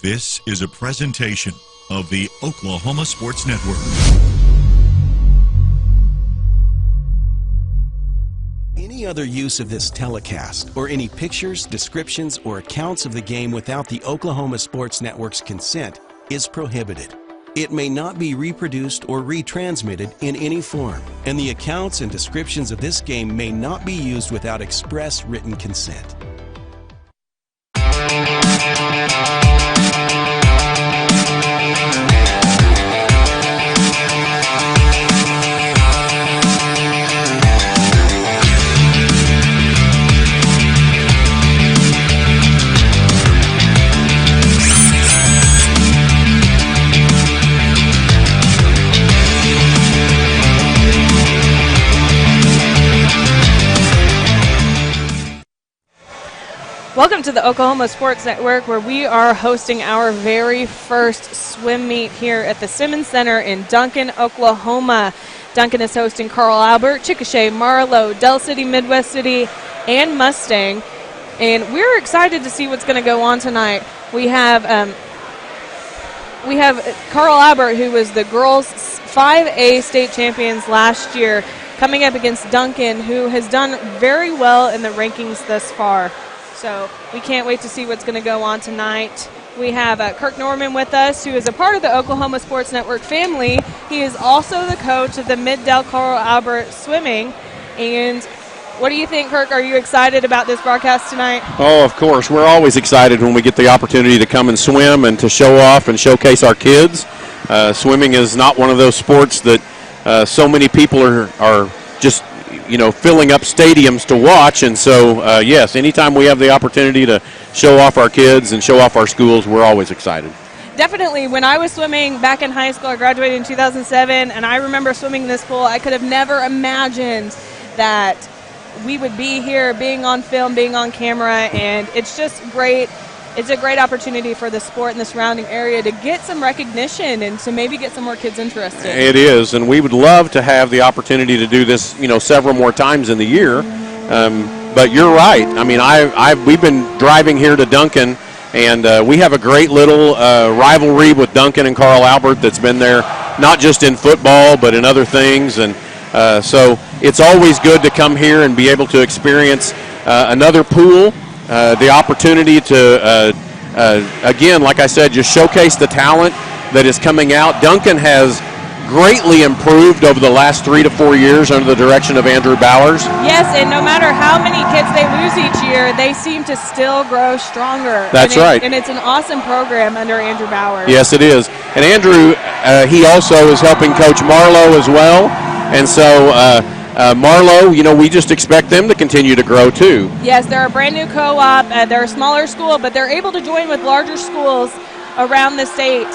This is a presentation of the Oklahoma Sports Network. Any other use of this telecast or any pictures, descriptions, or accounts of the game without the Oklahoma Sports Network's consent is prohibited. It may not be reproduced or retransmitted in any form, and the accounts and descriptions of this game may not be used without express written consent. Welcome to the Oklahoma Sports Network, where we are hosting our very first swim meet here at the Simmons Center in Duncan, Oklahoma. Duncan is hosting Carl Albert, Chickasha, Marlow, Del City, Midwest City, and Mustang. And we're excited to see what's going to go on tonight. We have Carl Albert, who was the girls' 5A state champions last year, coming up against Duncan, who has done very well in the rankings thus far. So we can't wait to see what's going to go on tonight. We have Kirk Norman with us, who is a part of the Oklahoma Sports Network family. He is also the coach of the Mid-Del Carl Albert Swimming. And what do you think, Kirk? Are you excited about this broadcast tonight? Oh, of course. We're always excited when we get the opportunity to come and swim and to show off and showcase our kids. Swimming is not one of those sports that so many people are just filling up stadiums to watch. And so, yes, anytime we have the opportunity to show off our kids and show off our schools, we're always excited. Definitely. When I was swimming back in high school, I graduated in 2007, and I remember swimming in this pool. I could have never imagined that we would be here, being on film, being on camera, and it's just great. It's a great opportunity for the sport in the surrounding area to get some recognition and to maybe get some more kids interested. It is, and we would love to have the opportunity to do this, several more times in the year. But you're right. I mean, we've been driving here to Duncan, and we have a great little rivalry with Duncan and Carl Albert that's been there, not just in football, but in other things. And so it's always good to come here and be able to experience another pool. The opportunity to, again, like I said, just showcase the talent that is coming out. Duncan has greatly improved over the last 3 to 4 years under the direction of Andrew Bowers. Yes, and no matter how many kids they lose each year, they seem to still grow stronger. That's right. And it's an awesome program under Andrew Bowers. Yes, it is. And Andrew, he also is helping coach Marlow as well. And so Marlow, we just expect them to continue to grow too. Yes, they're a brand new co-op. They're a smaller school, but they're able to join with larger schools around the state.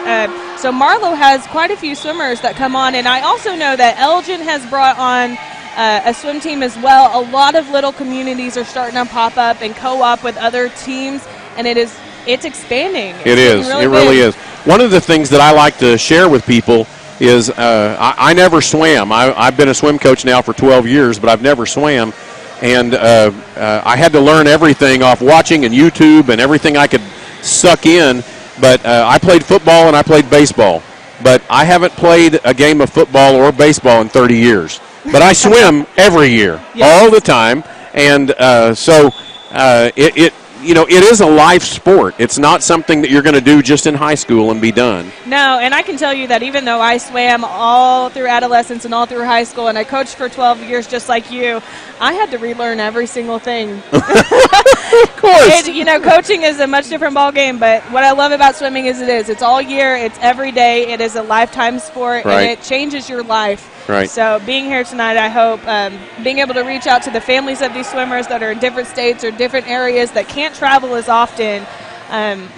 So Marlow has quite a few swimmers that come on, and I also know that Elgin has brought on a swim team as well. A lot of little communities are starting to pop up and co-op with other teams, and it's expanding. It really is. One of the things that I like to share with people is I never swam. I've been a swim coach now for 12 years, but I've never swam. And I had to learn everything off watching and YouTube and everything I could suck in. But I played football and I played baseball. But I haven't played a game of football or baseball in 30 years. But I swim every year, all the time. And so it is a life sport. It's not something that you're going to do just in high school and be done. No, and I can tell you that even though I swam all through adolescence and all through high school, and I coached for 12 years just like you, I had to relearn every single thing. Of course. Coaching is a much different ballgame, but what I love about swimming is it's all year, it's every day, it is a lifetime sport, right. And it changes your life. Right. So being here tonight, I hope being able to reach out to the families of these swimmers that are in different states or different areas that can't travel as often,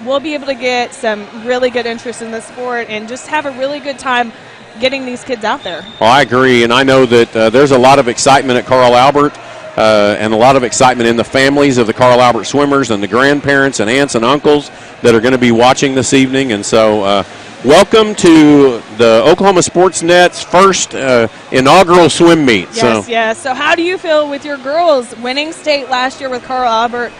we'll be able to get some really good interest in the sport and just have a really good time getting these kids out there. Well, I agree, and I know that there's a lot of excitement at Carl Albert and a lot of excitement in the families of the Carl Albert swimmers and the grandparents and aunts and uncles that are going to be watching this evening. And so welcome to the Oklahoma Sports Net's first inaugural swim meet. Yes. So how do you feel with your girls winning state last year with Carl Albert?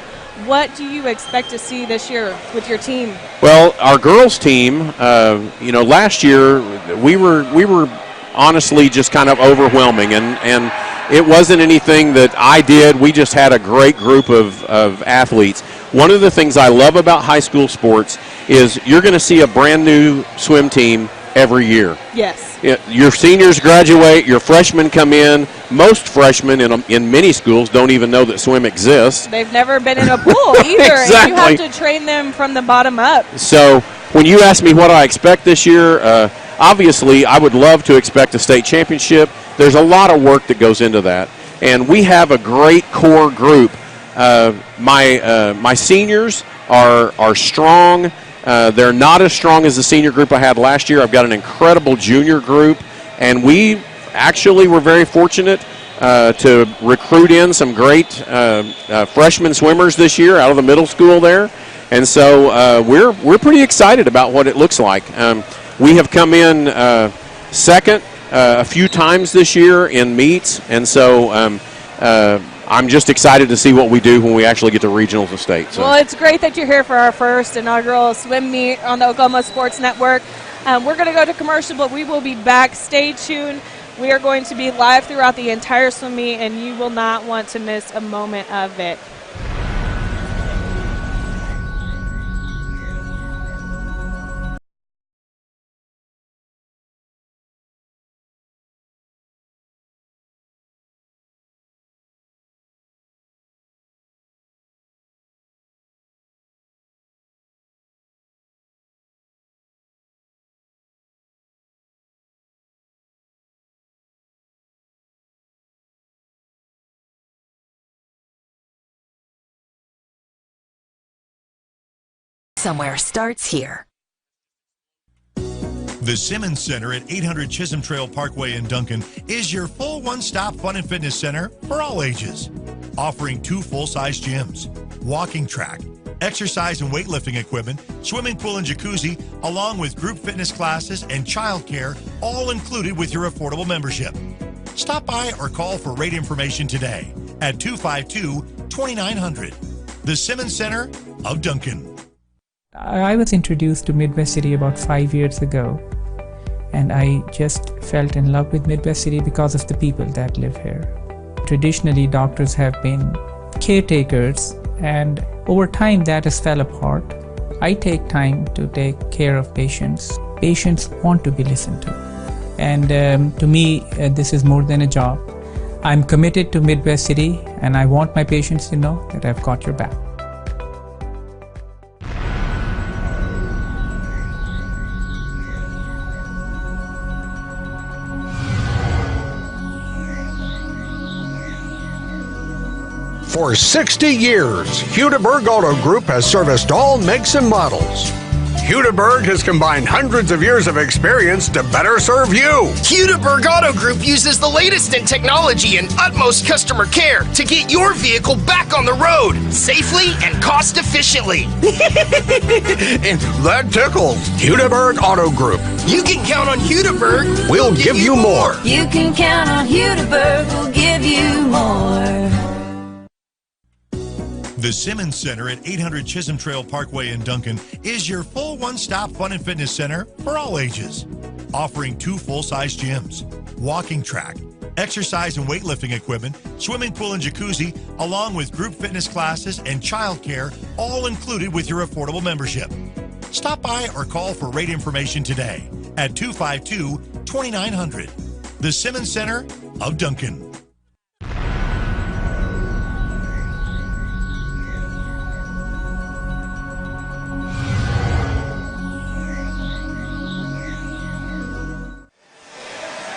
What do you expect to see this year with your team? Well, our girls team, last year we were honestly just kind of overwhelming, and it wasn't anything that I did. We just had a great group of athletes. One of the things I love about high school sports is you're going to see a brand new swim team every year. Yes. Your seniors graduate, your freshmen come in. Most freshmen in many schools don't even know that swim exists. They've never been in a pool either. Exactly. And you have to train them from the bottom up. So when you ask me what I expect this year, obviously I would love to expect a state championship. There's a lot of work that goes into that. And we have a great core group. My seniors are strong. They're not as strong as the senior group I had last year. I've got an incredible junior group, and we actually were very fortunate to recruit in some great freshman swimmers this year out of the middle school there, and so we're pretty excited about what it looks like. We have come in second a few times this year in meets, and so I'm just excited to see what we do when we actually get to regionals and state. So. Well, it's great that you're here for our first inaugural swim meet on the Oklahoma Sports Network. We're going to go to commercial, but we will be back. Stay tuned. We are going to be live throughout the entire swim meet, and you will not want to miss a moment of it. Somewhere starts here. The Simmons Center at 800 Chisholm Trail Parkway in Duncan is your full one-stop fun and fitness center for all ages, offering 2 full-size gyms, walking track, exercise and weightlifting equipment, swimming pool and jacuzzi, along with group fitness classes and childcare, all included with your affordable membership. Stop by or call for rate information today at 252-2900. The Simmons Center of Duncan. I was introduced to Midwest City about 5 years ago, and I just fell in love with Midwest City because of the people that live here. Traditionally, doctors have been caretakers, and over time that has fell apart. I take time to take care of patients. Patients want to be listened to, and to me, this is more than a job. I'm committed to Midwest City, and I want my patients to know that I've got your back. For 60 years, Hudeberg Auto Group has serviced all makes and models. Hudeberg has combined hundreds of years of experience to better serve you. Hudeberg Auto Group uses the latest in technology and utmost customer care to get your vehicle back on the road safely and cost efficiently. And that tickles. Hudeberg Auto Group. You can count on Hudeberg. We'll give you more. You can count on Hudeberg, we'll give you more. The Simmons Center at 800 Chisholm Trail Parkway in Duncan is your full one-stop fun and fitness center for all ages, offering 2 full-size gyms, walking track, exercise and weightlifting equipment, swimming pool and jacuzzi, along with group fitness classes and childcare, all included with your affordable membership. Stop by or call for rate information today at 252-2900. The Simmons Center of Duncan.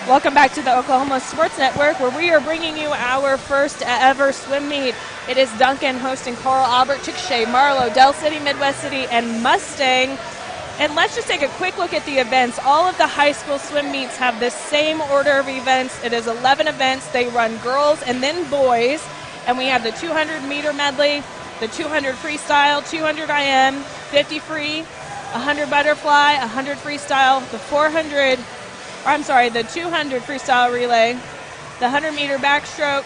Welcome back to the Oklahoma Sports Network, where we are bringing you our first ever swim meet. It is Duncan hosting Carl Albert, Chickasha, Marlow, Del City, Midwest City, and Mustang. And let's just take a quick look at the events. All of the high school swim meets have the same order of events. It is 11 events. They run girls and then boys. And we have the 200-meter medley, the 200 freestyle, 200 IM, 50 free, 100 butterfly, 100 freestyle, the 200 freestyle relay, the 100-meter backstroke,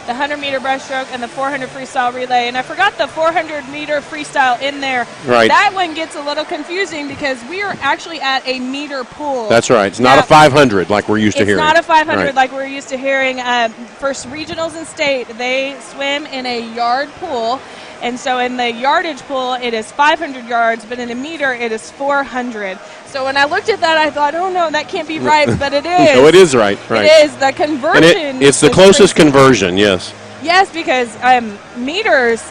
the 100-meter breaststroke, and the 400 freestyle relay. And I forgot the 400-meter freestyle in there. Right. That one gets a little confusing because we are actually at a meter pool. That's right. It's not a 500 like we're used to hearing. It's not a 500 right. like we're used to hearing. For regionals and state, they swim in a yard pool. And so in the yardage pool, it is 500 yards, but in a meter, it is 400. So when I looked at that, I thought, oh, no, that can't be right, but it is. No, it is right. It is. The conversion. And it's the closest conversion, yes. Yes, because meters,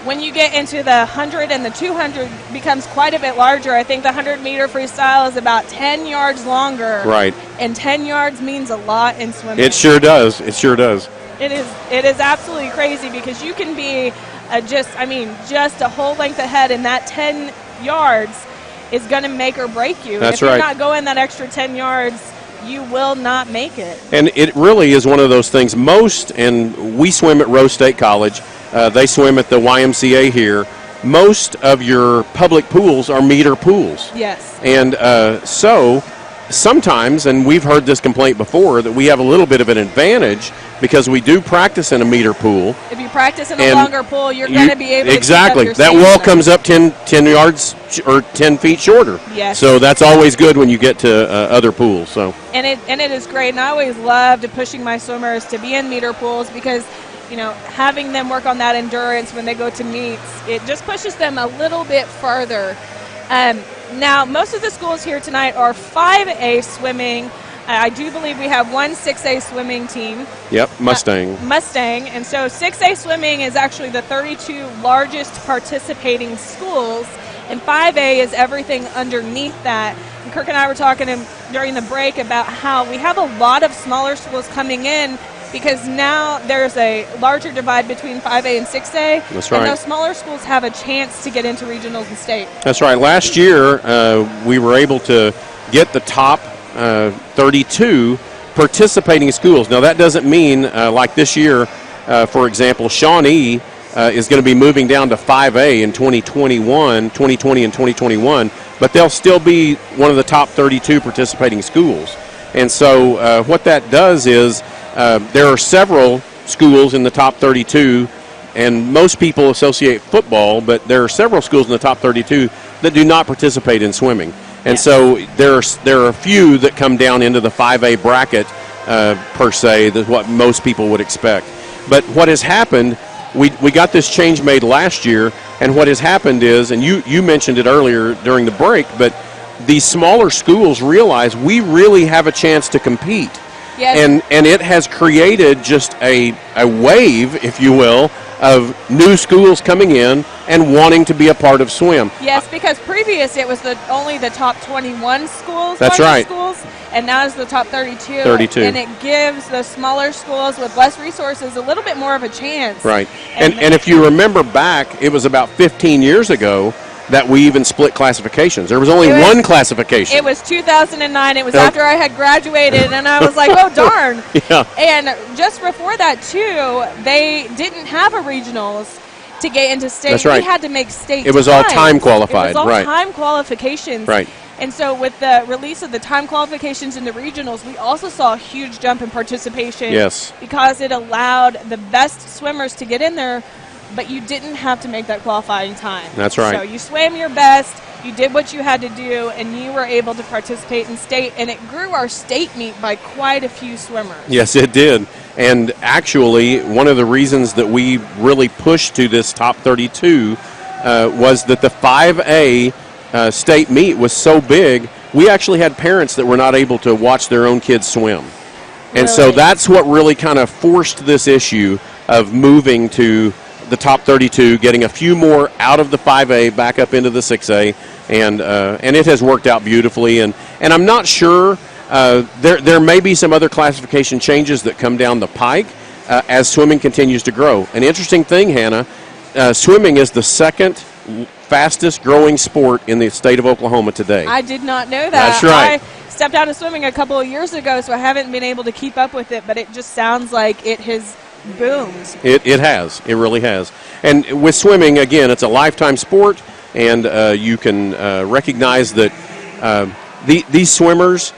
when you get into the 100 and the 200, becomes quite a bit larger. I think the 100-meter freestyle is about 10 yards longer. Right. And 10 yards means a lot in swimming. It sure does. It sure does. It is absolutely crazy because you can be just a whole length ahead, and that 10 yards is going to make or break you. That's if right. If you're not going that extra 10 yards, you will not make it. And it really is one of those things. And we swim at Rose State College. They swim at the YMCA here. Most of your public pools are meter pools. Yes. And so sometimes, and we've heard this complaint before, that we have a little bit of an advantage because we do practice in a meter pool. If you practice in a longer pool, you're going to be able to exactly. keep up your That wall stamina. comes up 10 yards or 10 feet shorter. Yes. So that's always good when you get to other pools. So. And it is great, and I always loved pushing my swimmers to be in meter pools because, having them work on that endurance when they go to meets, it just pushes them a little bit farther. Now, most of the schools here tonight are 5A swimming. I do believe we have one 6A swimming team. Yep, Mustang. And so 6A swimming is actually the 32 largest participating schools, and 5A is everything underneath that. And Kirk and I were talking during the break about how we have a lot of smaller schools coming in because now there's a larger divide between 5A and 6A. That's right. And those smaller schools have a chance to get into regionals and state. That's right. Last year, we were able to get the top 32 participating schools. Now, that doesn't mean, like this year, for example, Shawnee is going to be moving down to 5A in 2020 and 2021, but they'll still be one of the top 32 participating schools. And so what that does is there are several schools in the top 32, and most people associate football, but there are several schools in the top 32 that do not participate in swimming. And so there are a few that come down into the 5A bracket, per se, that's what most people would expect. But what has happened, we got this change made last year, and what has happened is, and you mentioned it earlier during the break, but these smaller schools realize we really have a chance to compete. Yes. And it has created just a wave, if you will, of new schools coming in and wanting to be a part of swim. Yes, because previous it was only the top 21 schools. That's right. Schools, and now it's the top 32. 32. And it gives the smaller schools with less resources a little bit more of a chance. Right. And if you remember back, it was about 15 years ago that we even split classifications. There was only one classification. It was 2009. It was after I had graduated, and I was like, oh, darn. Yeah. And just before that, too, they didn't have a regionals to get into state. That's right. We had to make state It was all time qualified. It was all right. time qualifications. Right. And so with the release of the time qualifications in the regionals, we also saw a huge jump in participation. Yes. Because it allowed the best swimmers to get in there, but you didn't have to make that qualifying time. That's right. So you swam your best, you did what you had to do, and you were able to participate in state, and it grew our state meet by quite a few swimmers. Yes, it did. And actually, one of the reasons that we really pushed to this top 32 was that the 5A state meet was so big, we actually had parents that were not able to watch their own kids swim. And so that's what really kind of forced this issue of moving to the top 32, getting a few more out of the 5A back up into the 6A, and it has worked out beautifully. And I'm not sure, there may be some other classification changes that come down the pike as swimming continues to grow. An interesting thing, Hannah, swimming is the second fastest growing sport in the state of Oklahoma today. I did not know that. That's right. I stepped out of swimming a couple of years ago, so I haven't been able to keep up with it, but it just sounds like it has boomed. It has. It really has. And with swimming, again, it's a lifetime sport, and you can recognize that these swimmers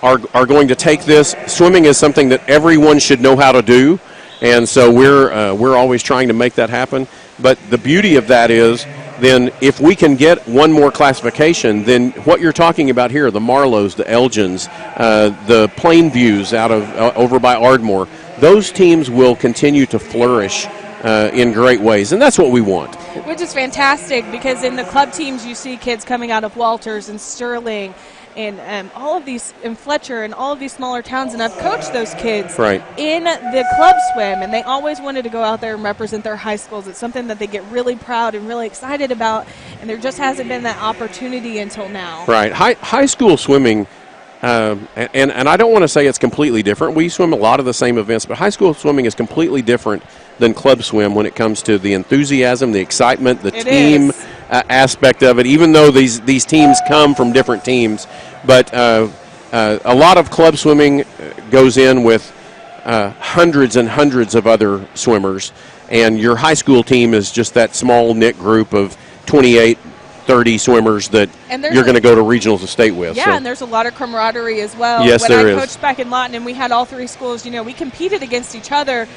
are going to take this. Swimming is something that everyone should know how to do, And so we're always trying to make that happen. But the beauty of that is, then if we can get one more classification, then what you're talking about here, the Marlows, the Elgins, the Plainviews out of over by Ardmore, those teams will continue to flourish in great ways, and that's what we want. Which is fantastic, because in the club teams you see kids coming out of Walters and Sterling and all of these, in Fletcher and all of these smaller towns, and I've coached those kids in the club swim, and they always wanted to go out there and represent their high schools. It's something that they get really proud and really excited about, and there just hasn't been that opportunity until now. Right. High school swimming, and I don't want to say it's completely different. We swim a lot of the same events, but high school swimming is completely different than club swim when it comes to the enthusiasm, the excitement, the team aspect of it, even though these teams come from different teams. But a lot of club swimming goes in with hundreds and hundreds of other swimmers, and your high school team is just that small knit group of 28, 30 swimmers that you're going to go to regionals of state with. Yeah, so. And there's a lot of camaraderie as well. Yes, when there I is. coached back in Lawton and we had all three schools, we competed against each other,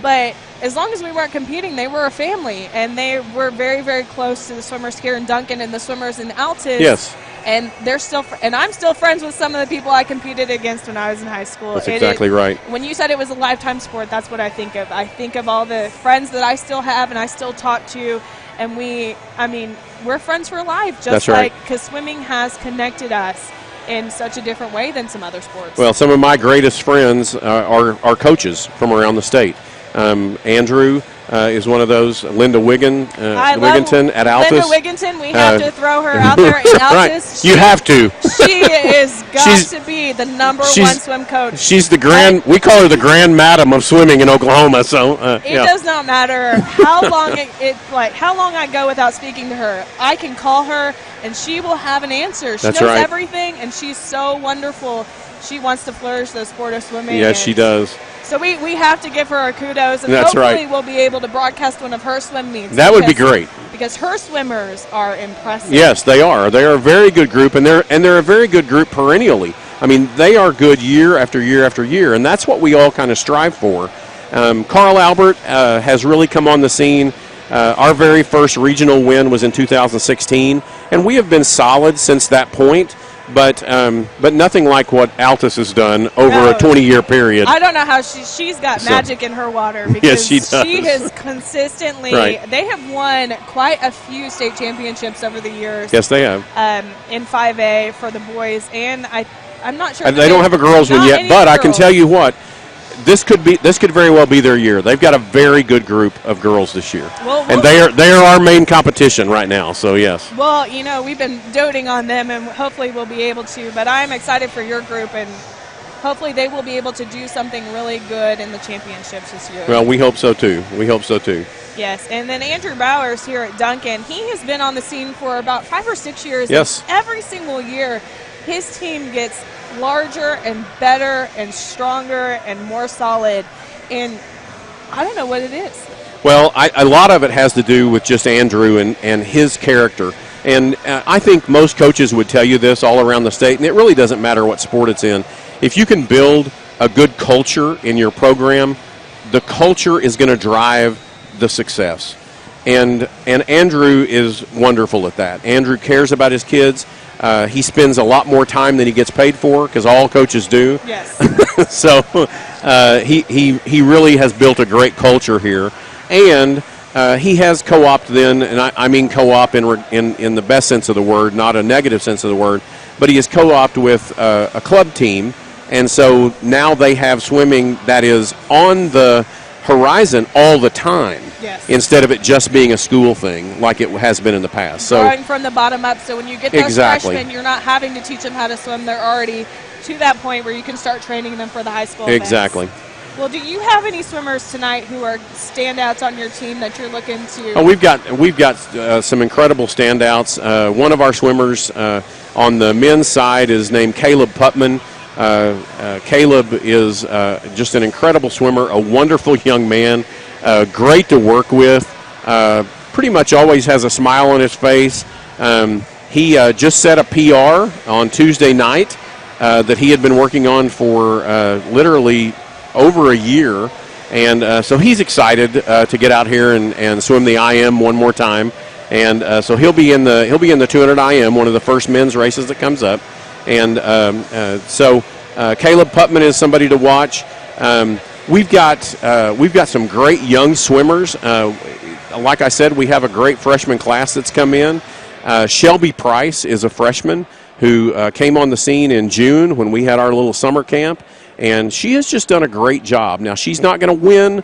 but as long as we weren't competing, they were a family, and they were very, very close to the swimmers here in Duncan and the swimmers in Altus. Yes. And they're still, and I'm still friends with some of the people I competed against when I was in high school. That's exactly right. When you said it was a lifetime sport, that's what I think of. I think of all the friends that I still have and I still talk to, and we're friends for life. Just because swimming has connected us in such a different way than some other sports. Well, some of my greatest friends are coaches from around the state. Andrew is one of those. Linda Wigginton at Altus. Linda Wigginton, we have to throw her out there in Altus. Right. You have to. She is got to be the number one swim coach. She's the we call her the grand madam of swimming in Oklahoma. So it does not matter how long how long I go without speaking to her. I can call her and she will have an answer. She knows everything, and she's so wonderful. She wants to flourish the sport of swimming. Yes, she does. So we have to give her our kudos, and That's hopefully we'll be able to broadcast one of her swim meets. That would be great. Because her swimmers are impressive. Yes, they are. They are a very good group, and they're a very good group perennially. I mean, they are good year after year after year, and that's what we all kind of strive for. Carl Albert has really come on the scene. Our very first regional win was in 2016, and we have been solid since that point. But nothing like what Altus has done over a 20-year period. I don't know how she's got magic in her water, because yes, she does. She has consistently. They have won quite a few state championships over the years. Yes, they have. In 5A for the boys, and I'm not sure. They don't have a girls one yet, but I can tell you what. This could very well be their year. They've got a very good group of girls this year, and they are our main competition right now. So yes. Well, we've been doting on them, and hopefully we'll be able to. But I'm excited for your group, and hopefully they will be able to do something really good in the championships this year. Well, we hope so too. Yes, and then Andrew Bowers here at Duncan, he has been on the scene for about 5 or 6 years. Yes. And every single year, his team gets larger and better and stronger and more solid, and I don't know what it is. Well, a lot of it has to do with just Andrew and his character, and I think most coaches would tell you this all around the state, and it really doesn't matter what sport it's in. If you can build a good culture in your program, the culture is going to drive the success, and Andrew is wonderful at that. Andrew cares about his kids. He spends a lot more time than he gets paid for, because all coaches do. Yes. So he really has built a great culture here, and he has co-opted then, and I mean co-op in the best sense of the word, not a negative sense of the word, but he has co-opted with a club team, and so now they have swimming that is on the horizon all the time. Yes. Instead of it just being a school thing like it has been in the past. So growing from the bottom up, so when you get those freshmen, you're not having to teach them how to swim. They're already to that point where you can start training them for the high school events. Exactly. Well, do you have any swimmers tonight who are standouts on your team that you're looking to? Oh, we've got some incredible standouts. One of our swimmers on the men's side is named Caleb Putman. Caleb is just an incredible swimmer, a wonderful young man, great to work with, pretty much always has a smile on his face. He just set a PR on Tuesday night that he had been working on for literally over a year, And so he's excited to get out here and swim the IM one more time. And so he'll be in the 200 IM, one of the first men's races that comes up. And so Caleb Putman is somebody to watch. We've got some great young swimmers. Like I said, we have a great freshman class that's come in. Shelby Price is a freshman who came on the scene in June when we had our little summer camp, and she has just done a great job. Now, she's not going to win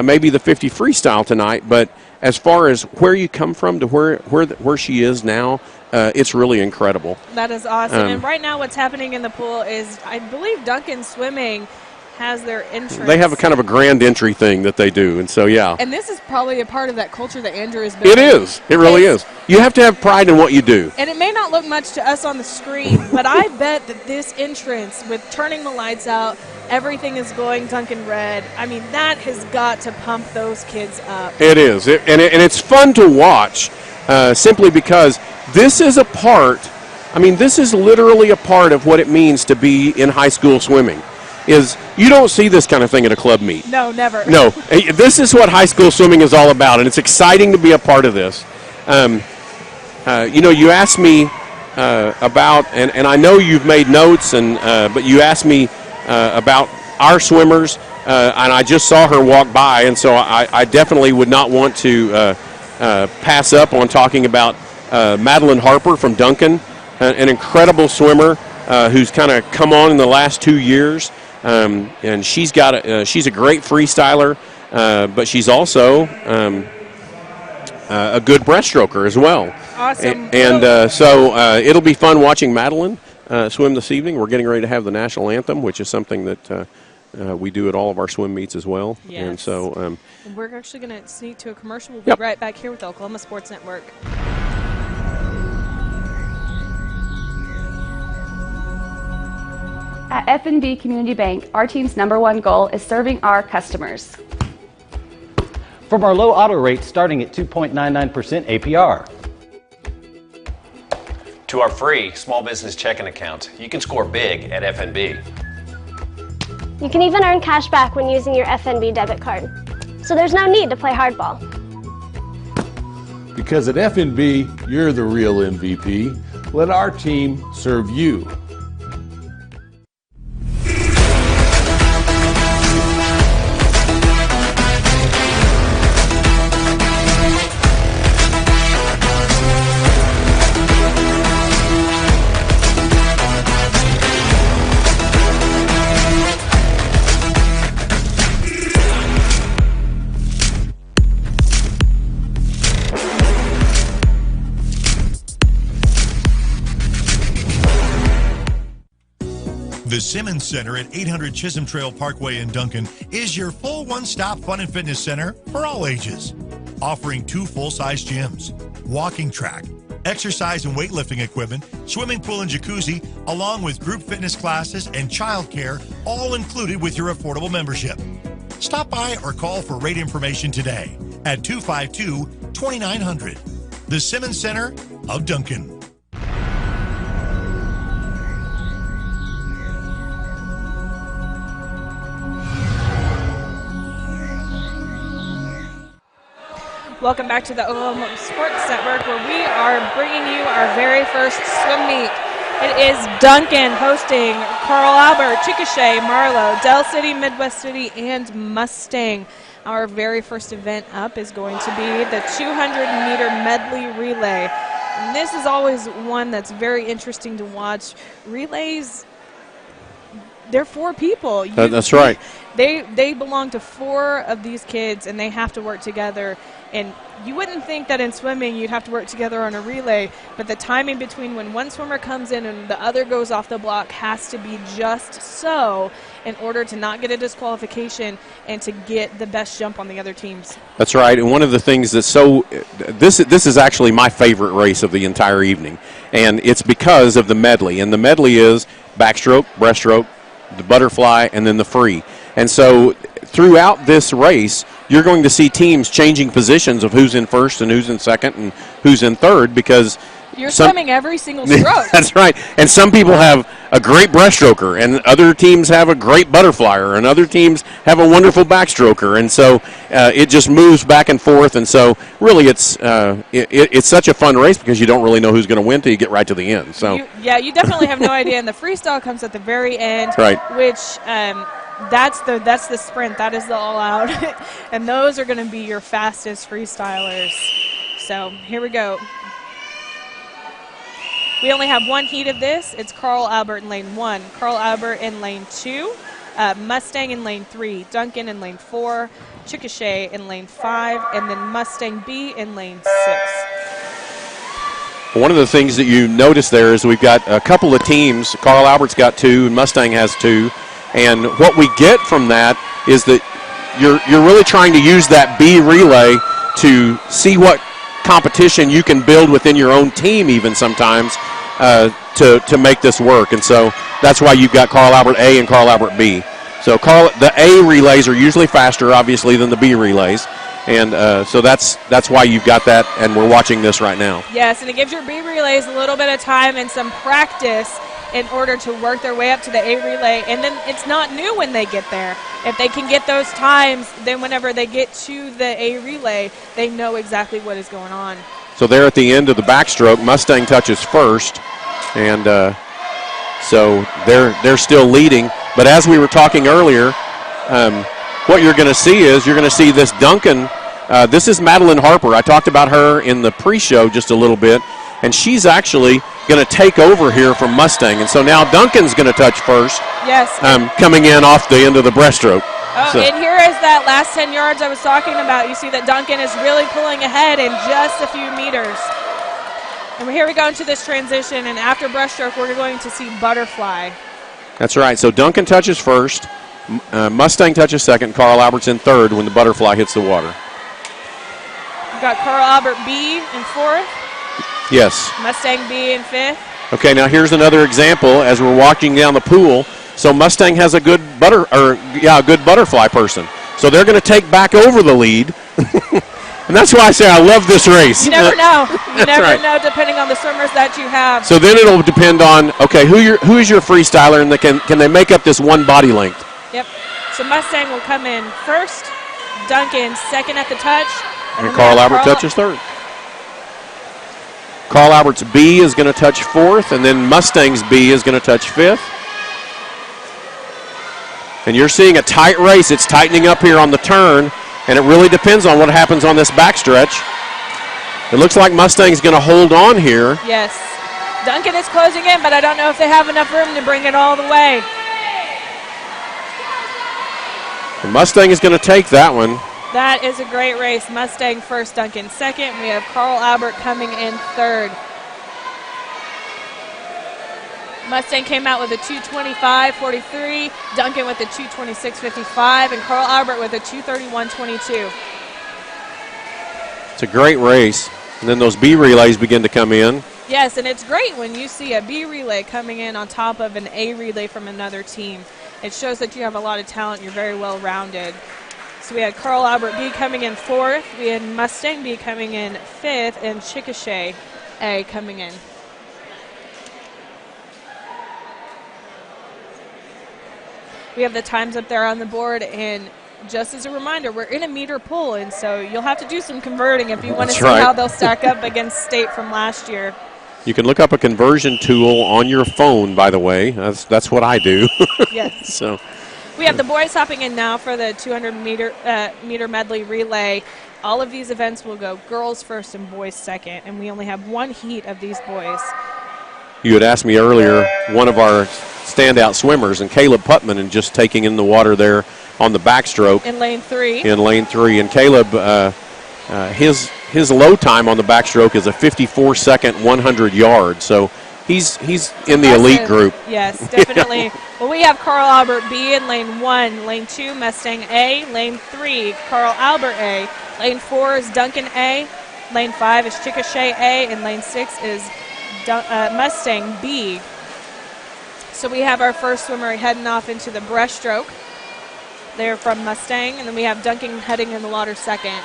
maybe the 50 freestyle tonight, but as far as where you come from to where she is now, it's really incredible. That is awesome. And right now what's happening in the pool is, I believe Duncan Swimming has their entrance. They have a kind of a grand entry thing that they do, and so, yeah. And this is probably a part of that culture that Andrew has built. It is. It really is. You have to have pride in what you do. And it may not look much to us on the screen, but I bet that this entrance, with turning the lights out, everything is going Duncan red. I mean, that has got to pump those kids up. It is. And it's fun to watch simply because this is a part, this is literally a part of what it means to be in high school swimming. Is you don't see this kind of thing at a club meet. No, never. No, this is what high school swimming is all about, and it's exciting to be a part of this. You asked me about, and I know you've made notes, but you asked me about our swimmers, and I just saw her walk by, and so I definitely would not want to pass up on talking about Madeline Harper from Duncan, an incredible swimmer who's kind of come on in the last 2 years. And she's a great freestyler, but she's also a good breaststroker as well. Awesome. So it'll be fun watching Madeline swim this evening. We're getting ready to have the national anthem, which is something that we do at all of our swim meets as well. Yes. And so we're actually going to sneak to a commercial. We'll be right back here with the Oklahoma Sports Network. At F&B Community Bank, our team's #1 goal is serving our customers. From our low auto rate starting at 2.99% APR. To our free small business checking account, you can score big at F&B. You can even earn cash back when using your F&B debit card. So there's no need to play hardball. Because at F&B, you're the real MVP. Let our team serve you. The Simmons Center at 800 Chisholm Trail Parkway in Duncan is your full one-stop fun and fitness center for all ages. Offering 2 full-size gyms, walking track, exercise and weightlifting equipment, swimming pool and jacuzzi, along with group fitness classes and childcare, all included with your affordable membership. Stop by or call for rate information today at 252-2900. The Simmons Center of Duncan. Welcome back to the Oklahoma Sports Network, where we are bringing you our very first swim meet. It is Duncan hosting Carl Albert, Chickasha, Marlow, Del City, Midwest City, and Mustang. Our very first event up is going to be the 200-meter medley relay. And this is always one that's very interesting to watch. Relays, they're 4 people. That's right. They belong to 4 of these kids, and they have to work together. And you wouldn't think that in swimming you'd have to work together on a relay, but the timing between when one swimmer comes in and the other goes off the block has to be just so in order to not get a disqualification and to get the best jump on the other teams. That's right. And one of the things that's this is actually my favorite race of the entire evening, and it's because of the medley. And the medley is backstroke, breaststroke, the butterfly, and then the free. And so throughout this race, you're going to see teams changing positions of who's in first and who's in second and who's in third, because you're swimming every single stroke. That's right. And some people have a great breaststroker, and other teams have a great butterflyer, and other teams have a wonderful backstroker, and so it just moves back and forth. And so really, it's such a fun race because you don't really know who's going to win till you get right to the end. So you definitely have no idea. And the freestyle comes at the very end, right? Which that's the sprint. That is the all-out, and those are going to be your fastest freestylers. So here we go. We only have one heat of this. It's Carl Albert in lane 1, Carl Albert in lane 2, Mustang in lane 3, Duncan in lane 4, Chickasha in lane 5, and then Mustang B in lane 6. One of the things that you notice there is we've got a couple of teams. Carl Albert's got 2, and Mustang has 2. And what we get from that is that you're really trying to use that B relay to see what competition you can build within your own team even sometimes to make this work. And so that's why you've got Carl Albert A and Carl Albert B. So the A relays are usually faster, obviously, than the B relays. And so that's why you've got that, and we're watching this right now. Yes, and it gives your B relays a little bit of time and some practice in order to work their way up to the A relay. And then it's not new when they get there. If they can get those times, then whenever they get to the A relay, they know exactly what is going on. So there at the end of the backstroke, Mustang touches first, and so they're still leading. But as we were talking earlier, what you're going to see is you're going to see this Duncan. This is Madeline Harper. I talked about her in the pre-show just a little bit, and she's actually going to take over here from Mustang. And so now Duncan's going to touch first. Yes. Coming in off the end of the breaststroke. Oh, so. And here is that last 10 yards I was talking about. You see that Duncan is really pulling ahead in just a few meters. And here we go into this transition, and after breaststroke, we're going to see butterfly. That's right. So Duncan touches first, Mustang touches second, Carl Albert's in third when the butterfly hits the water. We've got Carl Albert B in fourth. Yes. Mustang B in fifth. Okay, now here's another example as we're walking down the pool. So Mustang has a good butterfly person. So they're going to take back over the lead. And that's why I say I love this race. You never know. You never know depending on the swimmers that you have. So then it'll depend on, okay, who is your freestyler, and can they make up this one body length? Yep. So Mustang will come in first, Duncan second at the touch. And Carl Albert touches third. Carl Albert's B is going to touch fourth, and then Mustang's B is going to touch fifth. And you're seeing a tight race. It's tightening up here on the turn, and it really depends on what happens on this backstretch. It looks like Mustang's going to hold on here. Yes. Duncan is closing in, but I don't know if they have enough room to bring it all the way. The Mustang is going to take that one. That is a great race. Mustang first, Duncan second. We have Carl Albert coming in third. Mustang came out with a 2:25.43, Duncan with a 2:26.55, and Carl Albert with a 2:31.22. It's a great race. And then those B relays begin to come in. Yes, and it's great when you see a B relay coming in on top of an A relay from another team. It shows that you have a lot of talent. You're very well-rounded. So we had Carl Albert B coming in fourth. We had Mustang B coming in fifth, and Chickasha A coming in. We have the times up there on the board, and just as a reminder, we're in a meter pool, and so you'll have to do some converting if you want to see how they'll stack up against state from last year. You can look up a conversion tool on your phone, by the way. That's what I do. Yes. So we have the boys hopping in now for the 200-meter medley relay. All of these events will go girls first and boys second, and we only have one heat of these boys. You had asked me earlier, one of our standout swimmers, and Caleb Putman, and just taking in the water there on the backstroke. In lane three. And Caleb, his low time on the backstroke is a 54-second 100 yards. So he's in the elite group. Yes, definitely. Well, we have Carl Albert B in lane 1, lane 2, Mustang A, lane 3, Carl Albert A, lane 4 is Duncan A, lane 5 is Chickasha A, and lane 6 is Mustang B. So we have our first swimmer heading off into the breaststroke. They're from Mustang, and then we have Duncan heading in the water second.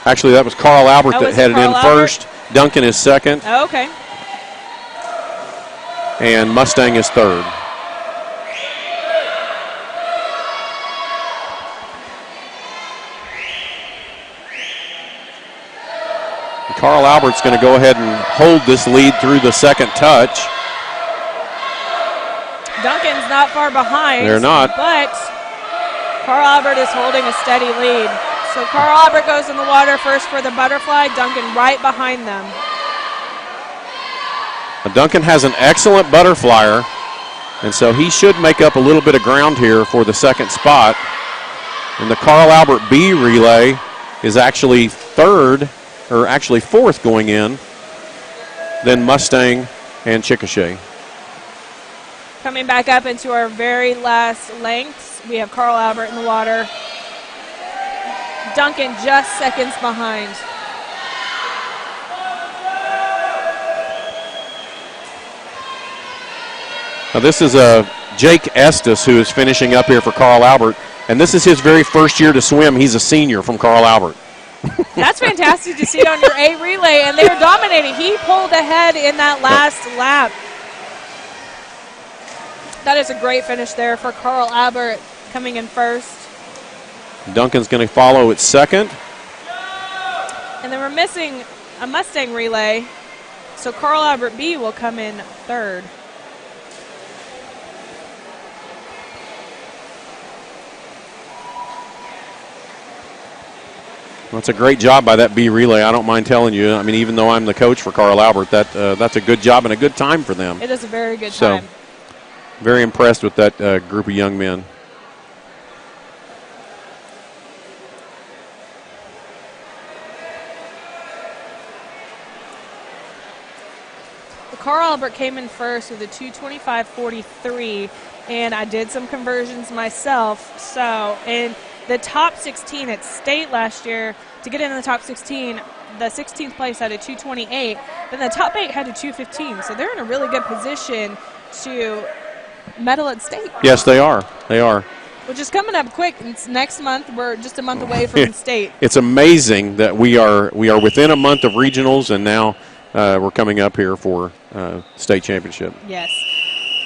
Actually, that was Carl Albert that headed in first. Duncan is second. Oh, okay. and Mustang is third. Carl Albert's going to go ahead and hold this lead through the second touch. Duncan's not far behind. They're not. But Carl Albert is holding a steady lead. So Carl Albert goes in the water first for the butterfly. Duncan right behind them. Duncan has an excellent butterflyer, and so he should make up a little bit of ground here for the second spot. And the Carl Albert B relay is actually fourth going in, then Mustang and Chickasha. Coming back up into our very last lengths, we have Carl Albert in the water. Duncan just seconds behind. Now this is Jake Estes who is finishing up here for Carl Albert, and this is his very first year to swim. He's a senior from Carl Albert. That's fantastic to see on your A relay, and they're dominating. He pulled ahead in that last lap. That is a great finish there for Carl Albert coming in first. Duncan's going to follow at second. And then we're missing a Mustang relay, so Carl Albert B will come in third. Well, it's a great job by that B relay. I don't mind telling you. I mean, even though I'm the coach for Carl Albert, that's a good job and a good time for them. It is a very good time. So, very impressed with that group of young men. Carl Albert came in first with a 2:25.43, and I did some conversions myself. So in the top 16 at state last year, to get into the top 16, the 16th place had a 2:28, then the top 8 had a 2:15. So they're in a really good position to medal at state. Yes, they are. They are. Which is coming up quick. It's next month. We're just a month away from state. It's amazing that we are within a month of regionals, and now we're coming up here for state championship. Yes.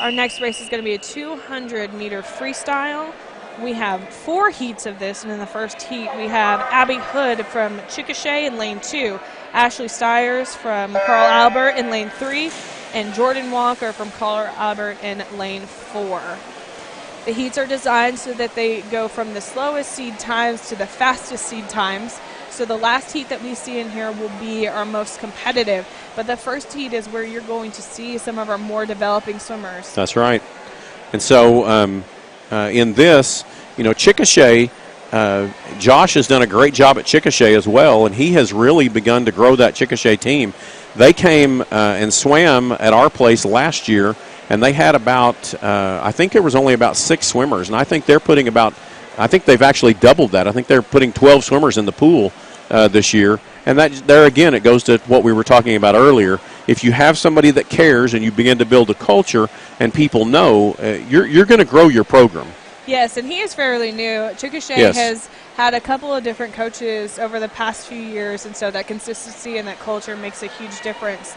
Our next race is going to be a 200-meter freestyle. We have 4 heats of this, and in the first heat we have Abby Hood from Chickasha in lane 2, Ashley Stiers from Carl Albert in lane 3, and Jordan Walker from Carl Albert in lane 4. The heats are designed so that they go from the slowest seed times to the fastest seed times. So the last heat that we see in here will be our most competitive. But the first heat is where you're going to see some of our more developing swimmers. That's right. And so in this, Chickasha, Josh has done a great job at Chickasha as well, and he has really begun to grow that Chickasha team. They came and swam at our place last year, and they had about, I think there was only about 6 swimmers, and I think they've actually doubled that. I think they're putting 12 swimmers in the pool this year. And there again, it goes to what we were talking about earlier. If you have somebody that cares and you begin to build a culture and people know, you're going to grow your program. Yes, and he is fairly new. Chickasha has had a couple of different coaches over the past few years, and so that consistency and that culture makes a huge difference.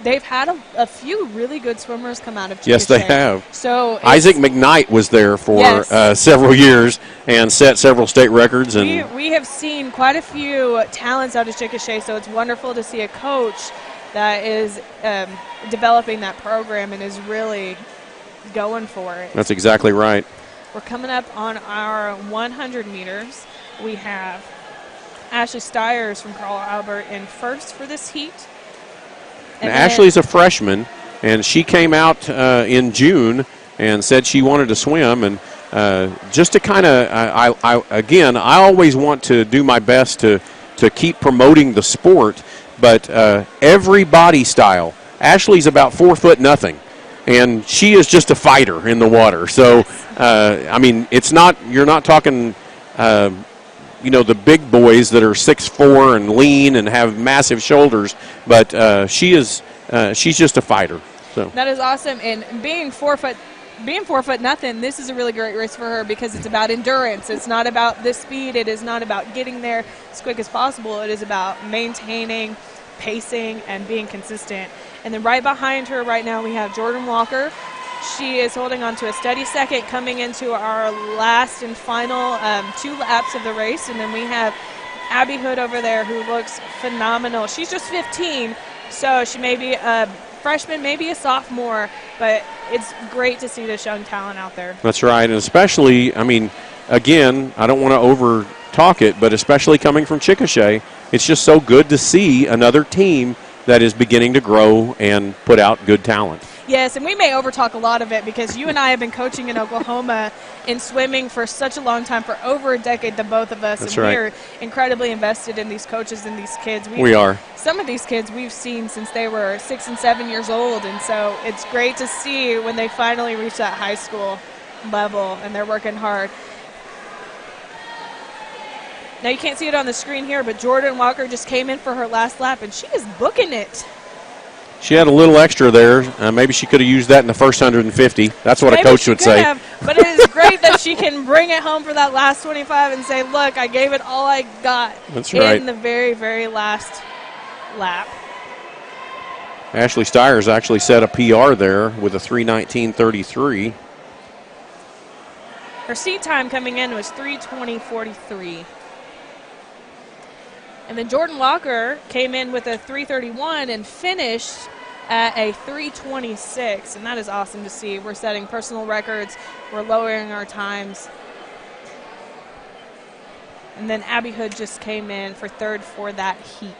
They've had a few really good swimmers come out of Chickasha. Yes, they have. So Isaac McKnight was there for several years and set several state records. And we have seen quite a few talents out of Chickasha, so it's wonderful to see a coach that is developing that program and is really going for it. That's exactly right. We're coming up on our 100 meters. We have Ashley Stiers from Carl Albert in first for this heat. And Ashley's a freshman, and she came out in June and said she wanted to swim. And just to kind of, I always want to do my best to keep promoting the sport, but every body style. Ashley's about 4'0", and she is just a fighter in the water. So, you're not talking, the big boys that are 6'4" and lean and have massive shoulders, but she's just a fighter. So that is awesome. And being 4'0", this is a really great race for her because it's about endurance. It's not about the speed. It is not about getting there as quick as possible. It is about maintaining, pacing, and being consistent. And then right behind her right now we have Jordan Walker. She is holding on to a steady second coming into our last and final 2 laps of the race. And then we have Abby Hood over there who looks phenomenal. She's just 15, so she may be a freshman, maybe a sophomore, but it's great to see this young talent out there. That's right, and especially, I mean, again, I don't want to over-talk it, but especially coming from Chickasha, it's just so good to see another team that is beginning to grow and put out good talent. Yes, and we may overtalk a lot of it because you and I have been coaching in Oklahoma in swimming for such a long time, for over a decade, the both of us. That's and right. We're incredibly invested in these coaches and these kids. We are. Some of these kids we've seen since they were 6 and 7 years old, and so it's great to see when they finally reach that high school level and they're working hard. Now you can't see it on the screen here, but Jordan Walker just came in for her last lap, and she is booking it. She had a little extra there. Maybe she could have used that in the first 150. That's what Maybe a coach she would could say. have, but it is great that she can bring it home for that last 25 and say, look, I gave it all I got. That's right. In the very, very last lap. Ashley Stiers actually set a PR there with a 3:19.33. Her seat time coming in was 3:20.43. And then Jordan Walker came in with a 3:31 and finished at a 3:26, and that is awesome to see. We're setting personal records. We're lowering our times. And then Abby Hood just came in for third for that heat.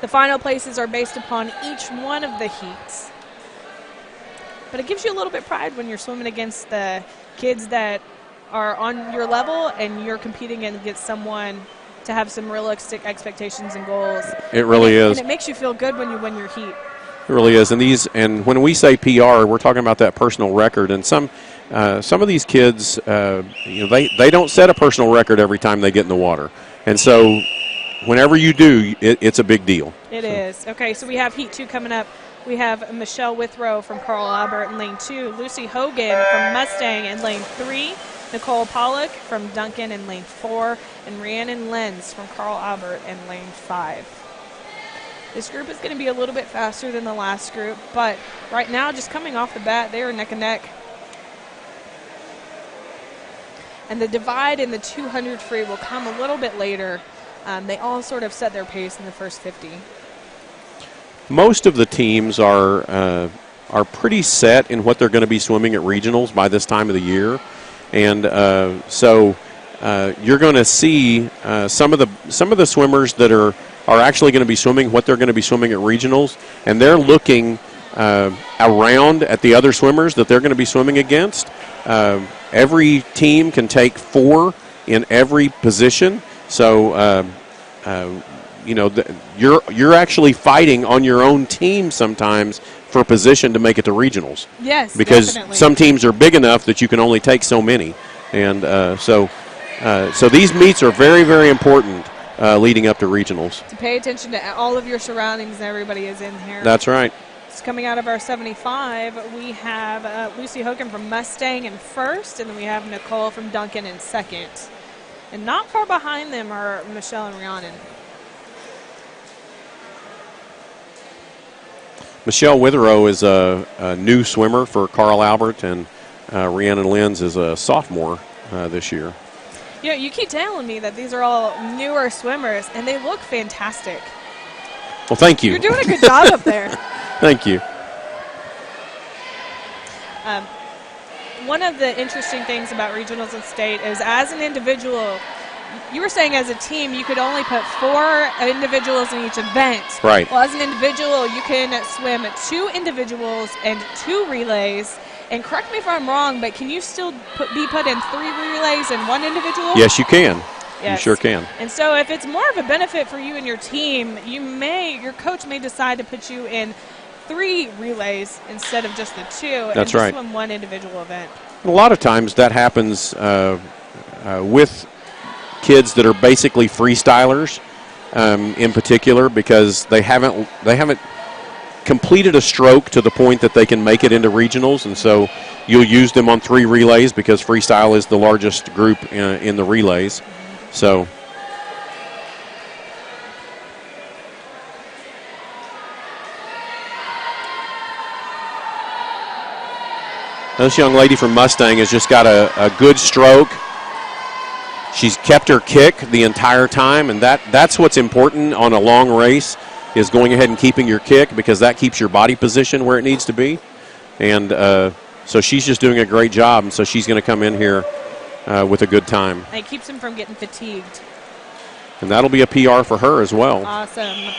The final places are based upon each one of the heats. But it gives you a little bit of pride when you're swimming against the kids that are on your level and you're competing against someone to have some realistic expectations and goals. It really is. And it makes you feel good when you win your heat. It really is. And when we say PR, we're talking about that personal record. And some of these kids, they don't set a personal record every time they get in the water. And so whenever you do, it's a big deal. It is. Okay, so we have Heat 2 coming up. We have Michelle Withrow from Carl Albert in lane 2, Lucy Hogan from Mustang in lane 3, Nicole Pollock from Duncan in lane 4, and Rhiannon Lenz from Carl Albert in lane 5. This group is going to be a little bit faster than the last group, but right now, just coming off the bat, they are neck and neck. And the divide in the 200 free will come a little bit later. They all sort of set their pace in the first 50. Most of the teams are pretty set in what they're going to be swimming at regionals by this time of the year. And so you're going to see some of the swimmers that are actually going to be swimming what they're going to be swimming at regionals, and they're looking around at the other swimmers that they're going to be swimming against. Every team can take 4 in every position, so you're actually fighting on your own team sometimes for a position to make it to regionals. Yes, because definitely. Some teams are big enough that you can only take so many, and so these meets are very, very important leading up to regionals. To pay attention to all of your surroundings, everybody is in here. That's right. So coming out of our 75, we have Lucy Hogan from Mustang in first, and then we have Nicole from Duncan in second. And not far behind them are Michelle and Rhiannon. Michelle Withrow is a new swimmer for Carl Albert, and Rhiannon Lenz is a sophomore this year. You know, you keep telling me that these are all newer swimmers, and they look fantastic. Well, thank you. You're doing a good job up there. Thank you. One of the interesting things about regionals and state is as an individual, you were saying as a team you could only put 4 individuals in each event. Right. Well, as an individual, you can swim 2 individuals and 2 relays. And correct me if I'm wrong, but can you still be put in 3 relays and 1 individual? Yes, you can. Yes. You sure can. And so if it's more of a benefit for you and your team, your coach may decide to put you in 3 relays instead of just the 2. That's and just right. swim 1 individual event. A lot of times that happens with kids that are basically freestylers, in particular, because they haven't completed a stroke to the point that they can make it into regionals, and so you'll use them on 3 relays because freestyle is the largest group in the relays. So This young lady from Mustang has just got a good stroke. She's kept her kick the entire time, and that's what's important on a long race, is going ahead and keeping your kick, because that keeps your body position where it needs to be. And so she's just doing a great job, and so she's going to come in here with a good time. And it keeps him from getting fatigued. And that'll be a PR for her as well. Awesome.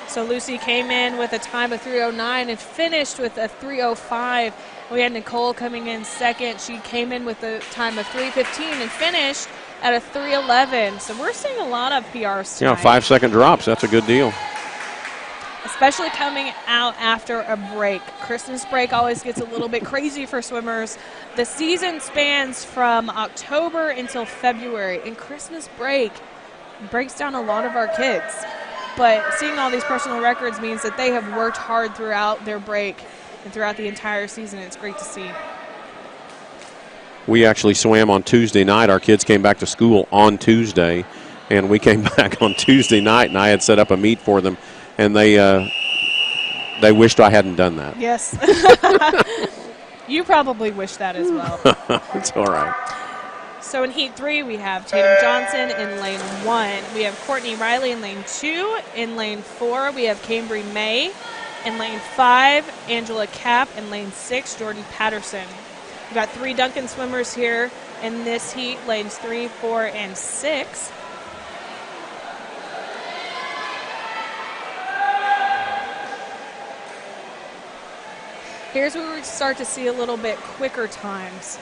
So Lucy came in with a time of 3:09 and finished with a 3:05. We had Nicole coming in second. She came in with a time of 3:15 and finished at a 3:11. So we're seeing a lot of PRs tonight. Yeah, 5-second drops. That's a good deal. Especially coming out after a break. Christmas break always gets a little bit crazy for swimmers. The season spans from October until February, and Christmas break breaks down a lot of our kids. But seeing all these personal records means that they have worked hard throughout their break and throughout the entire season. It's great to see. We actually swam on Tuesday night. Our kids came back to school on Tuesday, and we came back on Tuesday night, and I had set up a meet for them, and they wished I hadn't done that. Yes. You probably wish that as well. It's all right. So in Heat 3, we have Tatum Johnson in lane 1. We have Courtney Riley in lane 2. In lane 4, we have Cambry May. In lane 5, Angela Kapp. In lane 6, Jordan Patterson. We've got 3 Duncan swimmers here in this heat, lanes 3, 4, and 6. Here's where we start to see a little bit quicker times.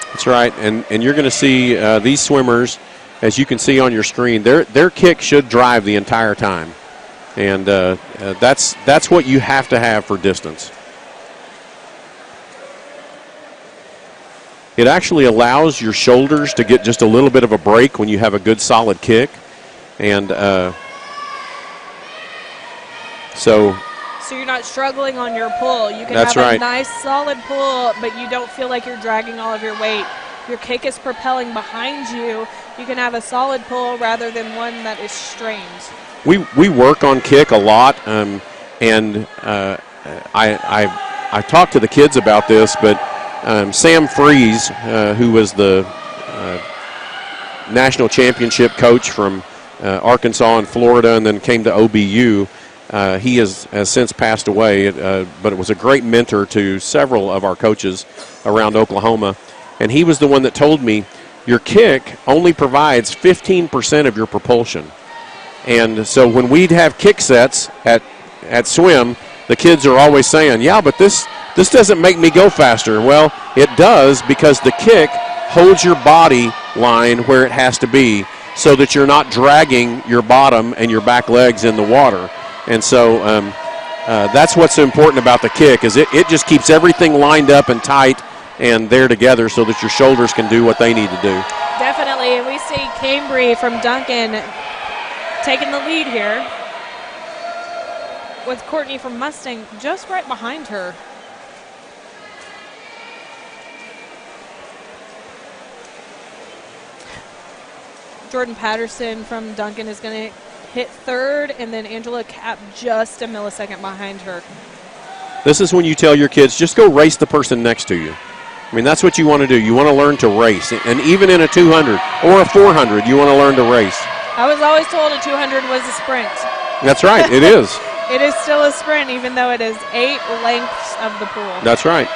That's right, and you're going to see these swimmers, as you can see on your screen, their kick should drive the entire time, and that's what you have to have for distance. It actually allows your shoulders to get just a little bit of a break when you have a good solid kick, and so you're not struggling on your pull. You can have a nice solid pull, but you don't feel like you're dragging all of your weight. Your kick is propelling behind you. You can have a solid pull rather than one that is strained. We work on kick a lot, and I talked to the kids about this, but Sam Freeze, who was the national championship coach from Arkansas and Florida and then came to OBU, he has since passed away, but it was a great mentor to several of our coaches around Oklahoma. And he was the one that told me, your kick only provides 15% of your propulsion. And so when we'd have kick sets at swim, the kids are always saying, yeah, but this doesn't make me go faster. Well, it does, because the kick holds your body line where it has to be so that you're not dragging your bottom and your back legs in the water. And so that's what's important about the kick, is it just keeps everything lined up and tight and there together so that your shoulders can do what they need to do. Definitely, and we see Cambry from Duncan taking the lead here, with Courtney from Mustang just right behind her. Jordan Patterson from Duncan is going to hit third, and then Angela Kapp just a millisecond behind her. This is when you tell your kids, just go race the person next to you. I mean, that's what you want to do. You want to learn to race. And even in a 200 or a 400, you want to learn to race. I was always told a 200 was a sprint. That's right. It is. It is still a sprint, even though it is 8 lengths of the pool. That's right.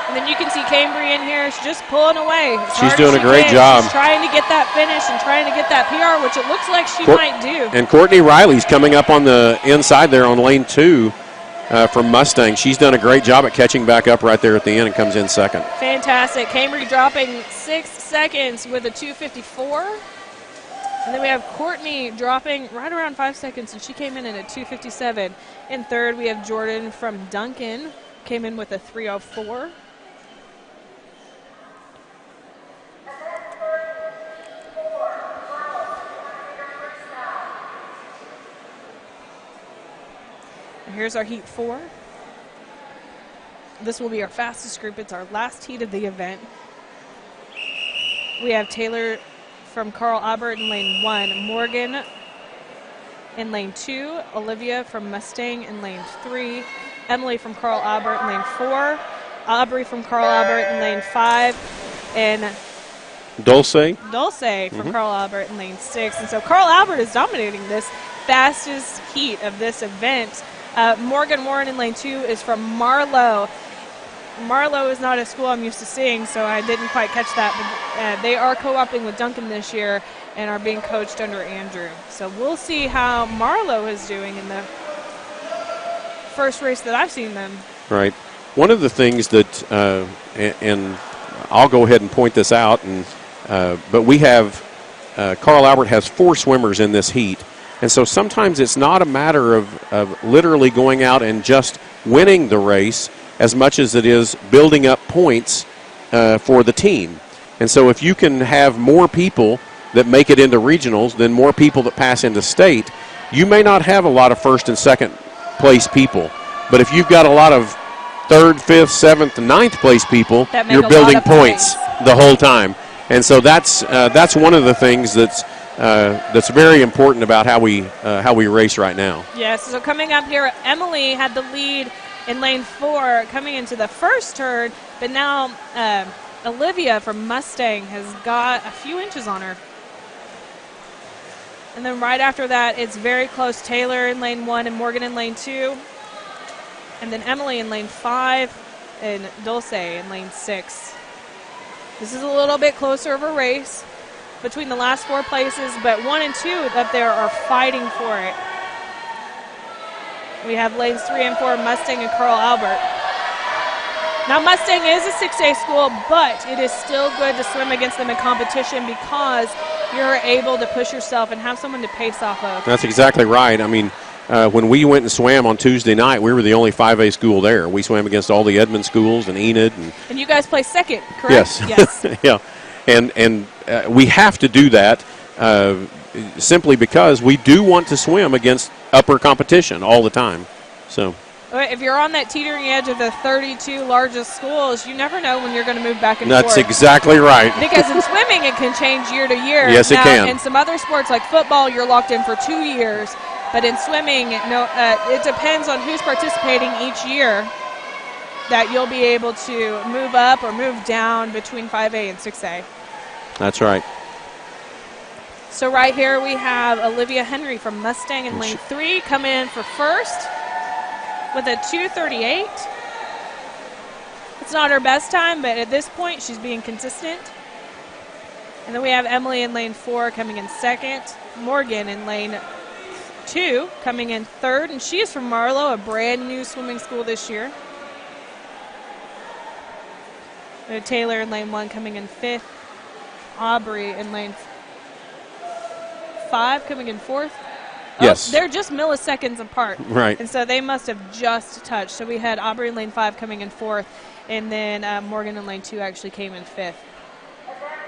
And then you can see Cambry in here. She's just pulling away. She's doing a great job. She's trying to get that finish and trying to get that PR, which it looks like she might do. And Courtney Riley's coming up on the inside there on lane 2 from Mustang. She's done a great job at catching back up right there at the end and comes in second. Fantastic. Cambry dropping 6 seconds with a 2:54. And then we have Courtney dropping right around 5 seconds, and she came in at a 2:57. In third, we have Jordan from Duncan, came in with a 3:04. Here's our Heat 4. This will be our fastest group. It's our last heat of the event. We have Taylor from Carl Albert in lane 1, Morgan in lane 2, Olivia from Mustang in lane 3, Emily from Carl Albert in lane 4, Aubrey from Carl Albert in lane 5, and Dulce from Carl Albert in lane 6. And so Carl Albert is dominating this fastest heat of this event. Morgan Warren in lane 2 is from Marlowe. Marlowe is not a school I'm used to seeing, so I didn't quite catch that. But they are co-opting with Duncan this year and are being coached under Andrew. So we'll see how Marlowe is doing in the first race that I've seen them. Right. One of the things that, and I'll go ahead and point this out, but we have, Carl Albert has 4 swimmers in this heat. And so sometimes it's not a matter of literally going out and just winning the race as much as it is building up points for the team. And so if you can have more people that make it into regionals than more people that pass into state, you may not have a lot of first and second place people. But if you've got a lot of third, fifth, seventh, and ninth place people, you're building points the whole time. And so that's one of the things that's very important about how we race right now. Yes, so coming up here, Emily had the lead in lane 4 coming into the first turn, but now Olivia from Mustang has got a few inches on her. And then right after that, it's very close. Taylor in lane 1 and Morgan in lane 2. And then Emily in lane 5 and Dulce in lane 6. This is a little bit closer of a race between the last 4 places, but 1 and 2 up there are fighting for it. We have lanes 3 and 4, Mustang and Carl Albert. Now Mustang is a 6A school, but it is still good to swim against them in competition because you're able to push yourself and have someone to pace off of. That's exactly right. I mean, when we went and swam on Tuesday night, we were the only 5A school there. We swam against all the Edmond schools and Enid. And you guys play second, correct? Yes. Yeah. And we have to do that simply because we do want to swim against upper competition all the time. So if you're on that teetering edge of the 32 largest schools, you never know when you're going to move back and forth. That's exactly right. Because in swimming, it can change year to year. Yes, it can. In some other sports like football, you're locked in for 2 years. But in swimming, it depends on who's participating each year that you'll be able to move up or move down between 5A and 6A. That's right. So right here we have Olivia Henry from Mustang in lane 3 coming in for first with a 2:38. It's not her best time, but at this point she's being consistent. And then we have Emily in lane 4 coming in second. Morgan in lane 2 coming in third, and she is from Marlowe, a brand new swimming school this year. Taylor in lane 1 coming in 5th. Aubrey in lane 5 coming in 4th. Yes. They're just milliseconds apart. Right. And so they must have just touched. So we had Aubrey in lane 5 coming in 4th, and then Morgan in lane 2 actually came in 5th.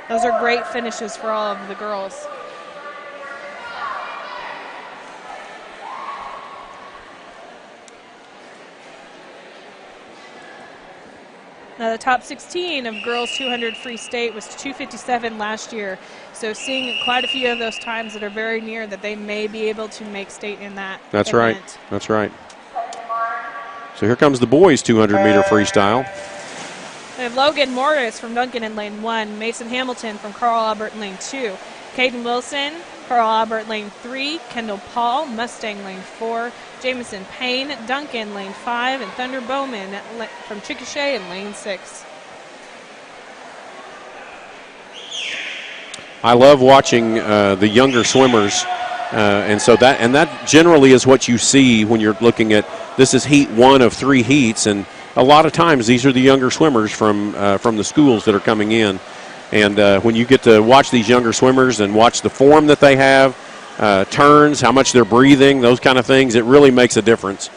Those are great finishes for all of the girls. Now the top 16 of girls 200 free state was 257 last year. So seeing quite a few of those times that are very near that they may be able to make state in that That's event. right. That's right. So here comes the boys 200-meter freestyle. We have Logan Morris from Duncan in lane 1, Mason Hamilton from Carl Albert in lane 2, Caden Wilson, Carl Albert lane 3, Kendall Paul, Mustang lane 4, Jamison Payne, Duncan lane 5, and Thunder Bowman from Chickasha in lane 6. I love watching the younger swimmers, and that generally is what you see when you're looking at this is heat 1 of 3 heats, and a lot of times these are the younger swimmers from the schools that are coming in. And when you get to watch these younger swimmers and watch the form that they have, turns, how much they're breathing, those kind of things, it really makes a difference.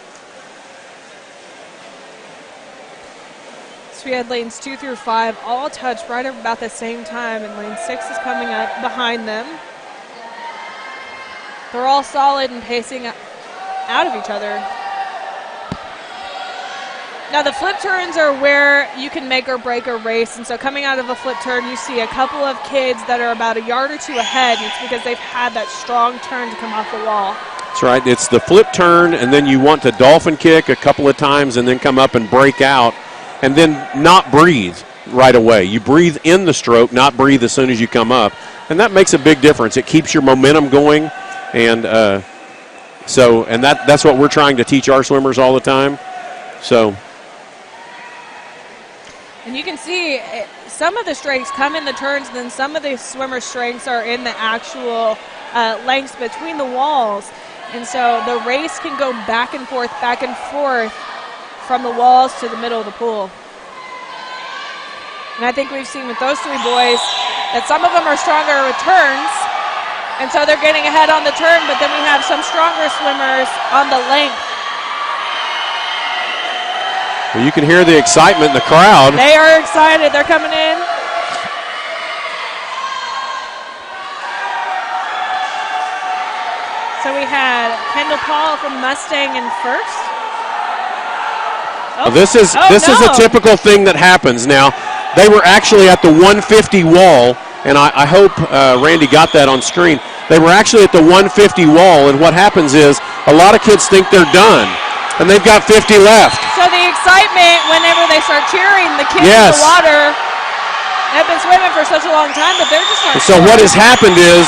So we had lanes 2 through 5 all touched right about the same time, and lane 6 is coming up behind them. They're all solid and pacing out of each other. Now the flip turns are where you can make or break a race, and so coming out of a flip turn you see a couple of kids that are about a yard or two ahead, and it's because they've had that strong turn to come off the wall. That's right. It's the flip turn, and then you want to dolphin kick a couple of times and then come up and break out and then not breathe right away. You breathe in the stroke, not breathe as soon as you come up, and that makes a big difference. It keeps your momentum going, and that's what we're trying to teach our swimmers all the time. So, and you can see some of the strengths come in the turns, then some of the swimmers' strengths are in the actual lengths between the walls. And so the race can go back and forth from the walls to the middle of the pool. And I think we've seen with those three boys that some of them are stronger with turns, and so they're getting ahead on the turn, but then we have some stronger swimmers on the length. Well, you can hear the excitement in the crowd. They are excited. They're coming in. So we had Kendall Paul from Mustang in first. Well, this is a typical thing that happens. Now, they were actually at the 150 wall, and I hope Randy got that on screen. They were actually at the 150 wall, and what happens is a lot of kids think they're done, and they've got 50 left. So the excitement whenever they start cheering, the kids in the water have been swimming for such a long time, but they're just not So what has happened is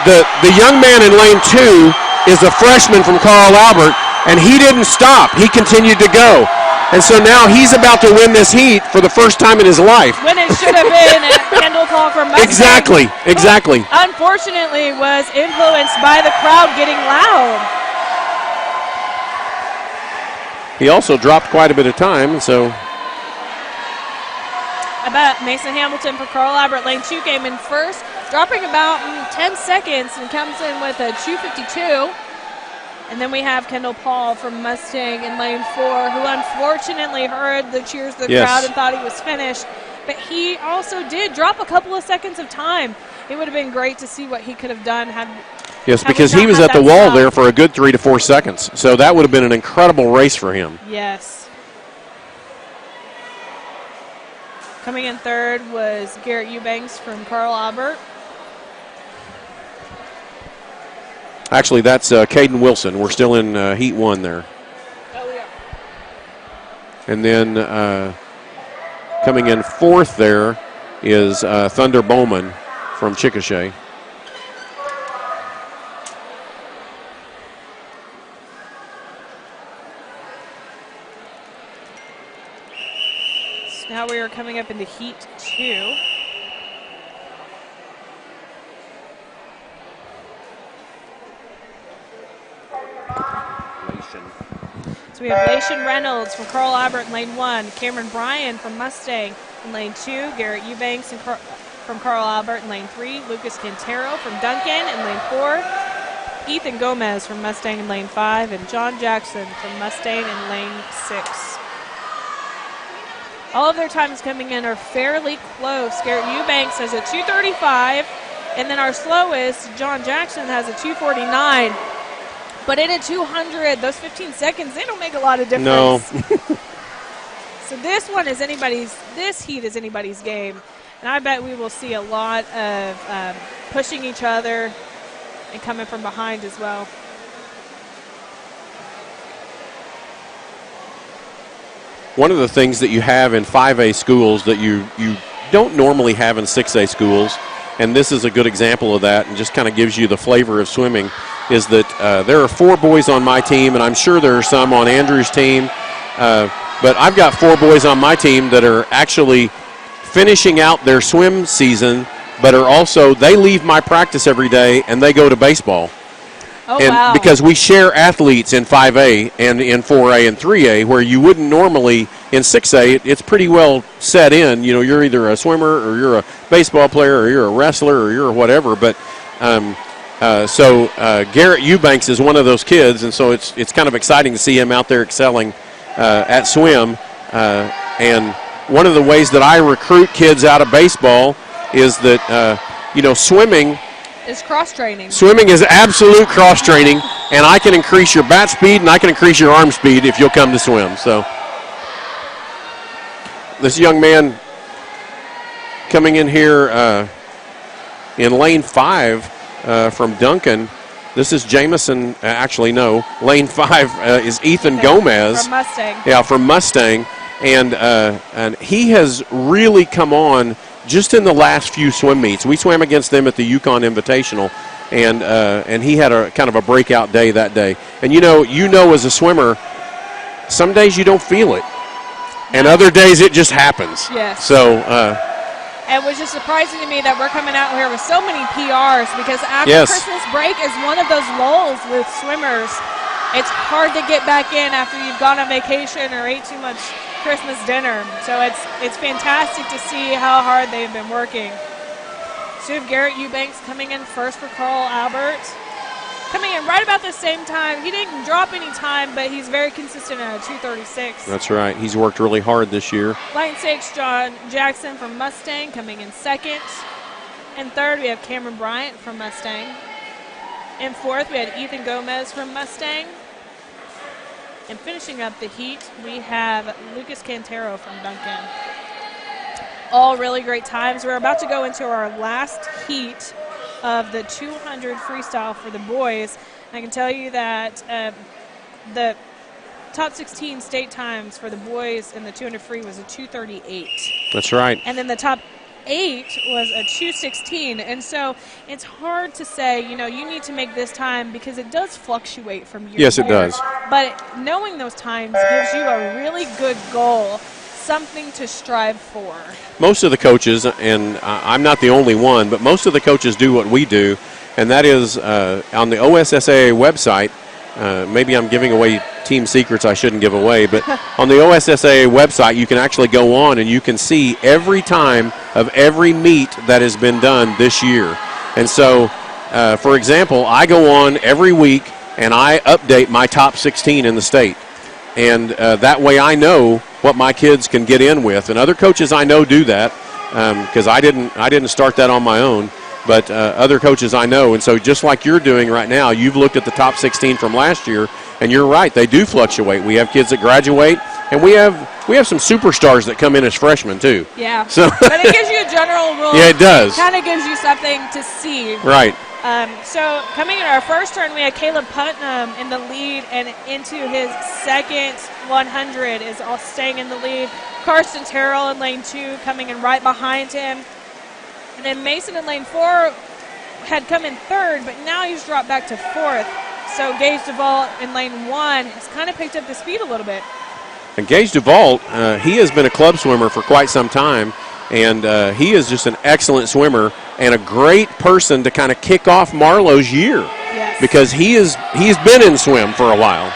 the young man in lane 2 is a freshman from Carl Albert, and he didn't stop. He continued to go. And so now he's about to win this heat for the first time in his life. When it should have been Kendall Paul from Mustang. Exactly. Unfortunately, was influenced by the crowd getting loud. He also dropped quite a bit of time, so. About Mason Hamilton for Carl Albert, lane 2 came in first, dropping about 10 seconds and comes in with a 2:52. And then we have Kendall Paul from Mustang in lane 4, who unfortunately heard the cheers of the crowd and thought he was finished. But he also did drop a couple of seconds of time. It would have been great to see what he could have done Yes, because he was at the wall there for a good 3 to 4 seconds. So that would have been an incredible race for him. Yes. Coming in third was Garrett Eubanks from Carl Albert. Actually, that's Caden Wilson. We're still in Heat 1 there. Oh, yeah. And then coming in fourth there is Thunder Bowman from Chickasha. So now we are coming up into Heat 2. So we have Lation Reynolds from Carl Albert in lane 1, Cameron Bryan from Mustang in lane 2, Garrett Eubanks from Carl Albert in lane 3, Lucas Quintero from Duncan in lane 4, Ethan Gomez from Mustang in lane 5, and John Jackson from Mustang in lane 6. All of their times coming in are fairly close. Garrett Eubanks has a 2:35, and then our slowest, John Jackson, has a 2:49. But in a 200, those 15 seconds, they don't make a lot of difference. No. So this heat is anybody's game. And I bet we will see a lot of pushing each other and coming from behind as well. One of the things that you have in 5A schools that you don't normally have in 6A schools, and this is a good example of that and just kind of gives you the flavor of swimming, is that there are 4 boys on my team, and I'm sure there are some on Andrew's team, but I've got 4 boys on my team that are actually finishing out their swim season, but are also, they leave my practice every day and they go to baseball. Oh, and wow. Because we share athletes in 5A and in 4A and 3A, where you wouldn't normally in 6A. It's pretty well set in. You know, you're either a swimmer or you're a baseball player or you're a wrestler or you're whatever. But Garrett Eubanks is one of those kids, and so it's kind of exciting to see him out there excelling at swim. And one of the ways that I recruit kids out of baseball is that swimming. Is cross-training. Swimming is absolute cross-training, and I can increase your bat speed and I can increase your arm speed if you'll come to swim. So this young man coming in here in lane 5 from Duncan This is Jamison. Actually, no. Lane 5 is Ethan Gomez. From Mustang. Yeah, from Mustang. And he has really come on just in the last few swim meets. We swam against them at the Yukon Invitational, and he had a kind of a breakout day that day. And you know as a swimmer, some days you don't feel it, and other days it just happens. Yes. So. And which is surprising to me that we're coming out here with so many PRs, because after Christmas break is one of those lulls with swimmers. It's hard to get back in after you've gone on vacation or ate too much Christmas dinner. So it's fantastic to see how hard they've been working. So we have Garrett Eubanks coming in first for Carl Albert. Coming in right about the same time. He didn't drop any time, but he's very consistent at a 2:36. That's right. He's worked really hard this year. Line 6, John Jackson from Mustang coming in second. In third, we have Cameron Bryant from Mustang. In fourth, we had Ethan Gomez from Mustang. And finishing up the heat, we have Lucas Cantero from Duncan. All really great times. We're about to go into our last heat of the 200 freestyle for the boys. I can tell you that the top 16 state times for the boys in the 200 free was a 2:38. That's right. And then the top 8 was a 2:16. And so it's hard to say, you need to make this time because it does fluctuate from year to year. Yes, it does. But knowing those times gives you a really good goal, something to strive for. Most of the coaches, and I'm not the only one, but most of the coaches do what we do, and that is on the OSSAA website. Maybe I'm giving away team secrets I shouldn't give away, but on the OSSAA website, you can actually go on and you can see every time of every meet that has been done this year. And so, for example, I go on every week and I update my top 16 in the state. And that way I know what my kids can get in with. And other coaches I know do that because I didn't start that on my own. But other coaches I know. And so just like you're doing right now, you've looked at the top 16 from last year, and you're right, they do fluctuate. We have kids that graduate, and we have some superstars that come in as freshmen too. Yeah. So but it gives you a general rule. Yeah, it does. Kind of gives you something to see. Right. So coming in our first turn, we had Caleb Putnam in the lead, and into his second 100 is all staying in the lead. Karsten Terrell in lane 2 coming in right behind him. And then Mason in lane 4 had come in third, but now he's dropped back to fourth. So Gage DeVault in lane 1 has kind of picked up the speed a little bit. And Gage DeVault, he has been a club swimmer for quite some time, and he is just an excellent swimmer and a great person to kind of kick off Marlowe's year. Yes. Because he's been in swim for a while.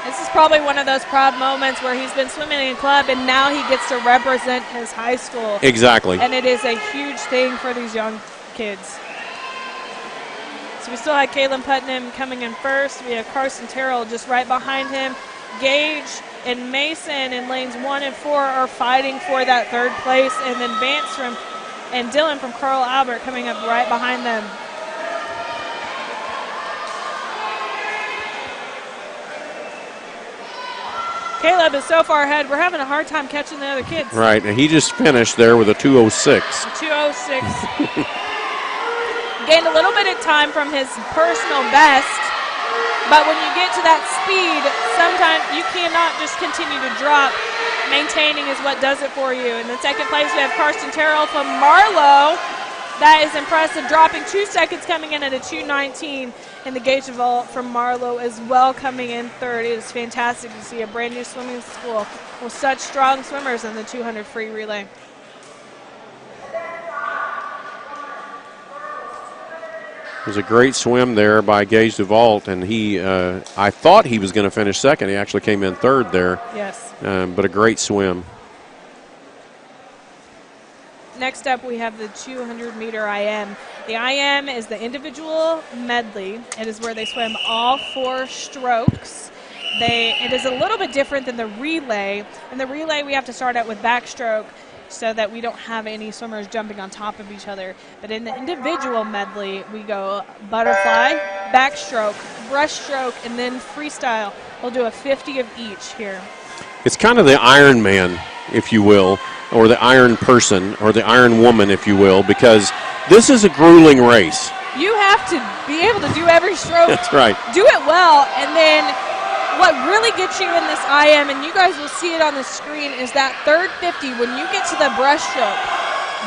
This is probably one of those proud moments where he's been swimming in club and now he gets to represent his high school. Exactly. And it is a huge thing for these young kids. So we still had Caleb Putnam coming in first. We have Carson Terrell just right behind him. Gage and Mason in lanes 1 and 4 are fighting for that third place. And then Vance and Dylan from Carl Albert coming up right behind them. Caleb is so far ahead, we're having a hard time catching the other kids. Right, and he just finished there with a 2:06. 2:06. Gained a little bit of time from his personal best, but when you get to that speed, sometimes you cannot just continue to drop. Maintaining is what does it for you. In the second place, we have Karsten Terrell from Marlowe. That is impressive, dropping 2 seconds, coming in at a 2:19. And the Gage DeVault from Marlowe as well coming in third. It is fantastic to see a brand new swimming school with such strong swimmers in the 200 free relay. It was a great swim there by Gage DeVault, and I thought he was going to finish second. He actually came in third there. Yes. But a great swim. Next up, we have the 200-meter IM. The IM is the individual medley. It is where they swim all 4 strokes. It is a little bit different than the relay. In the relay, we have to start out with backstroke so that we don't have any swimmers jumping on top of each other. But in the individual medley, we go butterfly, backstroke, breaststroke, and then freestyle. We'll do a 50 of each here. It's kind of the Ironman, if you will. or the iron person, or the iron woman, if you will, because this is a grueling race. You have to be able to do every stroke. That's right. Do it well, and then what really gets you in this IM, and you guys will see it on the screen, is that third 50 when you get to the breaststroke.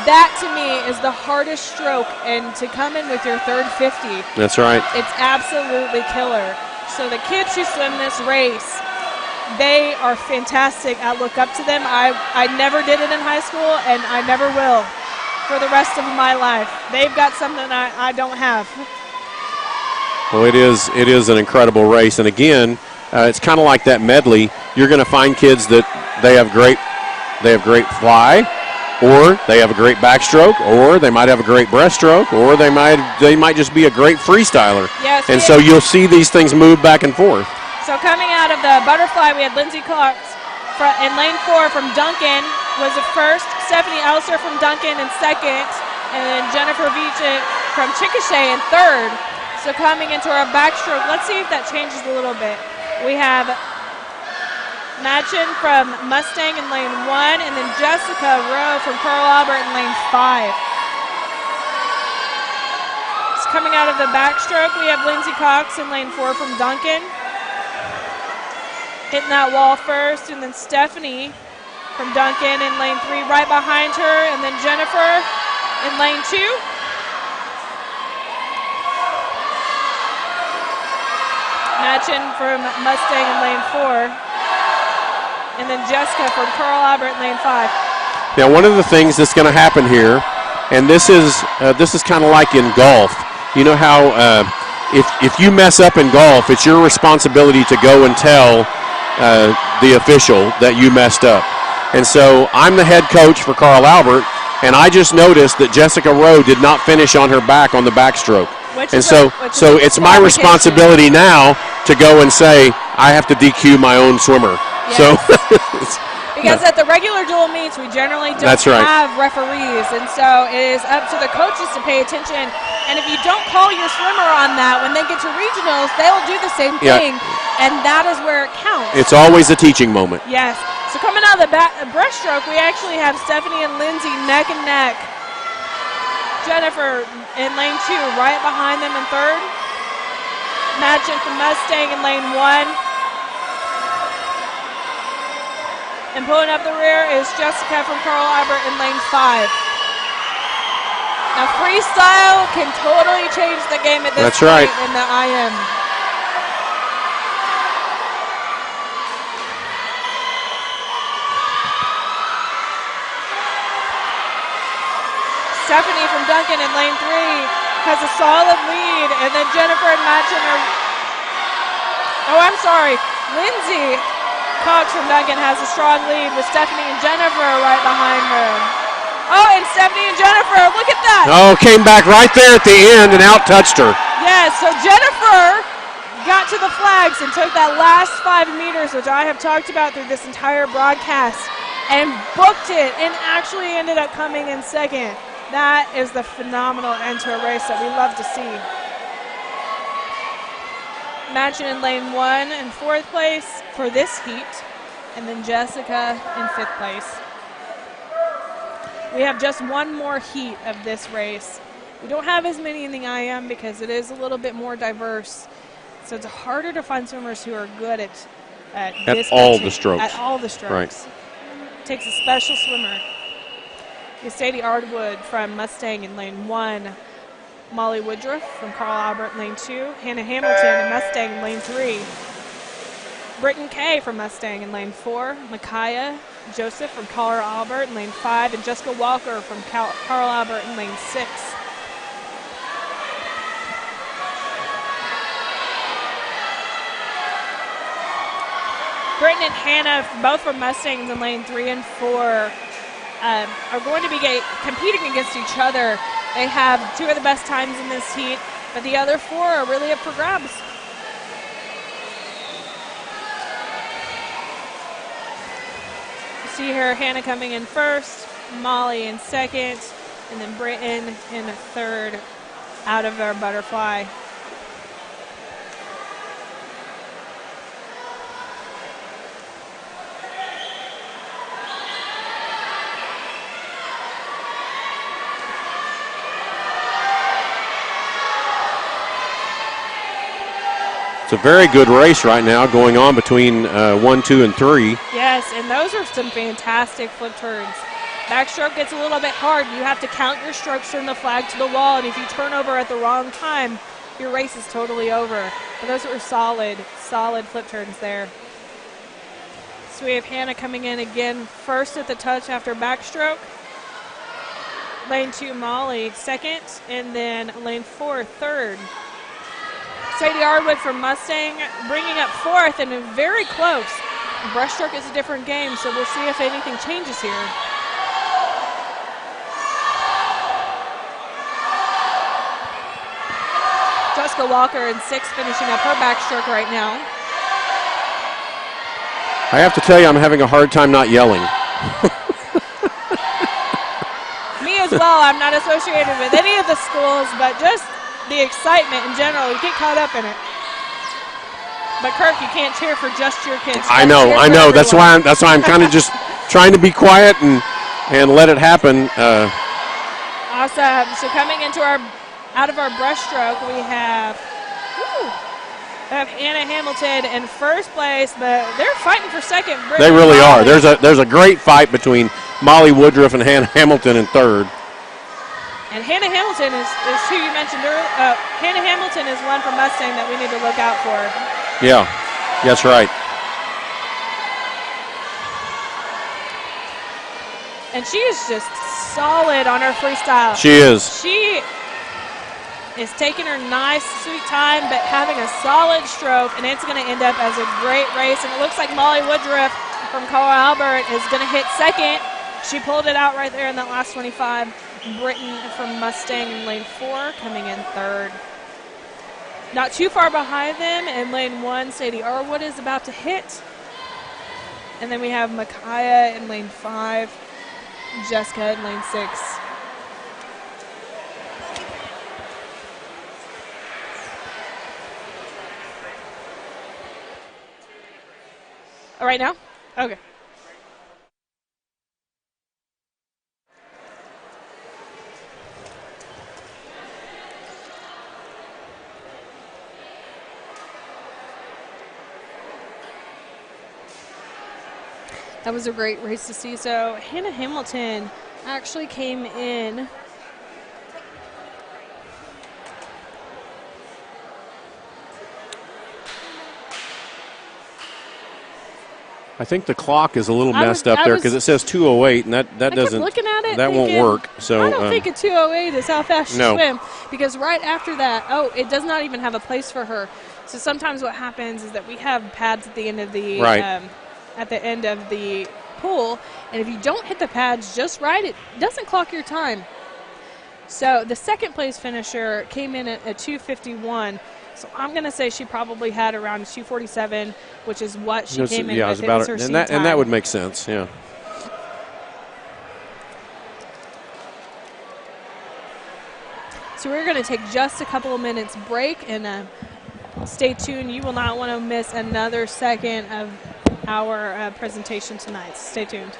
That, to me, is the hardest stroke, and to come in with your third 50. That's right. It's absolutely killer. So the kids who swim this race, they are fantastic. I look up to them. I never did it in high school, and I never will for the rest of my life. They've got something I don't have. Well, it is an incredible race, and again, it's kind of like that medley. You're going to find kids that they have great fly, or they have a great backstroke, or they might have a great breaststroke, or they might just be a great freestyler. Yes, and so you'll see these things move back and forth. So coming out of the butterfly, we had Lindsay Cox in lane 4 from Duncan was the first, Stephanie Elser from Duncan in second, and then Jennifer Vichik from Chickasha in third. So coming into our backstroke, let's see if that changes a little bit. We have Machin from Mustang in lane 1, and then Jessica Rowe from Pearl Albert in lane 5. So coming out of the backstroke, we have Lindsay Cox in lane 4 from Duncan. Hitting that wall first, and then Stephanie from Duncan in lane 3 right behind her, and then Jennifer in lane 2. Machin from Mustang in lane 4. And then Jessica from Pearl Albert in lane 5. Now, one of the things that's going to happen here, and this is kind of like in golf. You know how if you mess up in golf, it's your responsibility to go and tell the official that you messed up. And so I'm the head coach for Carl Albert, and I just noticed that Jessica Rowe did not finish on her back on the backstroke. So it's my responsibility now to go and say I have to DQ my own swimmer. Yes. So because at the regular dual meets, we generally don't have referees, and so it is up to the coaches to pay attention. And if you don't call your swimmer on that, when they get to regionals, they'll do the same thing, and that is where it counts. It's always a teaching moment. Yes. So coming out of the breaststroke, we actually have Stephanie and Lindsay neck and neck. Jennifer in lane 2, right behind them in third. Machin from Mustang in lane 1. And pulling up the rear is Jessica from Carl Albert in lane 5. Now freestyle can totally change the game at this point in the IM. Stephanie from Duncan in lane 3 has a solid lead, and then Jennifer and Machin are, Lindsay Cox from Duncan has a strong lead with Stephanie and Jennifer right behind her. Oh, and Stephanie and Jennifer, look at that. Oh, came back right there at the end and out-touched her. Yeah, so Jennifer got to the flags and took that last 5 meters, which I have talked about through this entire broadcast, and booked it and actually ended up coming in second. That is the phenomenal end to a race that we love to see. Machin in lane 1 in 4th place for this heat, and then Jessica in 5th place. We have just one more heat of this race. We don't have as many in the IM because it is a little bit more diverse, so it's harder to find swimmers who are good at all the strokes. At all the strokes. Right. It takes a special swimmer. Sadie Ardwood from Mustang in lane 1. Molly Woodruff from Carl Albert in lane 2. Hannah Hamilton in Mustang in lane 3. Britton Kay from Mustang in lane 4. Micaiah Joseph from Carl Albert in lane 5. And Jessica Walker from Carl Albert in lane 6. Britton and Hannah, both from Mustangs in lane 3 and 4, are going to be competing against each other. They have 2 of the best times in this heat, but the other 4 are really up for grabs. You see here Hannah coming in first, Molly in second, and then Britton in third out of our butterfly. It's a very good race right now going on between 1, 2, and 3. Yes, and those are some fantastic flip turns. Backstroke gets a little bit hard. You have to count your strokes from the flag to the wall, and if you turn over at the wrong time, your race is totally over. But those were solid flip turns there. So we have Hannah coming in again first at the touch after backstroke. Lane 2, Molly, second, and then lane 4, third. Sadie Arwood from Mustang bringing up fourth and very close. Breaststroke is a different game, so we'll see if anything changes here. Jessica Walker in sixth, finishing up her backstroke right now. I have to tell you, I'm having a hard time not yelling. Me as well. I'm not associated with any of the schools, but just the excitement in general. You get caught up in it. But Kirk, you can't cheer for just your kids. I know. That's why I'm kind of just trying to be quiet and let it happen. Awesome. So coming into out of our breaststroke, we have Anna Hamilton in first place, but they're fighting for second. They really are. There's a great fight between Molly Woodruff and Hannah Hamilton in third. And Hannah Hamilton is who you mentioned earlier. Hannah Hamilton is one from Mustang that we need to look out for. Yeah, that's right. And she is just solid on her freestyle. She is. She is taking her nice, sweet time, but having a solid stroke, and it's going to end up as a great race. And it looks like Molly Woodruff from Carl Albert is going to hit second. She pulled it out right there in that last 25. Britton from Mustang in lane 4 coming in third. Not too far behind them in lane 1, Sadie Arwood is about to hit. And then we have Micaiah in lane 5, Jessica in lane 6. All right now? Okay. That was a great race to see. So Hannah Hamilton actually came in I think the clock is a little messed up there because it says 2:08, and that doesn't. Looking at it, that won't work. So I don't think a 2:08 is how fast she no. swim, because right after that, it does not even have a place for her. So sometimes what happens is that we have pads at the end of the pool, and if you don't hit the pads just right, it doesn't clock your time. So the second place finisher came in at 2:51. So I'm going to say she probably had around 2:47, which is what she came in with. About it. And that would make sense, yeah. So we're going to take just a couple of minutes break, and stay tuned. You will not want to miss another second of our presentation tonight. Stay tuned.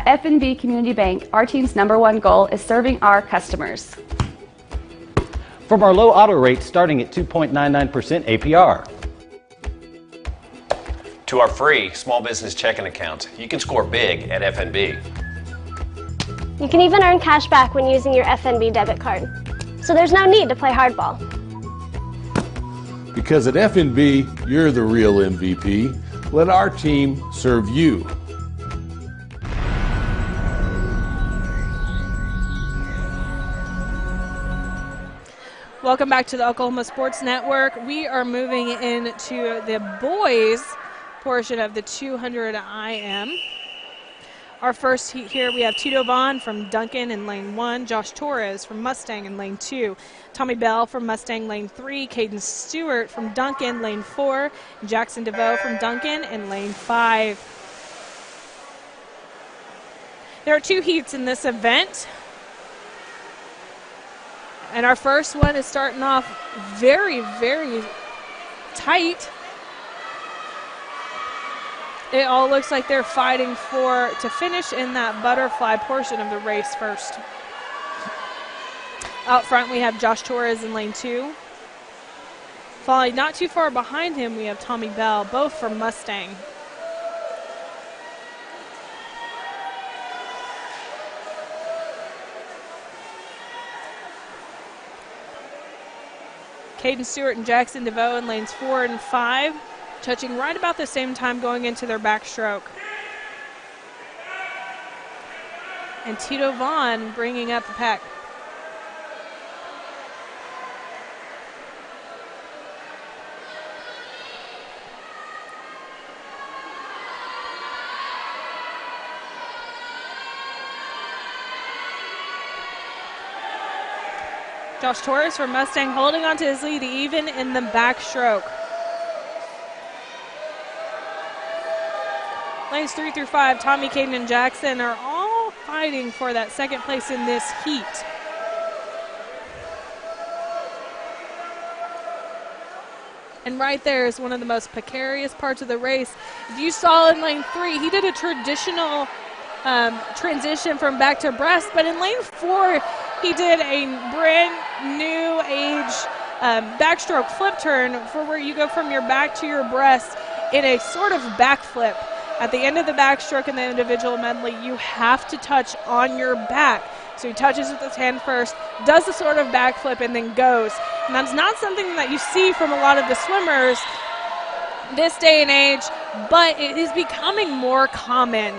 FNB Community Bank, our team's #1 goal is serving our customers. From our low auto rate starting at 2.99% APR. To our free small business checking account, you can score big at FNB. You can even earn cash back when using your FNB debit card. So there's no need to play hardball. Because at FNB, you're the real MVP. Let our team serve you. Welcome back to the Oklahoma Sports Network. We are moving into the boys portion of the 200 IM. Our first heat here, we have Tito Vaughn from Duncan in lane 1, Josh Torres from Mustang in lane 2, Tommy Bell from Mustang lane 3, Caden Stewart from Duncan lane 4, Jackson DeVoe from Duncan in lane 5. There are 2 heats in this event. And our first one is starting off very, very tight. It all looks like they're fighting to finish in that butterfly portion of the race first. Out front, we have Josh Torres in lane 2. Following not too far behind him, we have Tommy Bell, both from Mustang. Caden Stewart and Jackson DeVoe in lanes 4 and 5, touching right about the same time going into their backstroke. And Tito Vaughn bringing up the pack. Josh Torres from Mustang holding on to his lead even in the backstroke. Lanes 3 through 5, Tommy, Caden, and Jackson are all fighting for that second place in this heat. And right there is one of the most precarious parts of the race. If you saw in lane 3, he did a traditional transition from back to breast, but in lane 4, he did a brand new age backstroke flip turn for where you go from your back to your breast in a sort of backflip. At the end of the backstroke in the individual medley, you have to touch on your back. So he touches with his hand first, does a sort of backflip, and then goes. And that's not something that you see from a lot of the swimmers this day and age, but it is becoming more common.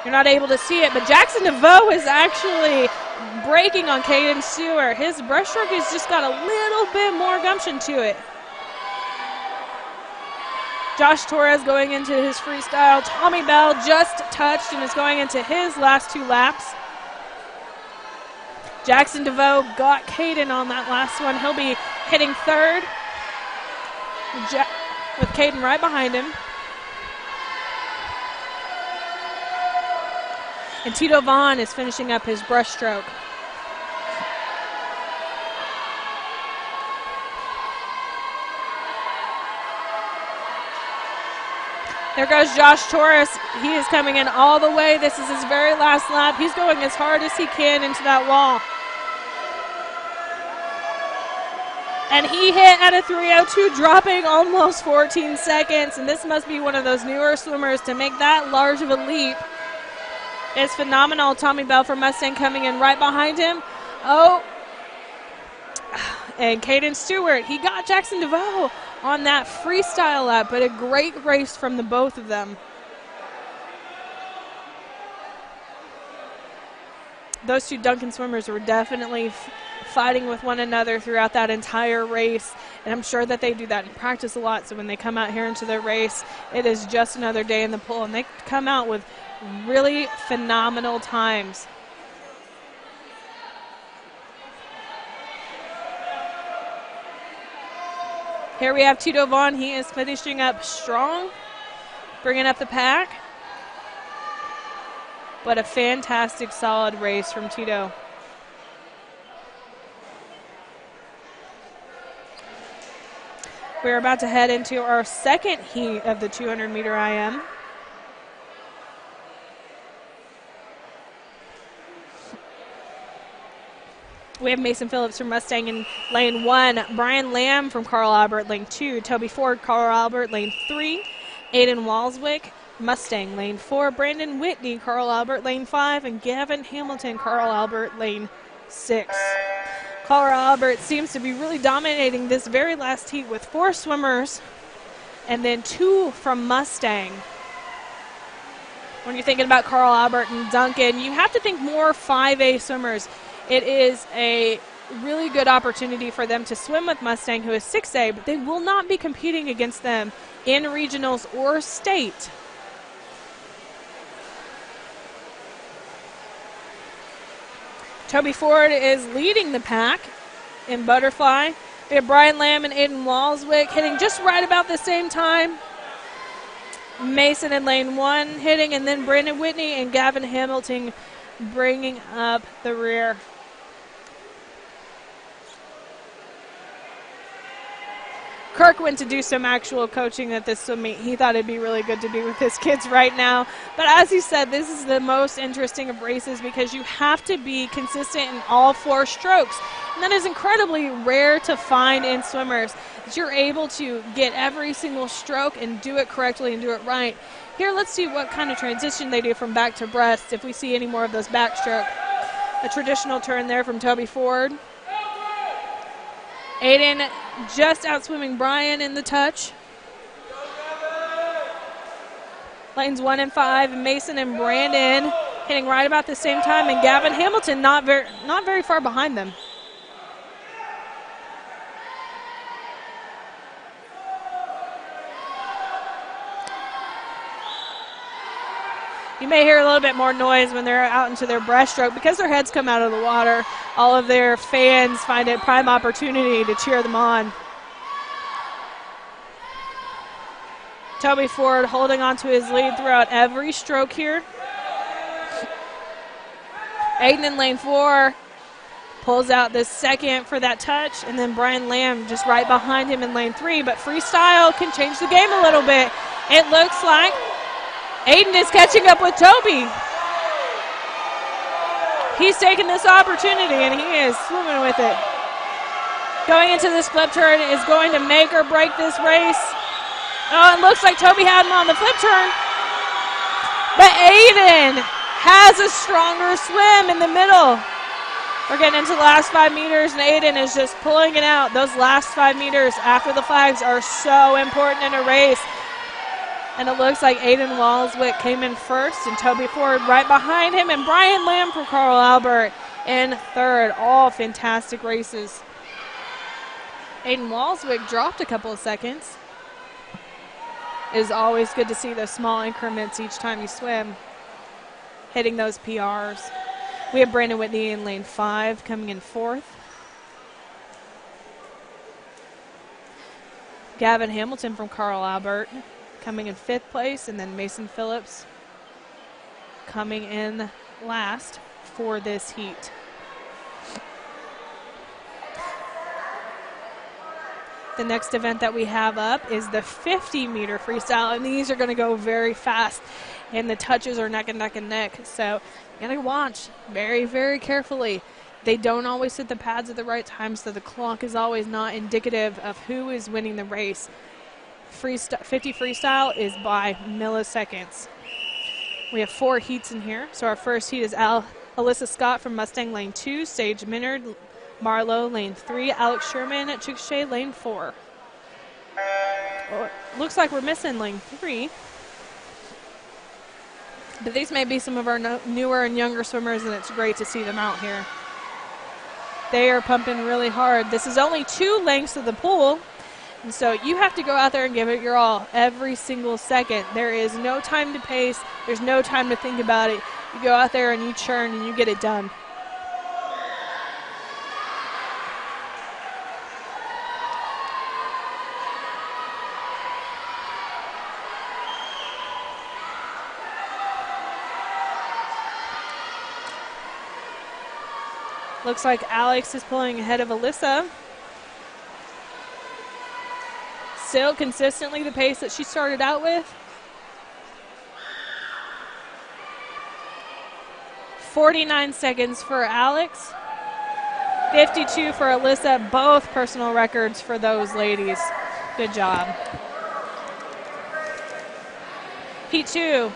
You're not able to see it, but Jackson DeVoe is actually braking on Caden Stewart. His breaststroke has just got a little bit more gumption to it. Josh Torres going into his freestyle. Tommy Bell just touched and is going into his last 2 laps. Jackson DeVoe got Caden on that last one. He'll be hitting third with Caden right behind him. And Tito Vaughn is finishing up his breaststroke. There goes Josh Torres. He is coming in all the way. This is his very last lap. He's going as hard as he can into that wall. And he hit at a 3:02, dropping almost 14 seconds. And this must be one of those newer swimmers to make that large of a leap. It's phenomenal. Tommy Bell from Mustang coming in right behind him. Oh, and Caden Stewart, he got Jackson DeVoe on that freestyle lap, but a great race from the both of them. Those 2 Duncan swimmers were definitely fighting with one another throughout that entire race, and I'm sure that they do that in practice a lot, so when they come out here into their race, it is just another day in the pool, and they come out with really phenomenal times. Here we have Tito Vaughn. He is finishing up strong, bringing up the pack. But a fantastic, solid race from Tito. We're about to head into our second heat of the 200-meter IM. We have Mason Phillips from Mustang in lane 1, Brian Lamb from Carl Albert lane 2, Toby Ford, Carl Albert lane 3, Aiden Walswick, Mustang lane 4, Brandon Whitney, Carl Albert lane 5, and Gavin Hamilton, Carl Albert lane 6. Carl Albert seems to be really dominating this very last heat with 4 swimmers and then 2 from Mustang. When you're thinking about Carl Albert and Duncan, you have to think more 5A swimmers. It is a really good opportunity for them to swim with Mustang, who is 6A, but they will not be competing against them in regionals or state. Toby Ford is leading the pack in butterfly. We have Brian Lamb and Aiden Walswick hitting just right about the same time. Mason in lane 1 hitting, and then Brandon Whitney and Gavin Hamilton bringing up the rear. Kirk went to do some actual coaching at this swim meet. He thought it'd be really good to be with his kids right now. But as he said, this is the most interesting of races because you have to be consistent in all 4 strokes. And that is incredibly rare to find in swimmers, that you're able to get every single stroke and do it correctly and do it right. Here, let's see what kind of transition they do from back to breast, if we see any more of those backstroke. A traditional turn there from Toby Ford. Aiden just outswimming Brian in the touch. Lanes 1 and 5, Mason and Brandon hitting right about the same time, and Gavin Hamilton not very far behind them. You may hear a little bit more noise when they're out into their breaststroke because their heads come out of the water. All of their fans find it prime opportunity to cheer them on. Toby Ford holding on to his lead throughout every stroke here. Aiden in lane 4 pulls out the second for that touch, and then Brian Lamb just right behind him in lane 3. But freestyle can change the game a little bit. It looks like Aiden is catching up with Toby. He's taking this opportunity, and he is swimming with it. Going into this flip turn is going to make or break this race. Oh, it looks like Toby had him on the flip turn. But Aiden has a stronger swim in the middle. We're getting into the last 5 meters, and Aiden is just pulling it out. Those last 5 meters after the flags are so important in a race. And it looks like Aiden Walswick came in first, and Toby Ford right behind him, and Brian Lamb for Carl Albert in third. All fantastic races. Aiden Walswick dropped a couple of seconds. It is always good to see those small increments each time you swim, hitting those PRs. We have Brandon Whitney in lane 5 coming in 4th. Gavin Hamilton from Carl Albert coming in 5th place, and then Mason Phillips coming in last for this heat. The next event that we have up is the 50-meter freestyle, and these are going to go very fast, and the touches are neck and neck and neck, so you got to watch very, very carefully. They don't always hit the pads at the right time, so the clock is always not indicative of who is winning the race. 50 freestyle is by milliseconds. We have 4 heats in here. So our first heat is Alyssa Scott from Mustang lane 2, Sage Minard, Marlowe lane 3, Alex Sherman at Chickasha lane 4. Oh, looks like we're missing lane 3. But these may be some of our newer and younger swimmers, and it's great to see them out here. They are pumping really hard. This is only 2 lengths of the pool. And so you have to go out there and give it your all every single second. There is no time to pace. There's no time to think about it. You go out there and you churn and you get it done. Looks like Alex is pulling ahead of Alyssa. Still consistently the pace that she started out with. 49 seconds for Alex. 52 for Alyssa. Both personal records for those ladies. Good job. Heat 2.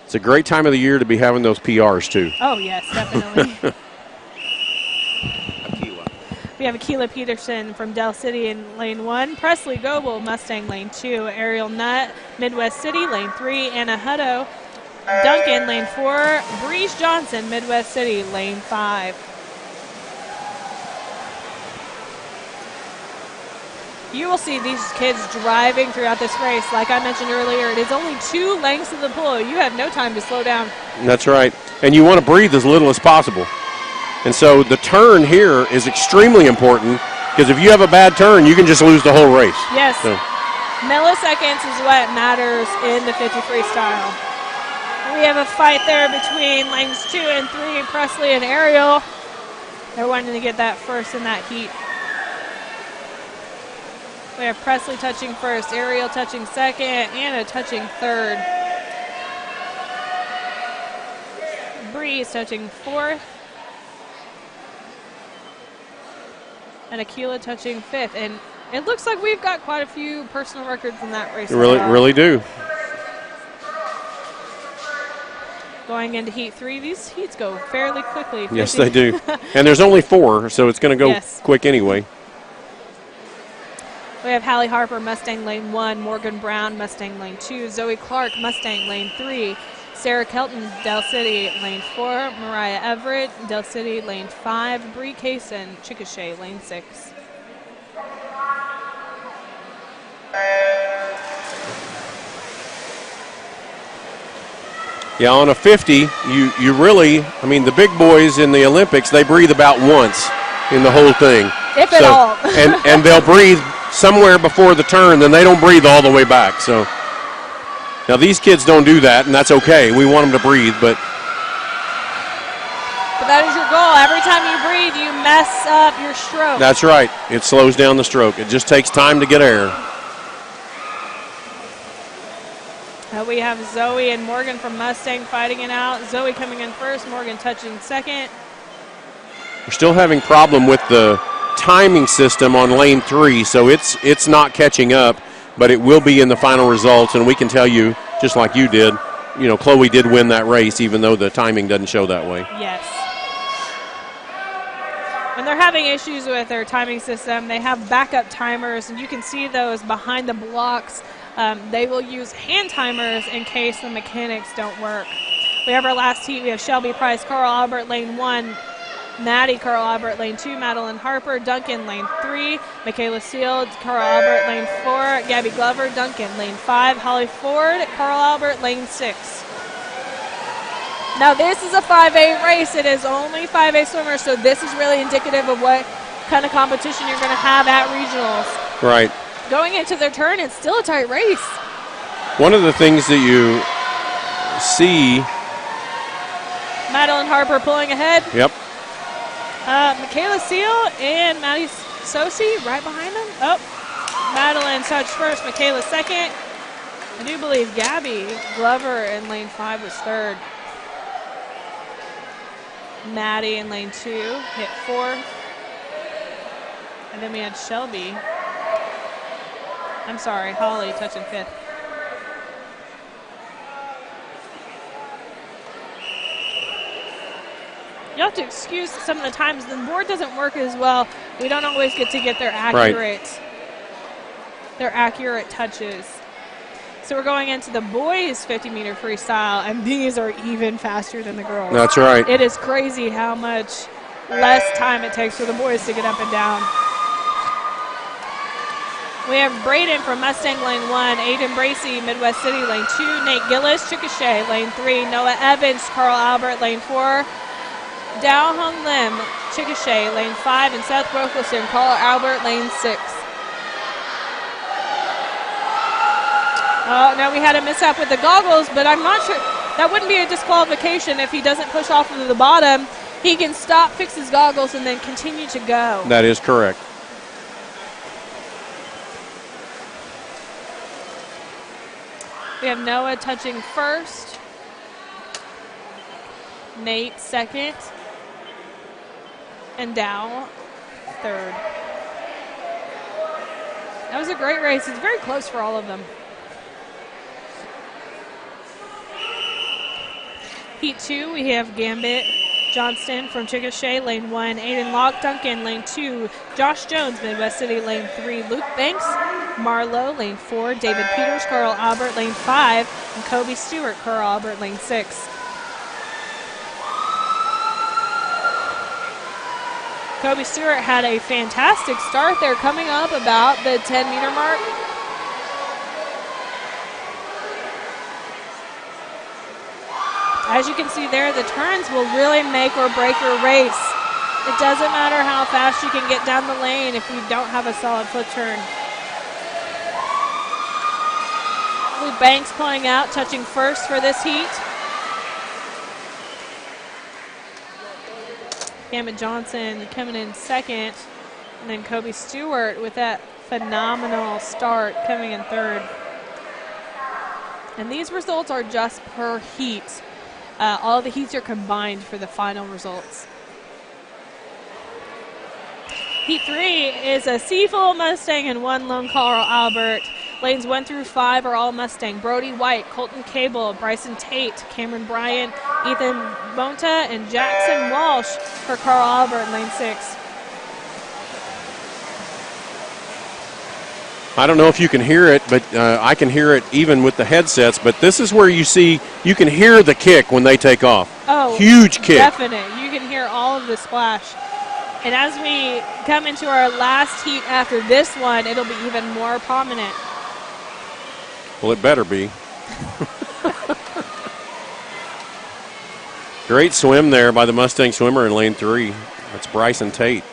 It's a great time of the year to be having those PRs, too. Oh, yes, definitely. We have Akila Peterson from Del City in lane 1. Presley Goebel, Mustang lane 2. Ariel Nutt, Midwest City, lane 3. Anna Hutto Duncan, lane 4. Breeze Johnson, Midwest City, lane 5. You will see these kids driving throughout this race. Like I mentioned earlier, it is only 2 lengths of the pool. You have no time to slow down. That's right. And you want to breathe as little as possible. And so the turn here is extremely important because if you have a bad turn, you can just lose the whole race. Yes. So. Milliseconds is what matters in the 50 freestyle. We have a fight there between lanes 2 and 3, Presley and Ariel. They're wanting to get that first in that heat. We have Presley touching first, Ariel touching second, Anna touching third. Breeze touching fourth. And Akila touching fifth. And it looks like we've got quite a few personal records in that race. Really do. Going into heat 3, these heats go fairly quickly. Yes, they do. And there's only 4, so it's going to go quick anyway. We have Hallie Harper, Mustang lane 1, Morgan Brown, Mustang lane 2, Zoe Clark, Mustang lane 3, Sarah Kelton, Del City lane 4, Mariah Everett, Del City lane 5, Bree Kaysen, Chickasha lane 6. Yeah, on a 50, you really, I mean, the big boys in the Olympics, they breathe about once in the whole thing. If at all. and they'll breathe somewhere before the turn, then they don't breathe all the way back. So now these kids don't do that, and that's okay. We want them to breathe, but that is your goal. Every time you breathe, you mess up your stroke. That's right. It slows down the stroke. It just takes time to get air. We have Zoe and Morgan from Mustang fighting it out. Zoe coming in first, Morgan touching second. We're still having problem with the timing system on lane 3, so it's not catching up, but it will be in the final results, and we can tell you, just like you did, you know, Chloe did win that race, even though the timing doesn't show that way. Yes. When they're having issues with their timing system, they have backup timers, and you can see those behind the blocks. They will use hand timers in case the mechanics don't work. We have our last heat. We have Shelby Price, Carl Albert, lane 1. Maddie, Carl Albert, lane 2. Madeline Harper, Duncan, lane 3. Michaela Seald, Carl Albert, lane 4. Gabby Glover, Duncan, lane 5. Holly Ford, Carl Albert, lane 6. Now this is a 5A race. It is only 5A swimmers, so this is really indicative of what kind of competition you're going to have at regionals. Right. Going into their turn, it's still a tight race. One of the things that you see. Madeline Harper pulling ahead. Yep. Michaela Seal and Maddie Sosi right behind them. Oh, Madeline touched first, Michaela second. I do believe Gabby Glover in lane 5 was third. Maddie in lane 2 hit 4th. And then we had Shelby. I'm sorry, Holly touching 5th. You have to excuse some of the times the board doesn't work as well. We don't always get to get their accurate touches. So we're going into the boys 50-meter freestyle, and these are even faster than the girls. That's right. It is crazy how much less time it takes for the boys to get up and down. We have Braden from Mustang lane 1, Aiden Bracey, Midwest City lane 2, Nate Gillis, Chickasha lane 3, Noah Evans, Carl Albert lane 4, Dao Hung Lim, Chickasha lane 5, and Seth Brokelson, Carl Albert lane 6. Now we had a mishap with the goggles, but I'm not sure. That wouldn't be a disqualification if he doesn't push off to the bottom. He can stop, fix his goggles, and then continue to go. That is correct. We have Noah touching first, Nate second, and Dow third. That was a great race. It's very close for all of them. Heat 2, we have Gambit Johnston from Chickasha, lane 1. Aiden Locke Duncan, lane 2. Josh Jones, Midwest City, lane 3. Luke Banks, Marlowe, lane 4. David Peters, Carl Albert, lane 5. And Kobe Stewart, Carl Albert, lane 6. Kobe Stewart had a fantastic start there, coming up about the 10-meter mark. As you can see there, the turns will really make or break your race. It doesn't matter how fast you can get down the lane if you don't have a solid foot turn. Luke Banks pulling out, touching first for this heat. Cameron Johnson coming in second. And then Kobe Stewart with that phenomenal start coming in third. And these results are just per heat. All the heats are combined for the final results. Heat 3 is a Seafool Mustang and 1 lone Carl Albert. Lanes 1 through 5 are all Mustang. Brody White, Colton Cable, Bryson Tate, Cameron Bryant, Ethan Bonta, and Jackson Walsh for Carl Albert in lane 6. I don't know if you can hear it, but I can hear it even with the headsets. But this is where you can hear the kick when they take off. Oh, huge kick. Definite. You can hear all of the splash. And as we come into our last heat after this one, it'll be even more prominent. Well, it better be. Great swim there by the Mustang swimmer in lane 3. That's Bryson Tate.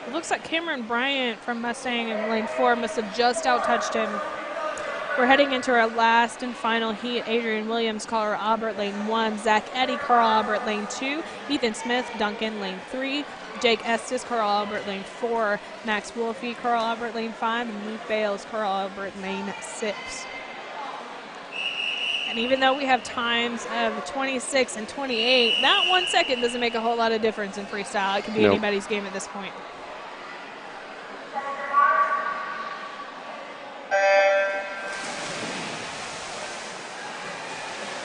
It looks like Cameron Bryant from Mustang in lane 4 must have just out-touched him. We're heading into our last and final heat. Adrian Williams, Carl Albert, lane 1. Zach Eddy, Carl Albert, lane 2. Ethan Smith, Duncan, lane 3. Jake Estes, Carl Albert, lane 4. Max Wolfe, Carl Albert, lane 5. And Luke Bales, Carl Albert, lane 6. And even though we have times of 26 and 28, that 1 second doesn't make a whole lot of difference in freestyle. It can be anybody's game at this point.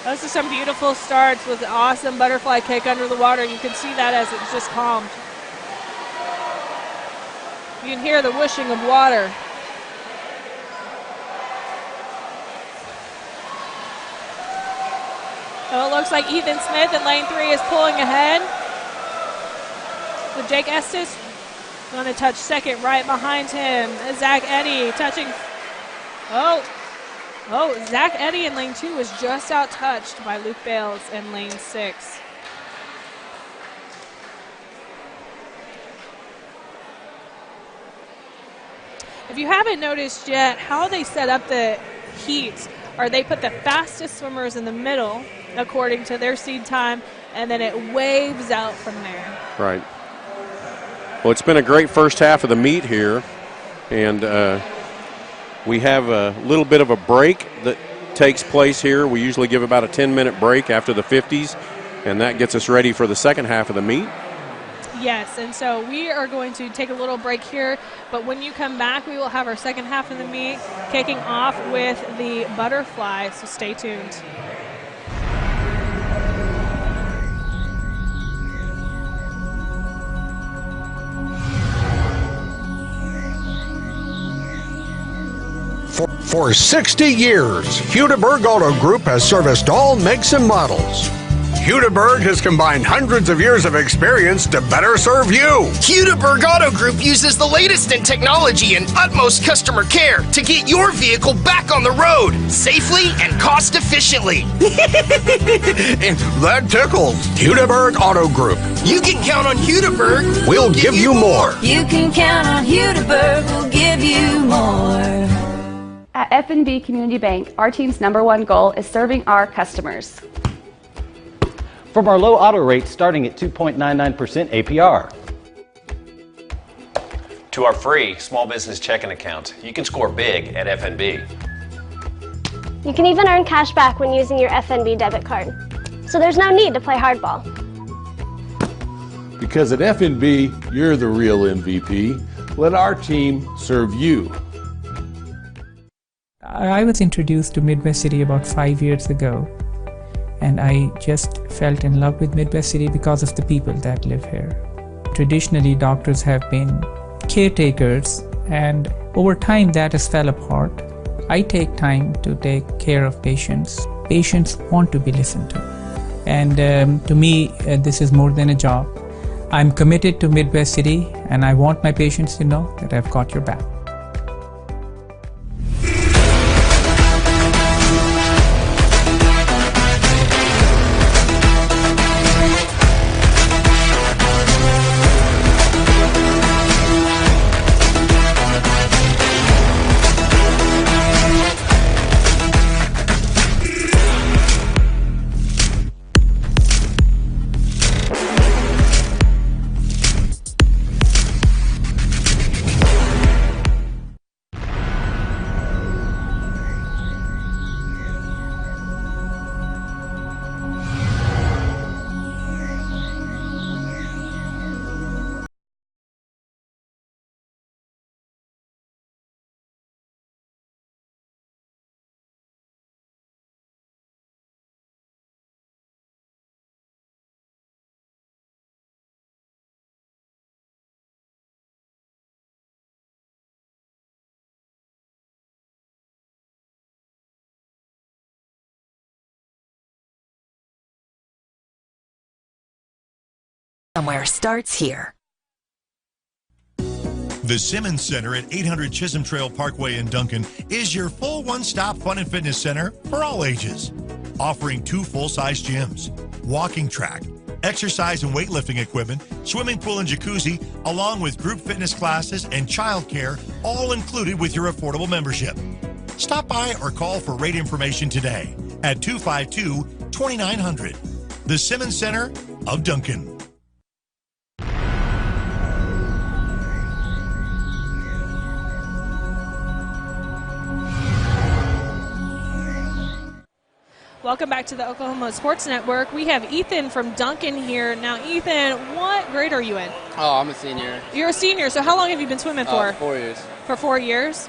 Those are some beautiful starts with an awesome butterfly kick under the water. You can see that as it's just calmed. You can hear the whooshing of water. So it looks like Ethan Smith in lane 3 is pulling ahead. With Jake Estes going to touch second right behind him. Zach Eddy touching. Zach Eddy in lane 2 was just out-touched by Luke Bales in lane 6. If you haven't noticed yet, how they set up the heats are they put the fastest swimmers in the middle according to their seed time, and then it waves out from there. Right. Well, it's been a great first half of the meet here, and we have a little bit of a break that takes place here. We usually give about a 10-minute break after the 50s, and that gets us ready for the second half of the meet. Yes, and so we are going to take a little break here, but when you come back, we will have our second half of the meet kicking off with the butterfly, so stay tuned. For 60 years, Hudeberg Auto Group has serviced all makes and models. Hudeberg has combined hundreds of years of experience to better serve you. Hudeberg Auto Group uses the latest in technology and utmost customer care to get your vehicle back on the road safely and cost efficiently. That tickles. Hudeberg Auto Group. You can count on Hudeberg. We'll give you more. You can count on Hudeberg. We'll give you more. At F&B Community Bank, our team's #1 goal is serving our customers. From our low auto rate starting at 2.99% APR. To our free small business checking account, you can score big at FNB. You can even earn cash back when using your FNB debit card. So there's no need to play hardball. Because at FNB, you're the real MVP. Let our team serve you. I was introduced to Midwest City about 5 years ago, and I just fell in love with Midwest City because of the people that live here. Traditionally, doctors have been caretakers, and over time that has fell apart. I take time to take care of patients. Patients want to be listened to. And to me, this is more than a job. I'm committed to Midwest City, and I want my patients to know that I've got your back. Somewhere starts here. The Simmons Center at 800 Chisholm Trail Parkway in Duncan is your full one-stop fun and fitness center for all ages. Offering 2 full-size gyms, walking track, exercise and weightlifting equipment, swimming pool and jacuzzi, along with group fitness classes and childcare, all included with your affordable membership. Stop by or call for rate information today at 252-2900. The Simmons Center of Duncan. Welcome back to the Oklahoma Sports Network. We have Ethan from Duncan here. Now, Ethan, what grade are you in? Oh, I'm a senior. You're a senior, so how long have you been swimming for? 4 years. For 4 years?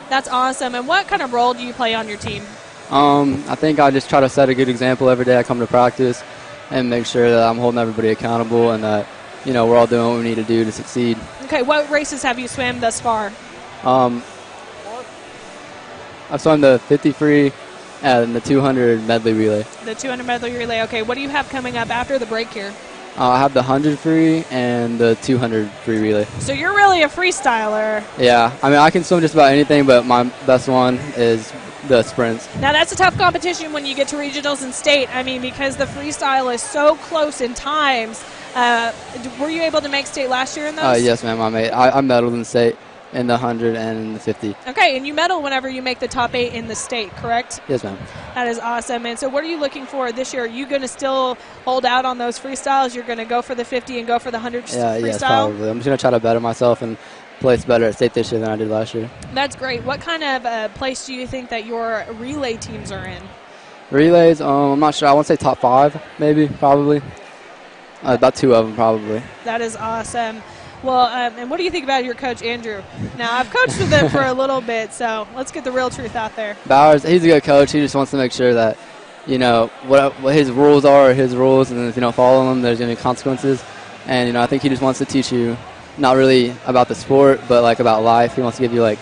That's awesome. And what kind of role do you play on your team? I think I just try to set a good example every day I come to practice and make sure that I'm holding everybody accountable and that, you know, we're all doing what we need to do to succeed. Okay, what races have you swam thus far? I swam the 50 free and the 200 medley relay. The 200 medley relay. Okay, what do you have coming up after the break here? I have the 100 free and the 200 free relay. So you're really a freestyler. Yeah, I mean, I can swim just about anything, but my best one is the sprints. Now, that's a tough competition when you get to regionals and state. I mean, because the freestyle is so close in times. Were you able to make state last year in those? Yes, ma'am. I medaled in state in the 100 and the 50. Okay, and you medal whenever you make the top 8 in the state, correct? Yes, ma'am. That is awesome. And so what are you looking for this year? Are you going to still hold out on those freestyles? You're going to go for the 50 and go for the 100 freestyle? Yes, probably. I'm just going to try to better myself and place better at state this year than I did last year. That's great. What kind of place do you think that your relay teams are in? Relays, I'm not sure. I want to say top 5, maybe, probably. About 2 of them, probably. That is awesome. Well, and what do you think about your coach, Andrew? Now, I've coached with him for a little bit, so let's get the real truth out there. Bowers, he's a good coach. He just wants to make sure that, you know, what his rules are his rules, and if you don't follow them, there's going to be consequences. And, you know, I think he just wants to teach you not really about the sport, but, like, about life. He wants to give you, like,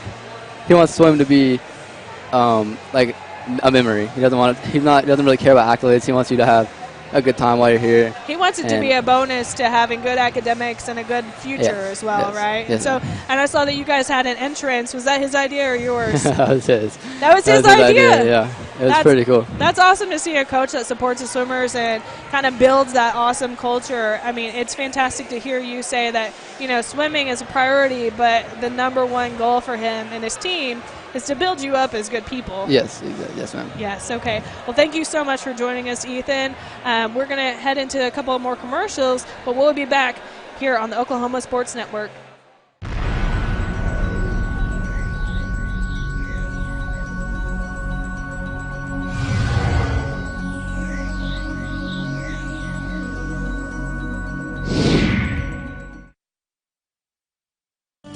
he wants swim to be, like, a memory. He doesn't really care about accolades. He wants you to have a good time while you're here. He wants it to be a bonus to having good academics and a good future as well, right? Yes. So, and I saw that you guys had an entrance. Was that his idea or yours? That was his. That was his idea? Yeah, it was pretty cool. That's awesome to see a coach that supports the swimmers and kind of builds that awesome culture. I mean, it's fantastic to hear you say that, you know, swimming is a priority, but the number one goal for him and his team is to build you up as good people. Yes, yes, ma'am. Yes, okay. Well, thank you so much for joining us, Ethan. We're going to head into a couple more commercials, but we'll be back here on the Oklahoma Sports Network.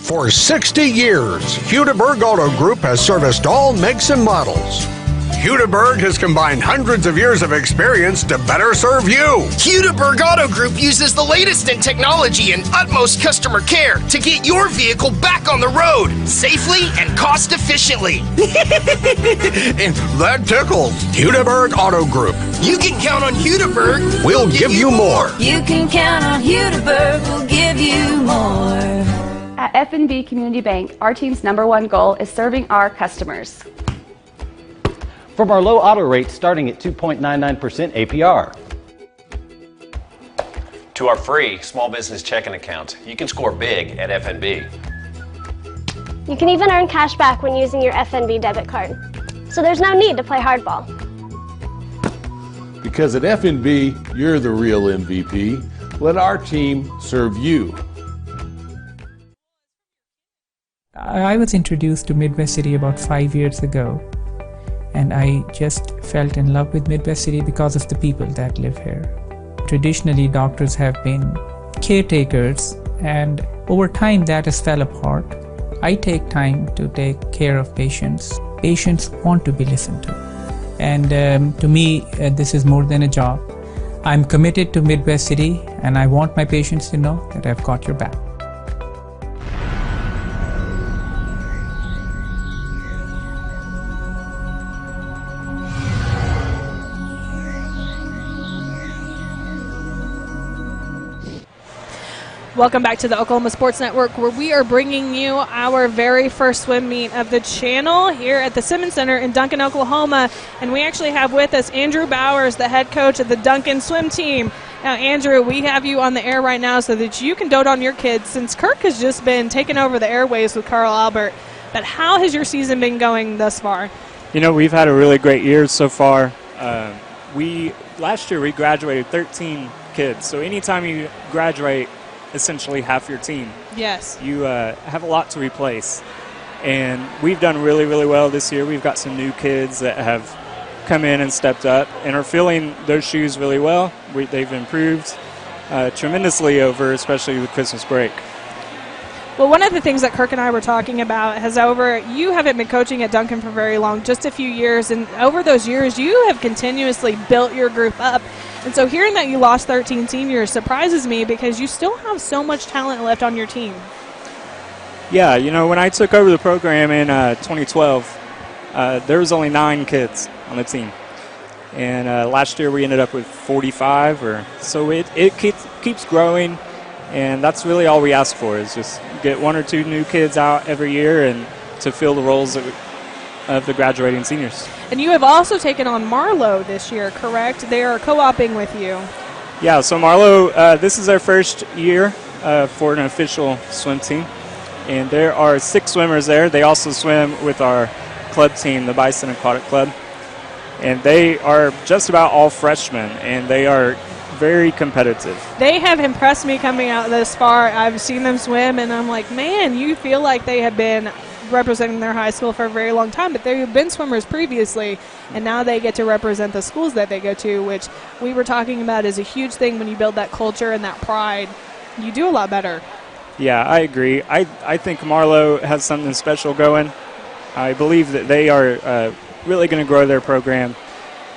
For 60 years, Hudeberg Auto Group has serviced all makes and models. Hudeberg has combined hundreds of years of experience to better serve you. Hudeberg Auto Group uses the latest in technology and utmost customer care to get your vehicle back on the road safely and cost efficiently. And that tickles. Hudeberg Auto Group. You can count on Hudeberg. We'll give you more. You can count on Hudeberg, we'll give you more. At F&B Community Bank, our team's #1 goal is serving our customers. From our low auto rate starting at 2.99% APR. To our free small business checking account, you can score big at FNB. You can even earn cash back when using your FNB debit card. So there's no need to play hardball. Because at FNB, you're the real MVP. Let our team serve you. I was introduced to Midwest City about 5 years ago, and I just fell in love with Midwest City because of the people that live here. Traditionally, doctors have been caretakers, and over time that has fell apart. I take time to take care of patients. Patients want to be listened to. And to me, this is more than a job. I'm committed to Midwest City, and I want my patients to know that I've got your back. Welcome back to the Oklahoma Sports Network, where we are bringing you our very first swim meet of the channel here at the Simmons Center in Duncan, Oklahoma. And we actually have with us Andrew Bowers, the head coach of the Duncan swim team. Now, Andrew, we have you on the air right now so that you can dote on your kids, since Kirk has just been taking over the airwaves with Carl Albert. But how has your season been going thus far? You know, we've had a really great year so far. Last year we graduated 13 kids. So anytime you graduate essentially half your team, yes, you have a lot to replace. And we've done really, really well this year. We've got some new kids that have come in and stepped up and are filling those shoes really well. They've improved tremendously over especially the Christmas break. Well, one of the things that Kirk and I were talking about you haven't been coaching at Duncan for very long, just a few years, and over those years you have continuously built your group up. And so hearing that you lost 13 seniors surprises me, because you still have so much talent left on your team. Yeah, you know, when I took over the program in 2012, there was only 9 kids on the team. And last year we ended up with 45, so it keeps growing. And that's really all we ask for, is just get 1 or 2 new kids out every year and to fill the roles of the graduating seniors. And you have also taken on Marlowe this year, correct? They are co-oping with you. Yeah, so Marlowe, this is their first year for an official swim team. And there are 6 swimmers there. They also swim with our club team, the Bison Aquatic Club. And they are just about all freshmen, and they are very competitive. They have impressed me coming out this far. I've seen them swim, and I'm like, man, you feel like they have been representing their high school for a very long time, but they've been swimmers previously, and now they get to represent the schools that they go to, which we were talking about is a huge thing. When you build that culture and that pride, you do a lot better. Yeah, I agree. I think Marlowe has something special going. I believe that they are really going to grow their program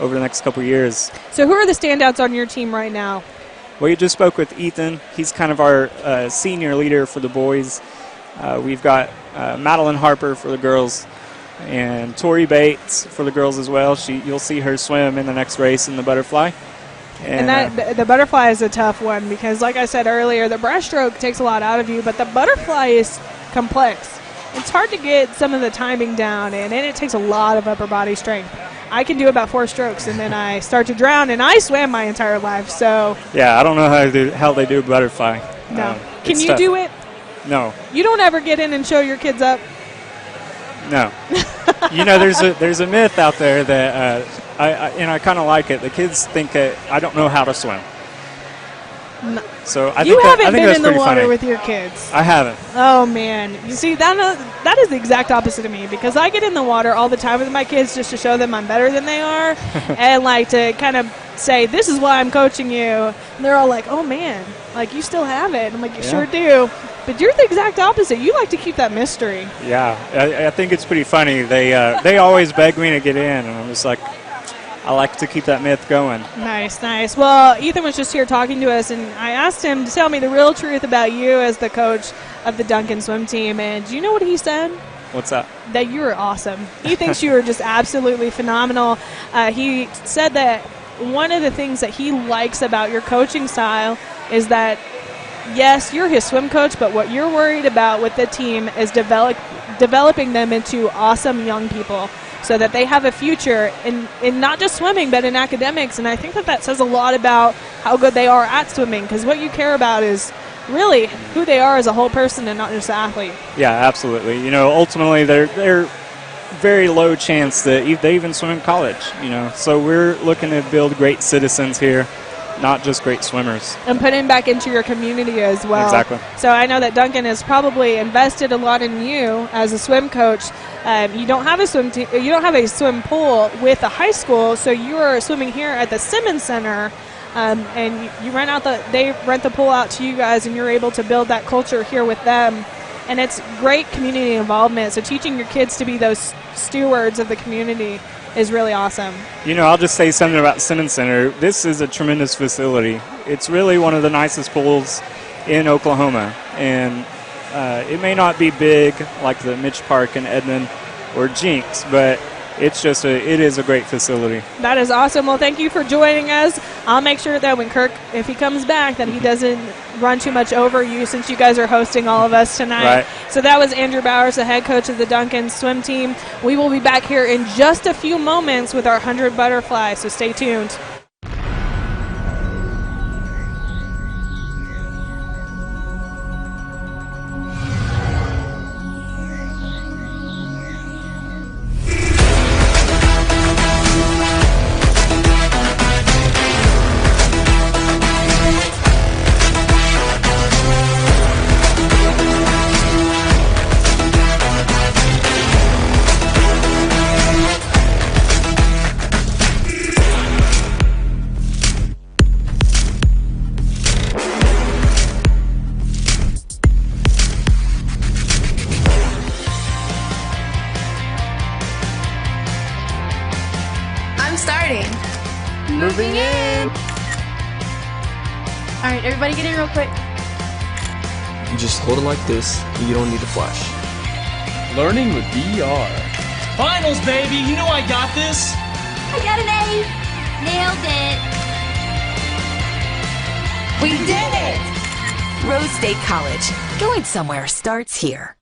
over the next couple years. So who are the standouts on your team right now? Well, you just spoke with Ethan. He's kind of our senior leader for the boys. We've got Madeline Harper for the girls, and Tori Bates for the girls as well. You'll see her swim in the next race in the butterfly. And the butterfly is a tough one, because like I said earlier, the breaststroke takes a lot out of you, but the butterfly is complex. It's hard to get some of the timing down, and it takes a lot of upper body strength. I can do about 4 strokes, and then I start to drown, and I swam my entire life. So yeah, I don't know how they do a butterfly. No. Can you do it? No. You don't ever get in and show your kids up? No. You know, there's a myth out there that I kind of like it. The kids think I don't know how to swim. No. So I you think haven't been that's in the pretty water funny. with your kids. I haven't. Oh man, you see that is the exact opposite of me, because I get in the water all the time with my kids just to show them I'm better than they are, and like to kind of say, this is why I'm coaching you. And they're all like, oh, man, like, you still have it. And I'm like, you sure do. But you're the exact opposite. You like to keep that mystery. Yeah, I think it's pretty funny. They always beg me to get in, and I'm just like, I like to keep that myth going. Nice, nice. Well, Ethan was just here talking to us, and I asked him to tell me the real truth about you as the coach of the Duncan swim team. And do you know what he said? What's that? That you were awesome. He thinks you were just absolutely phenomenal. He said that one of the things that he likes about your coaching style is that, yes, you're his swim coach, but what you're worried about with the team is developing them into awesome young people, so that they have a future in not just swimming, but in academics. And I think that says a lot about how good they are at swimming, because what you care about is really who they are as a whole person and not just an athlete. Yeah, absolutely. Ultimately, they're very low chance that they even swim in college, So we're looking to build great citizens here, not just great swimmers. And put him back into your community as well. Exactly. So I know that Duncan has probably invested a lot in you as a swim coach. You don't have a you don't have a swim pool with the high school, so you are swimming here at the Simmons Center, and they rent the pool out to you guys, and you're able to build that culture here with them. And it's great community involvement. So teaching your kids to be those stewards of the community is really awesome. I'll just say something about Simmons Center. This is a tremendous facility. It's really one of the nicest pools in Oklahoma. And it may not be big like the Mitch Park in Edmond or Jinx, but it is a great facility. That is awesome. Well, thank you for joining us. I'll make sure that when Kirk, if he comes back, that he doesn't run too much over you, since you guys are hosting all of us tonight. Right. So that was Andrew Bowers, the head coach of the Duncan swim team. We will be back here in just a few moments with our 100 butterfly, so stay tuned. Moving in. All right, everybody get in real quick. You just hold it like this, and you don't need to flash. Learning with VR. Finals, baby! You know I got this! I got an A! Nailed it! We did it! Rose State College. Going somewhere starts here.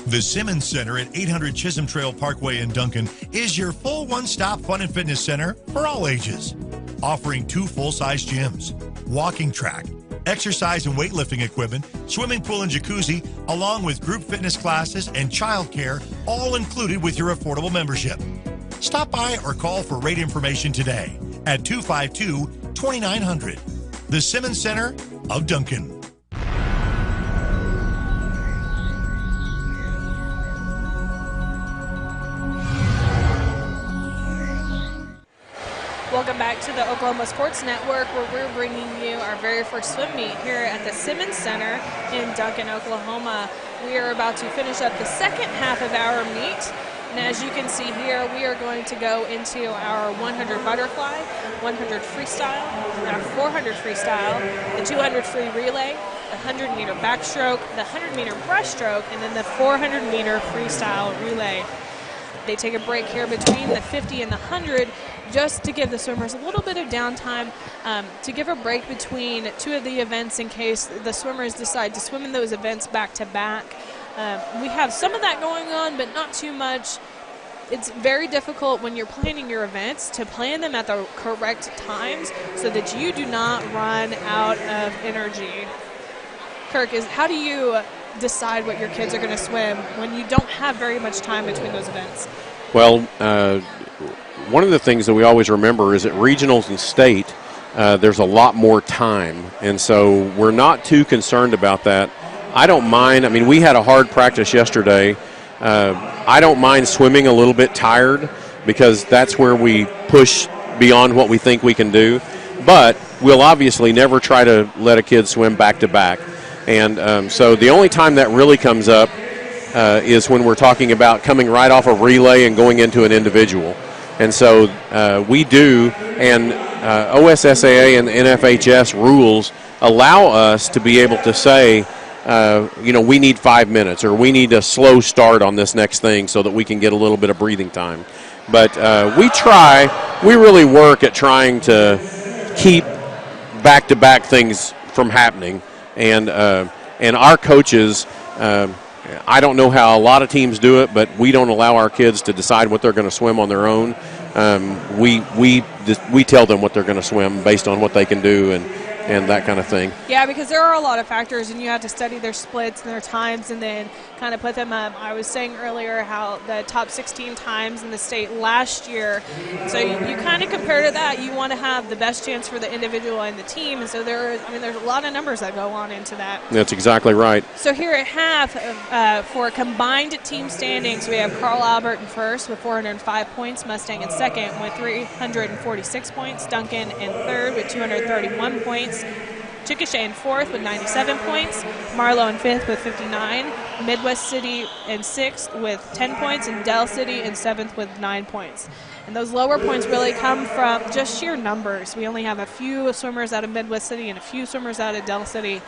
The Simmons Center at 800 Chisholm Trail Parkway in Duncan is your full one-stop fun and fitness center for all ages. Offering 2 full-size gyms, walking track, exercise and weightlifting equipment, swimming pool and jacuzzi, along with group fitness classes and childcare, all included with your affordable membership. Stop by or call for rate information today at 252-2900. The Simmons Center of Duncan. Welcome back to the Oklahoma Sports Network, where we're bringing you our very first swim meet here at the Simmons Center in Duncan, Oklahoma. We are about to finish up the second half of our meet. And as you can see here, we are going to go into our 100 butterfly, 100 freestyle, our 400 freestyle, the 200 free relay, the 100-meter backstroke, the 100-meter breaststroke, and then the 400-meter freestyle relay. They take a break here between the 50 and the 100 just to give the swimmers a little bit of downtime, to give a break between 2 of the events in case the swimmers decide to swim in those events back to back. We have some of that going on, but not too much. It's very difficult when you're planning your events to plan them at the correct times so that you do not run out of energy. Kirk, how do you decide what your kids are going to swim when you don't have very much time between those events? Well, one of the things that we always remember is at regionals and state, there's a lot more time, and so we're not too concerned about that. I don't mind. I mean, we had a hard practice yesterday. I don't mind swimming a little bit tired because that's where we push beyond what we think we can do. But we'll obviously never try to let a kid swim back-to-back. And so the only time that really comes up is when we're talking about coming right off a relay and going into an individual. And so we do, and OSSAA and the NFHS rules allow us to be able to say, we need 5 minutes, or we need a slow start on this next thing so that we can get a little bit of breathing time. But we really work at trying to keep back-to-back things from happening. And our coaches, I don't know how a lot of teams do it, but we don't allow our kids to decide what they're going to swim on their own. We tell them what they're going to swim based on what they can do and that kind of thing. Yeah, because there are a lot of factors, and you have to study their splits and their times and then kind of put them up. I was saying earlier how the top 16 times in the state last year, so you kind of compare to that. You want to have the best chance for the individual and the team, and so there's a lot of numbers that go on into that. That's exactly right. So here at half, for combined team standings, we have Carl Albert in first with 405 points, Mustang in second with 346 points, Duncan in third with 231 points, Chickasha in fourth with 97 points, Marlow in fifth with 59, Midwest City in sixth with 10 points, and Del City in seventh with 9 points. And those lower points really come from just sheer numbers. We only have a few swimmers out of Midwest City and a few swimmers out of Del City,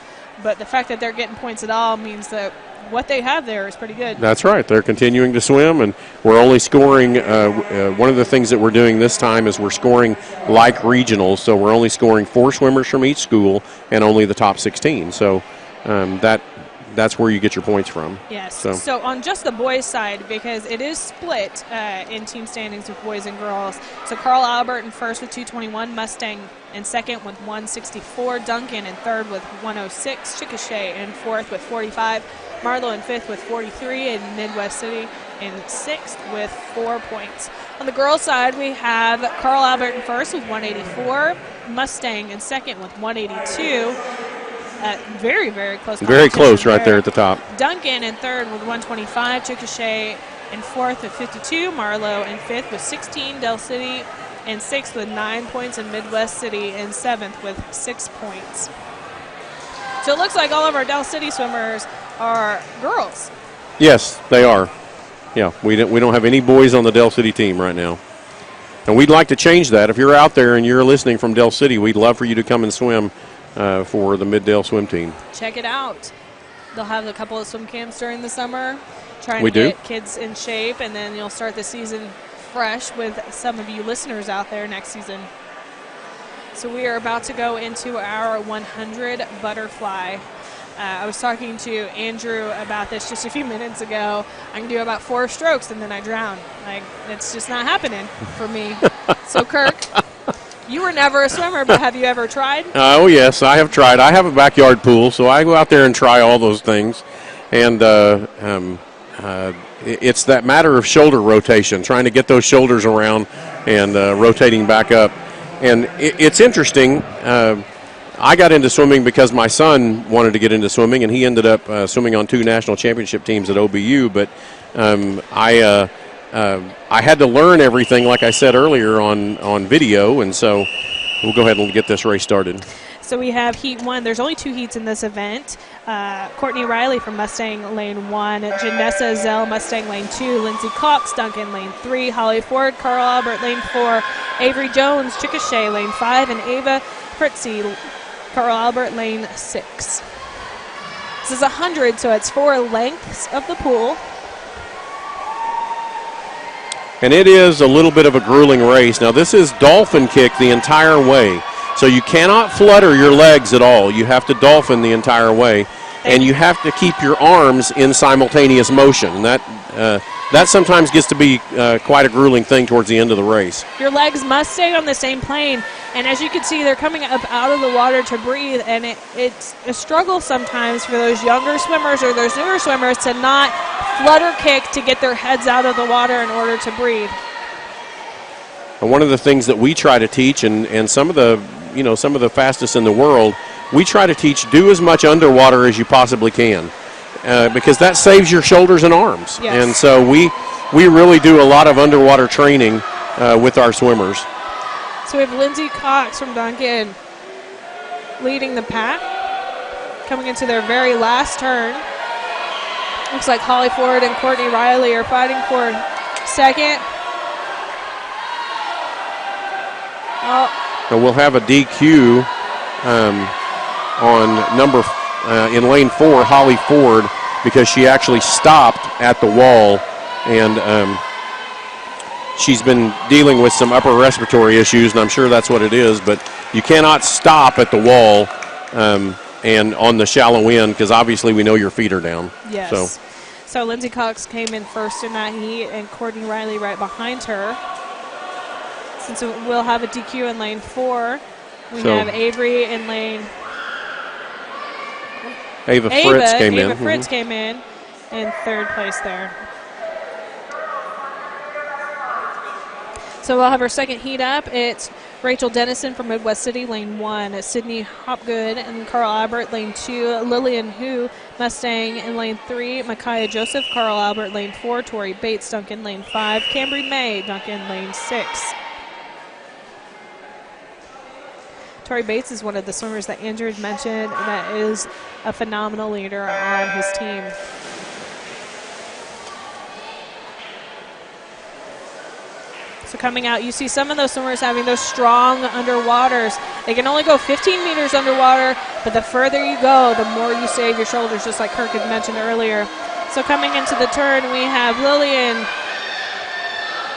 but the fact that they're getting points at all means that what they have there is pretty good. That's right. They're continuing to swim, and we're only scoring. One of the things that we're doing this time is we're scoring like regionals, so we're only scoring 4 swimmers from each school and only the top 16. So that's where you get your points from. Yes. So on just the boys' side, because it is split in team standings with boys and girls. So Carl Albert in first with 221, Mustang in second with 164, Duncan in third with 106, Chickasha in fourth with 45, Marlow in fifth with 43, and Midwest City in sixth with 4 points. On the girls' side, we have Carl Albert in first with 184, Mustang in second with 182. Very, very close. Very close right there at the top. Duncan in third with 125, Chickasha in fourth with 52, Marlow in fifth with 16, Del City in sixth with 9 points, and Midwest City in seventh with 6 points. So it looks like all of our Del City swimmers are girls. Yes, they are. Yeah, we don't have any boys on the Del City team right now. And we'd like to change that. If you're out there and you're listening from Del City, we'd love for you to come and swim for the Mid-Dale swim team. Check it out. They'll have a couple of swim camps during the summer, trying to get kids in shape, and then you'll start the season fresh with some of you listeners out there next season. So we are about to go into our 100 butterfly. I was talking to Andrew about this just a few minutes ago. I can do about 4 strokes and then I drown. It's just not happening for me. So Kirk, you were never a swimmer, but have you ever tried? Oh, yes, I have tried. I have a backyard pool, so I go out there and try all those things. And it's that matter of shoulder rotation, trying to get those shoulders around and rotating back up. And it's interesting. I got into swimming because my son wanted to get into swimming, and he ended up swimming on 2 national championship teams at OBU. But I had to learn everything, like I said earlier, on video, and so we'll go ahead and get this race started. So we have Heat 1. There's only 2 heats in this event. Courtney Riley from Mustang Lane 1, Janessa Zell, Mustang Lane 2, Lindsay Cox, Duncan Lane 3, Holly Ford, Carl Albert Lane 4, Avery Jones, Chickasha Lane 5, and Ava Fritzy, Carl Albert Lane 6. This is 100, so it's 4 lengths of the pool. And it is a little bit of a grueling race. Now, this is dolphin kick the entire way. So you cannot flutter your legs at all. You have to dolphin the entire way. And you have to keep your arms in simultaneous motion. And that sometimes gets to be quite a grueling thing towards the end of the race. Your legs must stay on the same plane. And as you can see, they're coming up out of the water to breathe. And it's a struggle sometimes for those younger swimmers or those newer swimmers to not flutter kick to get their heads out of the water in order to breathe. And one of the things that we try to teach, and some of the fastest in the world, we try to teach, do as much underwater as you possibly can, because that saves your shoulders and arms. Yes. And so we really do a lot of underwater training with our swimmers. So we have Lindsay Cox from Duncan leading the pack. Coming into their very last turn. Looks like Holly Ford and Courtney Riley are fighting for second. So we'll have a DQ on in lane 4, Holly Ford, because she actually stopped at the wall, and she's been dealing with some upper respiratory issues, and I'm sure that's what it is, but you cannot stop at the wall and on the shallow end, because obviously we know your feet are down. Yes. So Lindsay Cox came in first in that heat, and Courtney Riley right behind her. Since we'll have a DQ in lane 4, we have Avery in lane. Ava Fritz came in. Ava Fritz came in third place there. So we'll have our second heat up. It's Rachel Dennison from Midwest City, lane 1. Sydney Hopgood and Carl Albert, lane 2. Lillian Hu, Mustang in lane 3. Micaiah Joseph, Carl Albert, lane 4. Tori Bates, Duncan, lane 5. Cambry May, Duncan, lane 6. Tori Bates is one of the swimmers that Andrew had mentioned that is a phenomenal leader on his team. So coming out, you see some of those swimmers having those strong underwaters. They can only go 15 meters underwater, but the further you go, the more you save your shoulders, just like Kirk had mentioned earlier. So coming into the turn, we have Lillian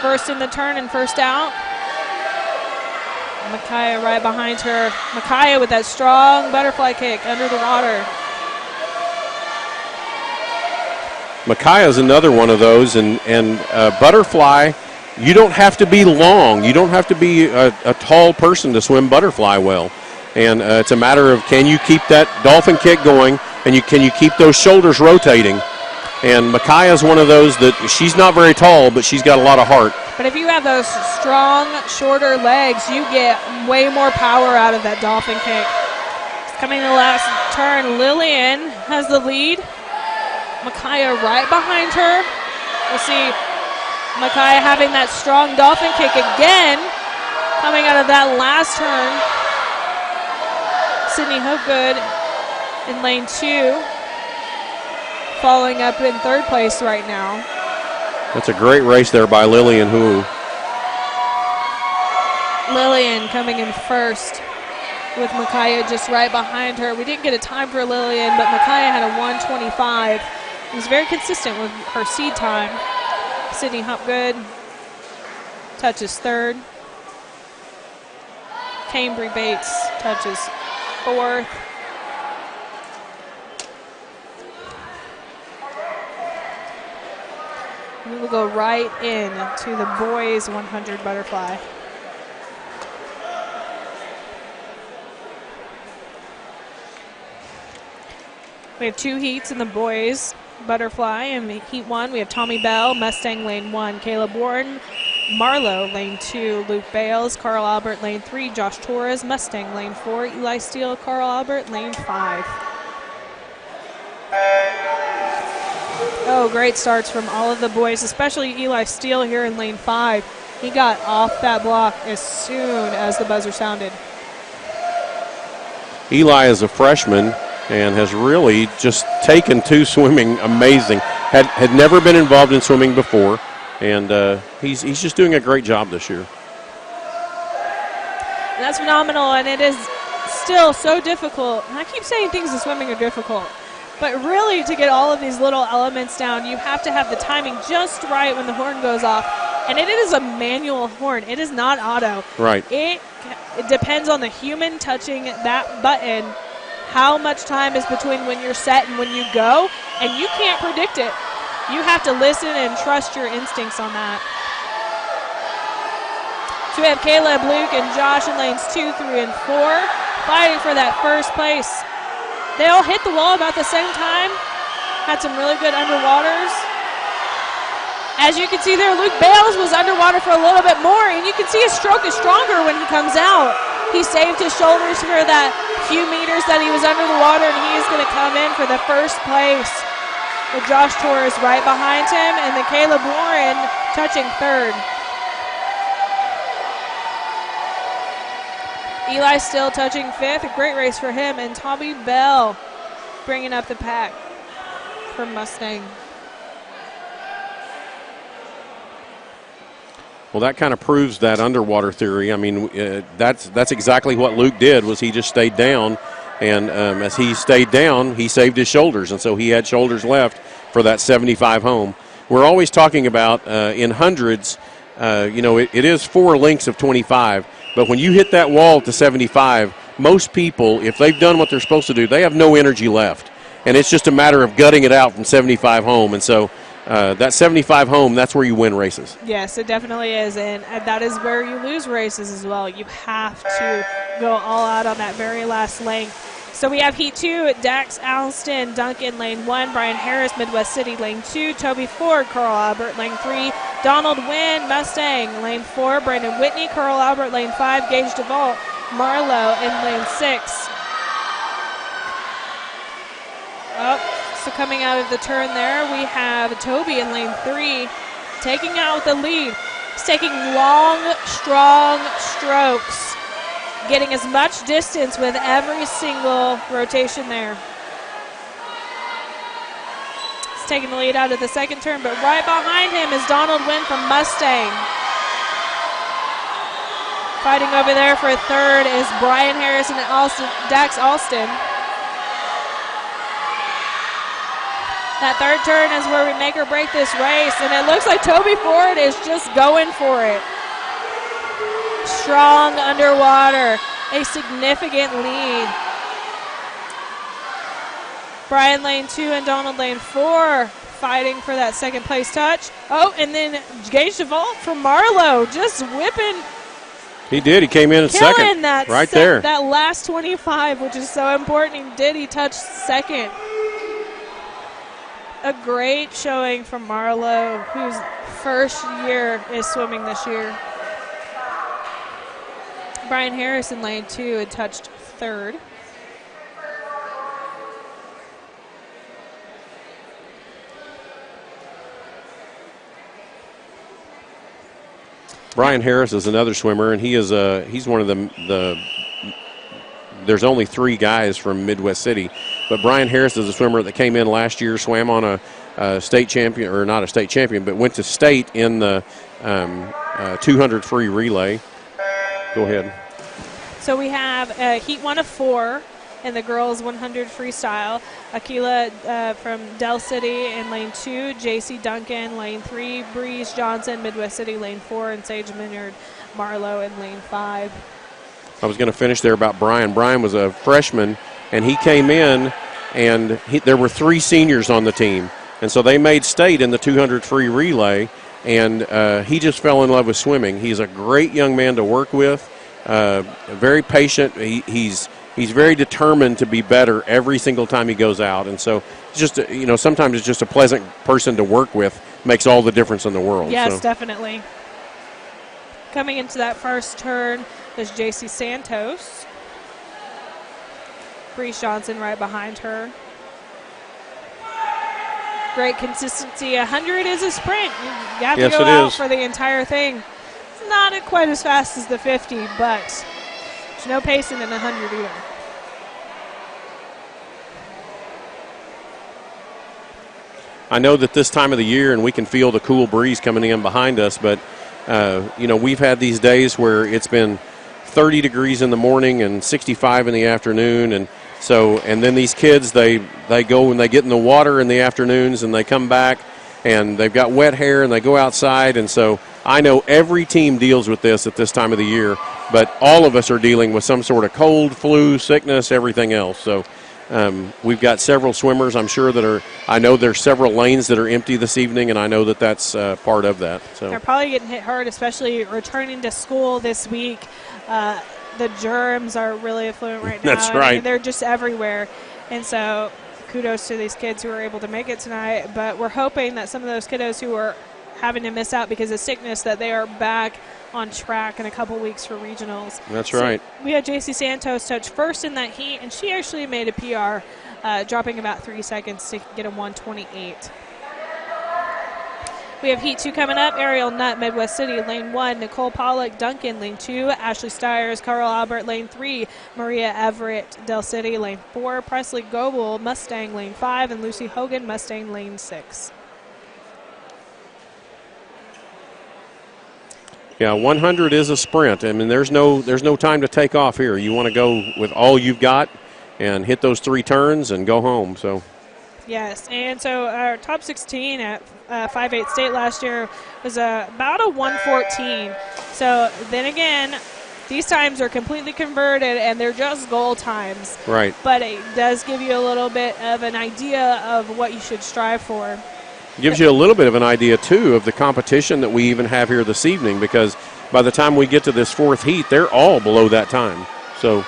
first in the turn and first out. Micaiah right behind her. Micaiah with that strong butterfly kick under the water. Micaiah's another one of those, and butterfly, you don't have to be long. You don't have to be a tall person to swim butterfly well. And it's a matter of, can you keep that dolphin kick going, and can you keep those shoulders rotating? And Micaiah's one of those that she's not very tall, but she's got a lot of heart. But if you have those strong, shorter legs, you get way more power out of that dolphin kick. Coming to the last turn, Lillian has the lead. Micaiah right behind her. We'll see Micaiah having that strong dolphin kick again, coming out of that last turn. Sydney Hopegood in lane 2, following up in third place right now. That's a great race there by Lillian Hu. Lillian coming in first with Micaiah just right behind her. We didn't get a time for Lillian, but Micaiah had a 1:25. It was very consistent with her seed time. Sydney Hopgood touches third. Cambry Bates touches fourth. We will go right in to the boys 100 butterfly. We have 2 heats in the boys butterfly. In heat 1, we have Tommy Bell, Mustang lane 1, Caleb Warren, Marlowe lane 2, Luke Bales, Carl Albert lane 3, Josh Torres, Mustang lane 4, Eli Steele, Carl Albert lane 5. Oh, great starts from all of the boys, especially Eli Steele here in lane 5. He got off that block as soon as the buzzer sounded. Eli is a freshman and has really just taken to swimming amazing. Had never been involved in swimming before, and he's just doing a great job this year. That's phenomenal, and it is still so difficult. And I keep saying things in swimming are difficult, but really to get all of these little elements down, you have to have the timing just right when the horn goes off. And it is a manual horn. It is not auto. Right. It depends on the human touching that button, how much time is between when you're set and when you go, and you can't predict it. You have to listen and trust your instincts on that. So we have Caleb, Luke, and Josh in lanes 2, 3, and 4 fighting for that first place. They all hit the wall about the same time, had some really good underwaters. As you can see there, Luke Bales was underwater for a little bit more, and you can see his stroke is stronger when he comes out. He saved his shoulders for that few meters that he was under the water, and he is going to come in for the first place with Josh Torres right behind him, and then Caleb Warren touching third. Eli still touching 5th. A great race for him. And Tommy Bell bringing up the pack for Mustang. Well, that kind of proves that underwater theory. I mean, that's exactly what Luke did, was he just stayed down. And as he stayed down, he saved his shoulders. And so he had shoulders left for that 75 home. We're always talking about in hundreds, it is 4 lengths of 25. But when you hit that wall to 75, most people, if they've done what they're supposed to do, they have no energy left. And it's just a matter of gutting it out from 75 home. And so that 75 home, that's where you win races. Yes, it definitely is. And that is where you lose races as well. You have to go all out on that very last length. So we have Heat 2, Dax Alston, Duncan, Lane 1, Brian Harris, Midwest City, Lane 2, Toby Ford, Carl Albert, Lane 3, Donald Wynn, Mustang, Lane 4, Brandon Whitney, Carl Albert, Lane 5, Gage DeVault, Marlowe in Lane 6. So coming out of the turn there, we have Toby in Lane 3, taking out with the lead. He's taking long, strong strokes, getting as much distance with every single rotation there. He's taking the lead out of the second turn, but right behind him is Donald Wynn from Mustang. Fighting over there for third is Brian Harris and Dax Alston. That third turn is where we make or break this race, and it looks like Toby Ford is just going for it. Strong underwater, a significant lead. Brian Lane 2 and Donald Lane 4 fighting for that second place touch. Oh, and then Gage DeVault from Marlowe just whipping. He did. He came in at second. Right there. That last 25, which is so important. He touched second. A great showing from Marlowe, whose first year is swimming this year. Brian Harris in Lane 2 had touched third. Brian Harris is another swimmer, and he's one of the there's only 3 guys from Midwest City, but Brian Harris is a swimmer that came in last year, swam on a state champion, or not a state champion, but went to state in the 200 free relay. Go ahead. So we have Heat 1 of 4 in the girls 100 freestyle. Akila from Del City in Lane 2, JC Duncan, Lane 3, Breeze Johnson, Midwest City, Lane 4, and Sage Minard Marlowe in Lane 5. I was going to finish there about Brian. Brian was a freshman, and he came in, and there were 3 seniors on the team. And so they made state in the 200 free relay, and he just fell in love with swimming. He's a great young man to work with, very patient. He's very determined to be better every single time he goes out. And so just, sometimes it's just a pleasant person to work with makes all the difference in the world. Yes, definitely. Coming into that first turn, there's JC Santos. Breeze Johnson right behind her. Great consistency. 100 is a sprint. You have to go out for the entire thing. It's not quite as fast as the 50, but there's no pacing in 100 either. I know that this time of the year, and we can feel the cool breeze coming in behind us, but we've had these days where it's been 30 degrees in the morning and 65 in the afternoon, and then these kids, they go and they get in the water in the afternoons, and they come back and they've got wet hair and they go outside. And so I know every team deals with this at this time of the year, but all of us are dealing with some sort of cold, flu, sickness, everything else. So we've got several swimmers, I'm sure, I know there's several lanes that are empty this evening, and I know that that's part of that. So they're probably getting hit hard, especially returning to school this week. The germs are really affluent right now. That's right. I mean, they're just everywhere. And so kudos to these kids who are able to make it tonight. But we're hoping that some of those kiddos who are having to miss out because of sickness, that they are back on track in a couple weeks for regionals. That's right. We had JC Santos touch first in that heat, and she actually made a PR, dropping about 3 seconds to get a 128. We have Heat 2 coming up. Ariel Nutt, Midwest City, Lane 1. Nicole Pollock, Duncan, Lane 2. Ashley Stiers, Carl Albert, Lane 3. Maria Everett, Del City, Lane 4. Presley Goebel, Mustang, Lane 5. And Lucy Hogan, Mustang, Lane 6. Yeah, 100 is a sprint. I mean, there's no time to take off here. You want to go with all you've got and hit those 3 turns and go home. So. Yes, and so our top 16 at 5-8 state last year was about a 114. So then again, these times are completely converted, and they're just goal times. Right. But it does give you a little bit of an idea of what you should strive for. Gives you a little bit of an idea, too, of the competition that we even have here this evening, because by the time we get to this 4th heat, they're all below that time. So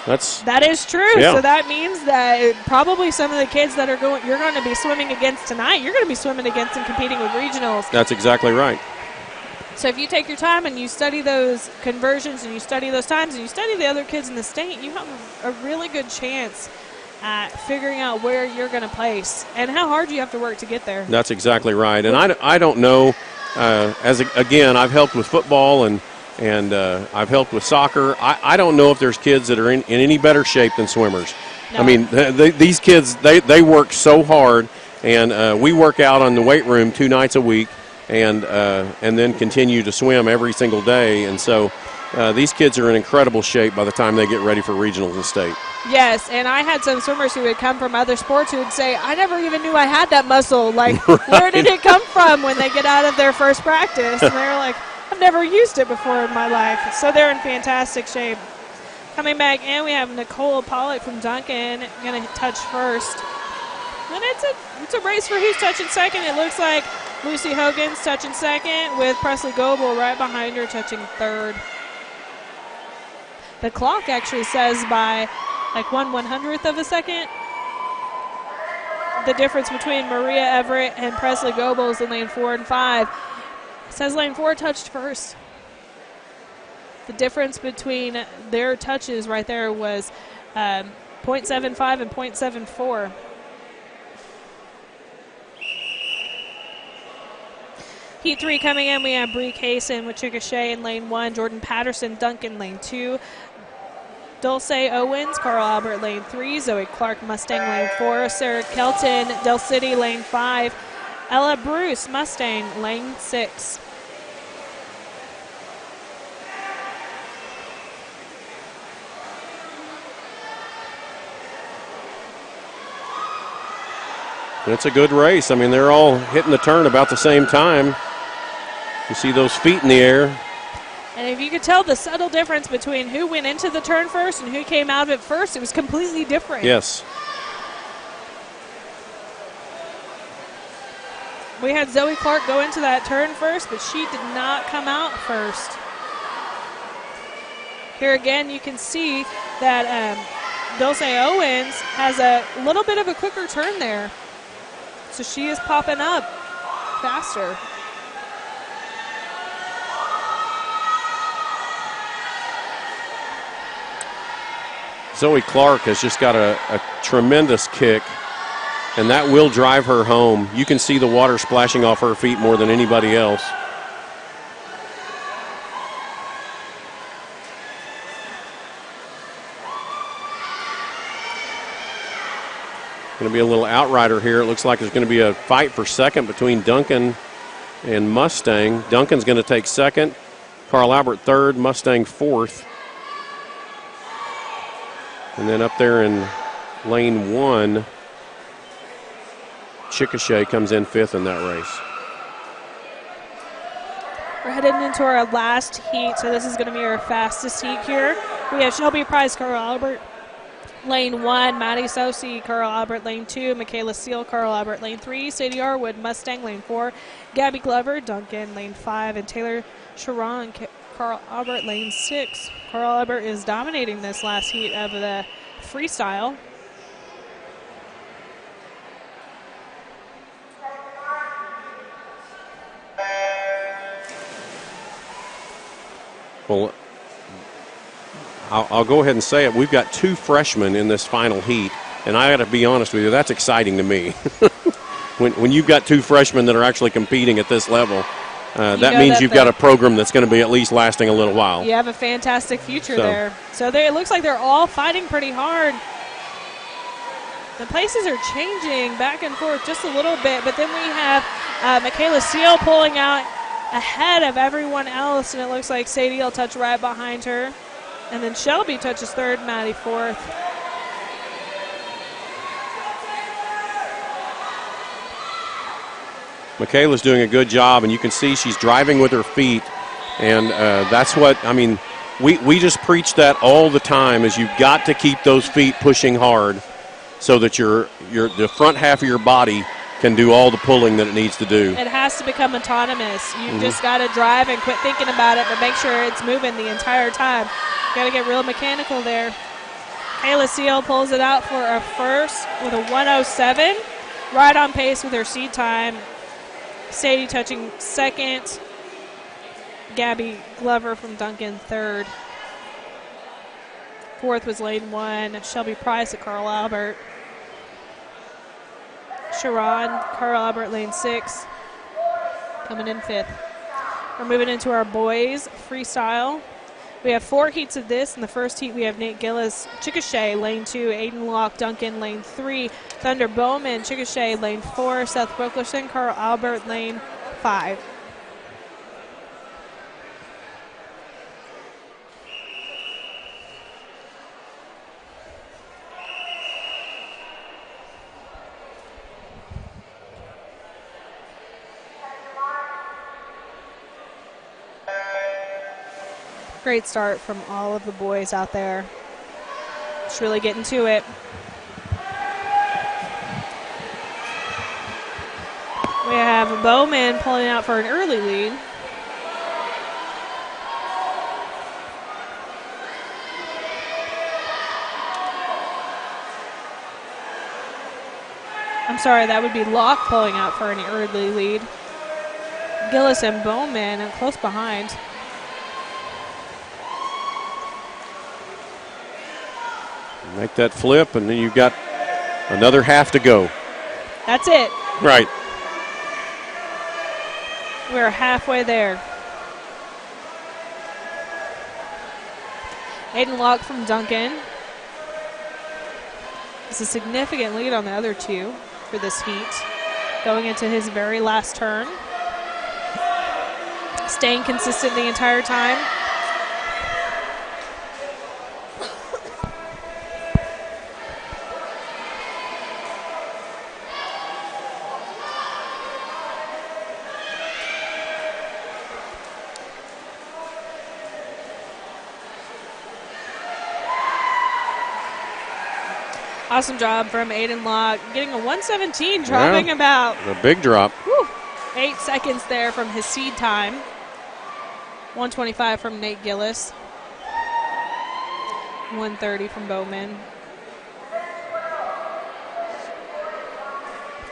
that is true. Yeah. So that means that probably some of the kids that you're going to be swimming against tonight, you're going to be swimming against and competing with regionals. That's exactly right. So if you take your time and you study those conversions and you study those times and you study the other kids in the state, you have a really good chance at figuring out where you're going to place and how hard you have to work to get there. That's exactly right. And I don't know, again, I've helped with football and I've helped with soccer. I don't know if there's kids that are in any better shape than swimmers. No. I mean, these kids, they work so hard, and we work out on the weight room 2 nights a week and then continue to swim every single day. And so these kids are in incredible shape by the time they get ready for regionals and state. Yes, and I had some swimmers who would come from other sports who would say, I never even knew I had that muscle. Like, right. Where did it come from when they get out of their first practice? And they're like, I've never used it before in my life. So they're in fantastic shape. Coming back in, we have Nicole Pollock from Duncan going to touch first. And it's a race for who's touching second. It looks like Lucy Hogan's touching second with Presley Goebel right behind her touching third. The clock actually says by like 1/100th of a second. The difference between Maria Everett and Presley Goebel is in lane 4 and 5. It says lane 4 touched first. The difference between their touches right there was 0.75 and 0.74. Heat 3 coming in, we have Bree Kaysen with Chickasha in lane 1, Jordan Patterson, Duncan lane 2, Dulce Owens, Carl Albert lane 3, Zoe Clark, Mustang lane 4, Sarah Kelton, Del City lane 5, Ella Bruce, Mustang lane 6. And it's a good race. I mean, they're all hitting the turn about the same time. You see those feet in the air. And if you could tell the subtle difference between who went into the turn first and who came out of it first, it was completely different. Yes. We had Zoe Clark go into that turn first, but she did not come out first. Here again, you can see that Dulce Owens has a little bit of a quicker turn there. So she is popping up faster. Zoe Clark has just got a tremendous kick, and that will drive her home. You can see the water splashing off her feet more than anybody else. Going to be a little outrider here. It looks like there's going to be a fight for second between Duncan and Mustang. Duncan's going to take second, Carl Albert third, Mustang fourth. And then up there in lane 1, Chickasha comes in fifth in that race. We're headed into our last heat, so this is going to be our fastest heat here. We have Shelby Price, Carl Albert, lane 1, Maddie Sosi, Carl Albert, lane 2, Michaela Seal, Carl Albert, lane 3, Sadie Arwood, Mustang, lane 4, Gabby Glover, Duncan, lane 5, and Taylor Sharon, Carl Albert, lane 6. Carl Albert is dominating this last heat of the freestyle. Well, I'll go ahead and say it. We've got 2 freshmen in this final heat, and I got to be honest with you, that's exciting to me. when you've got two freshmen that are actually competing at this level, that know means that you've got a program that's going to be at least lasting a little while. You have a fantastic future there. So it looks like they're all fighting pretty hard. The places are changing back and forth just a little bit, but then we have Michaela Seal pulling out ahead of everyone else, and it looks like Sadie will touch right behind her. And then Shelby touches third, Maddie fourth. Michaela's doing a good job, and you can see she's driving with her feet, and that's what, I mean, we just preach that all the time, is you've got to keep those feet pushing hard so that the front half of your body can do all the pulling that it needs to do. It has to become autonomous. You've just got to drive and quit thinking about it, but make sure it's moving the entire time. Got to get real mechanical there. Kayla Seal pulls it out for a first with a 1:07, right on pace with her seed time. Sadie touching second. Gabby Glover from Duncan third. Fourth was lane 1. Shelby Price at Carl Albert. Sharon, Carl Albert, lane 6. Coming in 5th. We're moving into our boys freestyle. We have 4 heats of this. In the first heat, we have Nate Gillis, Chickasha, lane 2. Aiden Locke, Duncan, lane 3. Thunder Bowman, Chickasha, lane 4. Seth Brooklerson, Carl Albert, lane 5. Great start from all of the boys out there. Just really getting to it. We have Bowman pulling out for an early lead. I'm sorry, that would be Locke pulling out for an early lead. Gillis and Bowman are close behind. Make that flip, and then you've got another half to go. That's it. Right. We're halfway there. Aiden Locke from Duncan. It's a significant lead on the other two for this heat. Going into his very last turn. Staying consistent the entire time. Awesome job from Aiden Locke. Getting a 117, dropping about. A big drop. 8 seconds there from his seed time. 125 from Nate Gillis. 130 from Bowman.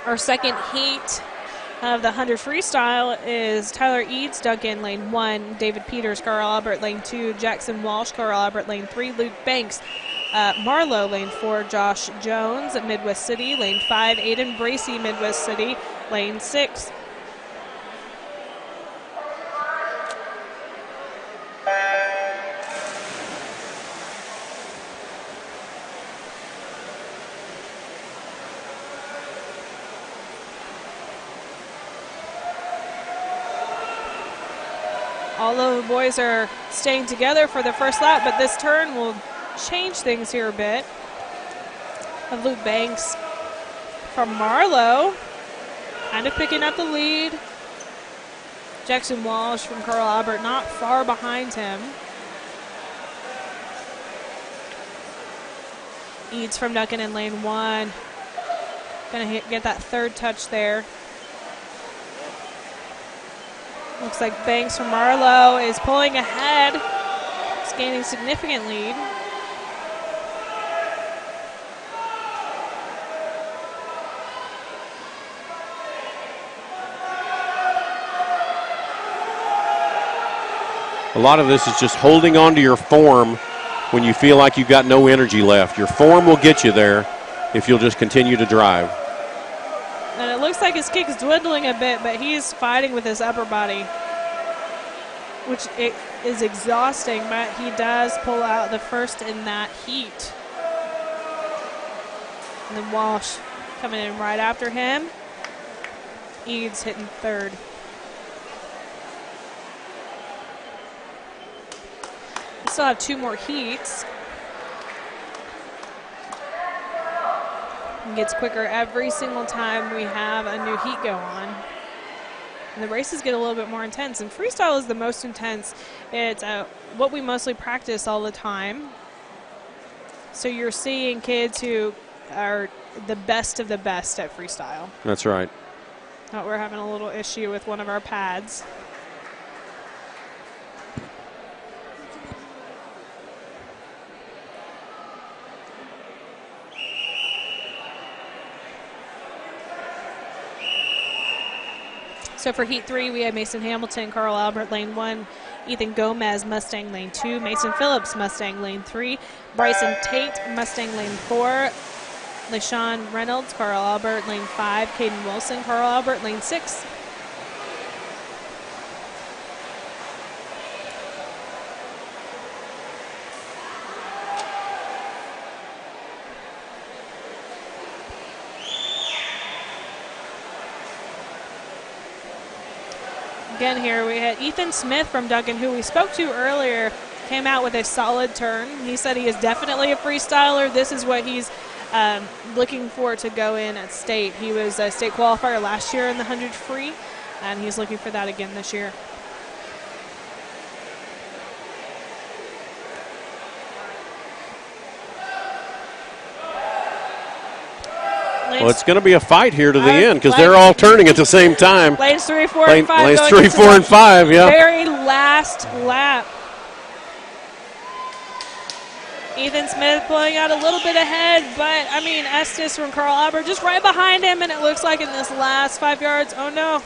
Our second heat of the 100 freestyle is Tyler Eads, Duncan, lane 1. David Peters, Carl Albert, lane 2. Jackson Walsh, Carl Albert, lane 3. Luke Banks, Marlowe, lane 4. Josh Jones at Midwest City, lane 5. Aiden Bracey, Midwest City, lane 6. All of the boys are staying together for the first lap, but this turn will change things here a bit. Of Luke Banks from Marlowe, kind of picking up the lead. Jackson Walsh from Carl Albert not far behind him. Eads from Duncan in lane 1. Gonna get that third touch there. Looks like Banks from Marlowe is pulling ahead. It's gaining significant lead. A lot of this is just holding on to your form when you feel like you've got no energy left. Your form will get you there if you'll just continue to drive. And it looks like his kick is dwindling a bit, but he's fighting with his upper body, which it is exhausting, but he does pull out the first in that heat. And then Walsh coming in right after him. Eads hitting third. We still have 2 more heats. It gets quicker every single time we have a new heat go on. And the races get a little bit more intense. And freestyle is the most intense. It's what we mostly practice all the time. So you're seeing kids who are the best of the best at freestyle. That's right. Oh, we're having a little issue with one of our pads. So for Heat 3, we have Mason Hamilton, Carl Albert, lane 1, Ethan Gomez, Mustang, lane 2, Mason Phillips, Mustang, lane 3, Bryson Tate, Mustang, lane 4, LaShawn Reynolds, Carl Albert, lane 5, Caden Wilson, Carl Albert, lane 6. Again here, we had Ethan Smith from Duncan, who we spoke to earlier, came out with a solid turn. He said he is definitely a freestyler. This is what he's looking for to go in at state. He was a state qualifier last year in the 100 free, and he's looking for that again this year. Well, it's going to be a fight here to the end because they're all turning at the same time. Lanes 3, 4, and 5. Lanes 3, 4, and 5, yeah. Very last lap. Ethan Smith pulling out a little bit ahead, but, I mean, Estes from Carl Albert just right behind him, and it looks like in this last 5 yards, oh, no.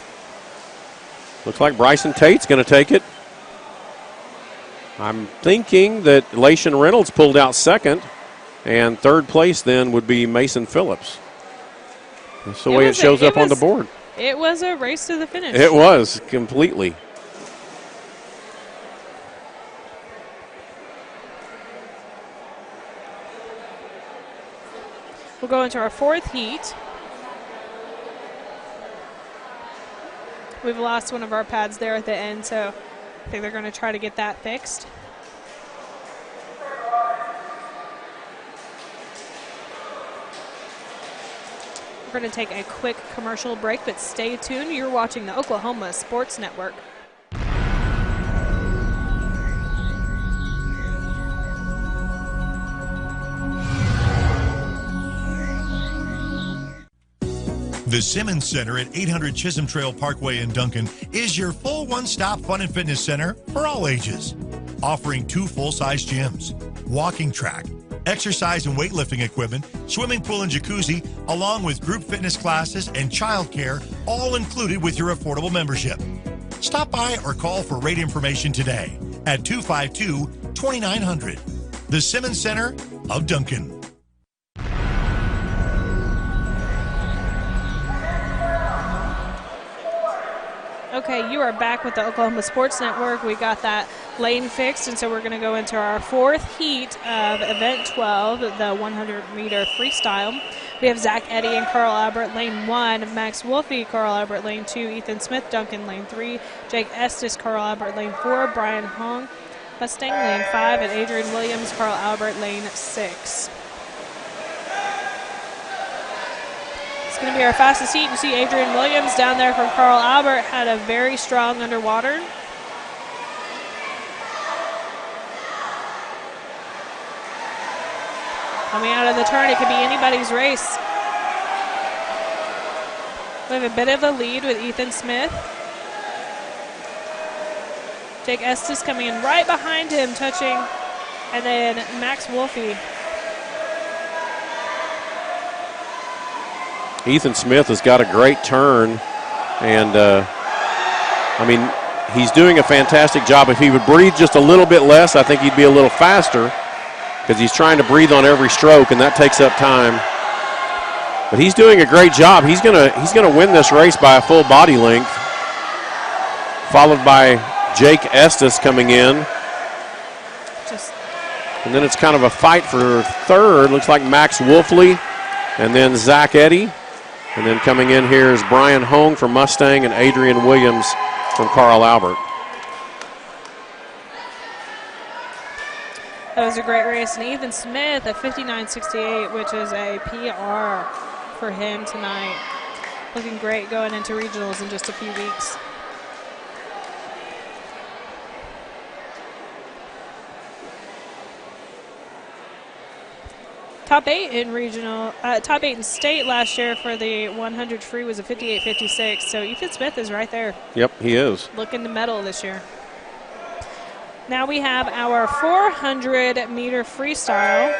Looks like Bryson Tate's going to take it. I'm thinking that LaShawn Reynolds pulled out second, and third place then would be Mason Phillips. That's the way it shows up on the board. It was a race to the finish. It was, completely. We'll go into our 4th heat. We've lost one of our pads there at the end, so I think they're going to try to get that fixed. We're going to take a quick commercial break, but stay tuned. You're watching the Oklahoma Sports Network. The Simmons Center at 800 Chisholm Trail Parkway in Duncan is your full one-stop fun and fitness center for all ages. Offering 2 full-size gyms, walking track, exercise and weightlifting equipment, swimming pool and jacuzzi, along with group fitness classes and childcare, all included with your affordable membership. Stop by or call for rate information today at 252-2900. The Simmons Center of Duncan. Okay, you are back with the Oklahoma Sports Network. We got that lane fixed, and so we're going to go into our 4th heat of Event 12, the 100-meter freestyle. We have Zach Eddy and Carl Albert, lane 1, Max Wolfe, Carl Albert, lane 2, Ethan Smith, Duncan, lane 3, Jake Estes, Carl Albert, lane 4, Brian Hong, Mustang, lane 5, and Adrian Williams, Carl Albert, lane 6. It's going to be our fastest heat. You see Adrian Williams down there from Carl Albert had a very strong underwater. Coming out of the turn, it could be anybody's race. We have a bit of a lead with Ethan Smith. Jake Estes coming in right behind him, touching, and then Max Wolfe. Ethan Smith has got a great turn, and I mean, he's doing a fantastic job. If he would breathe just a little bit less, I think he'd be a little faster because he's trying to breathe on every stroke, and that takes up time. But he's doing a great job. He's gonna win this race by a full body length, followed by Jake Estes coming in. And then it's kind of a fight for third. Looks like Max Wolfley and then Zach Eddy. And then coming in here is Brian Hong from Mustang and Adrian Williams from Carl Albert. That was a great race. And Ethan Smith at 59.68, which is a PR for him tonight. Looking great going into regionals in just a few weeks. Top 8 in regional, top 8 in state last year for the 100 free was a 58.56. So Ethan Smith is right there. Yep, he is. Looking to medal this year. Now we have our 400-meter freestyle.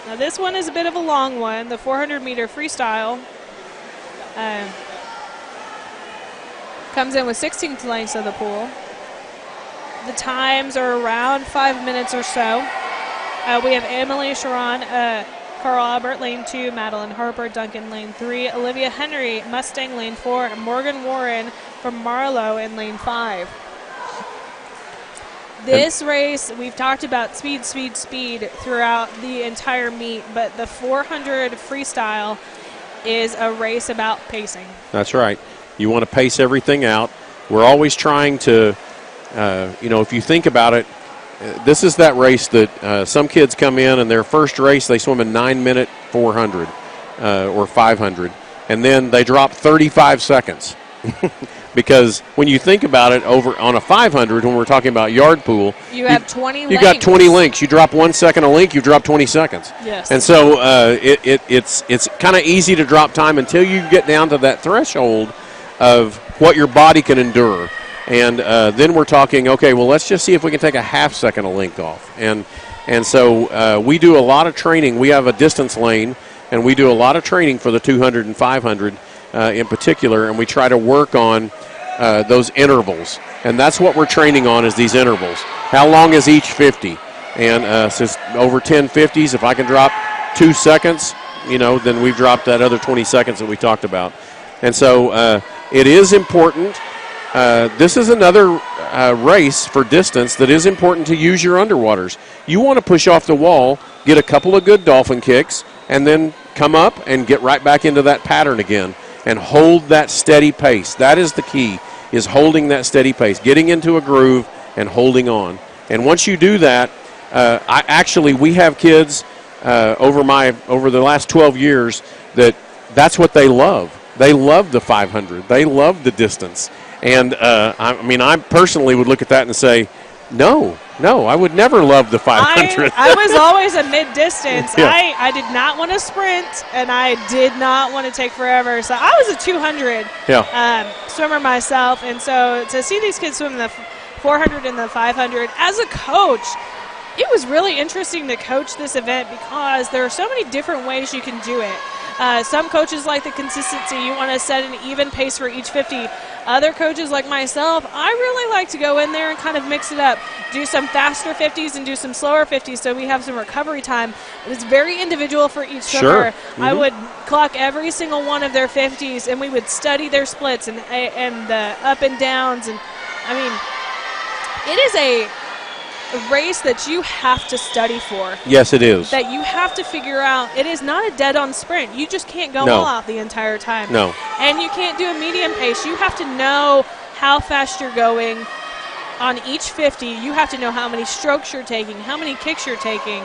Now this one is a bit of a long one. The 400-meter freestyle comes in with 16th lengths of the pool. The times are around 5 minutes or so. We have Emily Sharon, Carl Albert, lane 2, Madeline Harper, Duncan, lane 3, Olivia Henry, Mustang, lane 4, and Morgan Warren from Marlowe in lane 5. This race, we've talked about speed throughout the entire meet, but the 400 freestyle is a race about pacing. That's right. You want to pace everything out. We're always trying to, if you think about it, this is that race that some kids come in and their first race they swim a 9-minute 400 or 500, and then they drop 35 seconds. Because when you think about it, over on a 500, when we're talking about yard pool, you have 20 links. You got 20 links. You drop 1 second a link, you drop 20 seconds. Yes. And so it's kind of easy to drop time until you get down to that threshold of what your body can endure. And then we're talking, okay, well, let's just see if we can take a half second a length off. And so we do a lot of training. We have a distance lane, and we do a lot of training for the 200 and 500 in particular, and we try to work on those intervals. And that's what we're training on, is these intervals. How long is each 50? And since over 10 50s, if I can drop 2 seconds, then we've dropped that other 20 seconds that we talked about. And so it is important. This is another race for distance that is important to use your underwaters. You want to push off the wall, get a couple of good dolphin kicks, and then come up and get right back into that pattern again and hold that steady pace. That is the key, is holding that steady pace, getting into a groove and holding on. And once you do that, we have kids over the last 12 years that's what they love. They love the 500. They love the distance. And, I personally would look at that and say, no, I would never love the 500. I was always a mid-distance. Yeah. I did not want to sprint, and I did not want to take forever. So I was a 200 swimmer myself. And so to see these kids swim the 400 and the 500, as a coach, it was really interesting to coach this event because there are so many different ways you can do it. Some coaches like the consistency. You want to set an even pace for each 50. Other coaches like myself, I really like to go in there and kind of mix it up. Do some faster 50s and do some slower 50s so we have some recovery time. It's very individual for each swimmer. Sure. Mm-hmm. I would clock every single one of their 50s, and we would study their splits and the up and downs. And, it is a race that you have to study for. Yes, it is. That you have to figure out. It is not a dead-on sprint. You just can't go all out the entire time. No. And you can't do a medium pace. You have to know how fast you're going on each 50. You have to know how many strokes you're taking, how many kicks you're taking,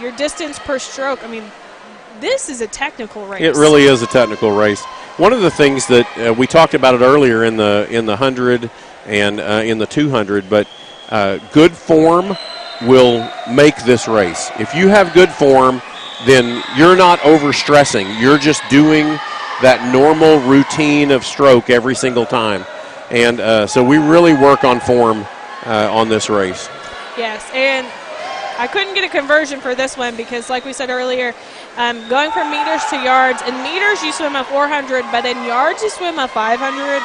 your distance per stroke. This is a technical race. It really is a technical race. One of the things that we talked about it earlier in the 100 and in the 200, but good form will make this race. If you have good form, then you're not overstressing. You're just doing that normal routine of stroke every single time. And so we really work on form on this race. Yes, and I couldn't get a conversion for this one because, like we said earlier, going from meters to yards. In meters, you swim a 400, but in yards, you swim a 500.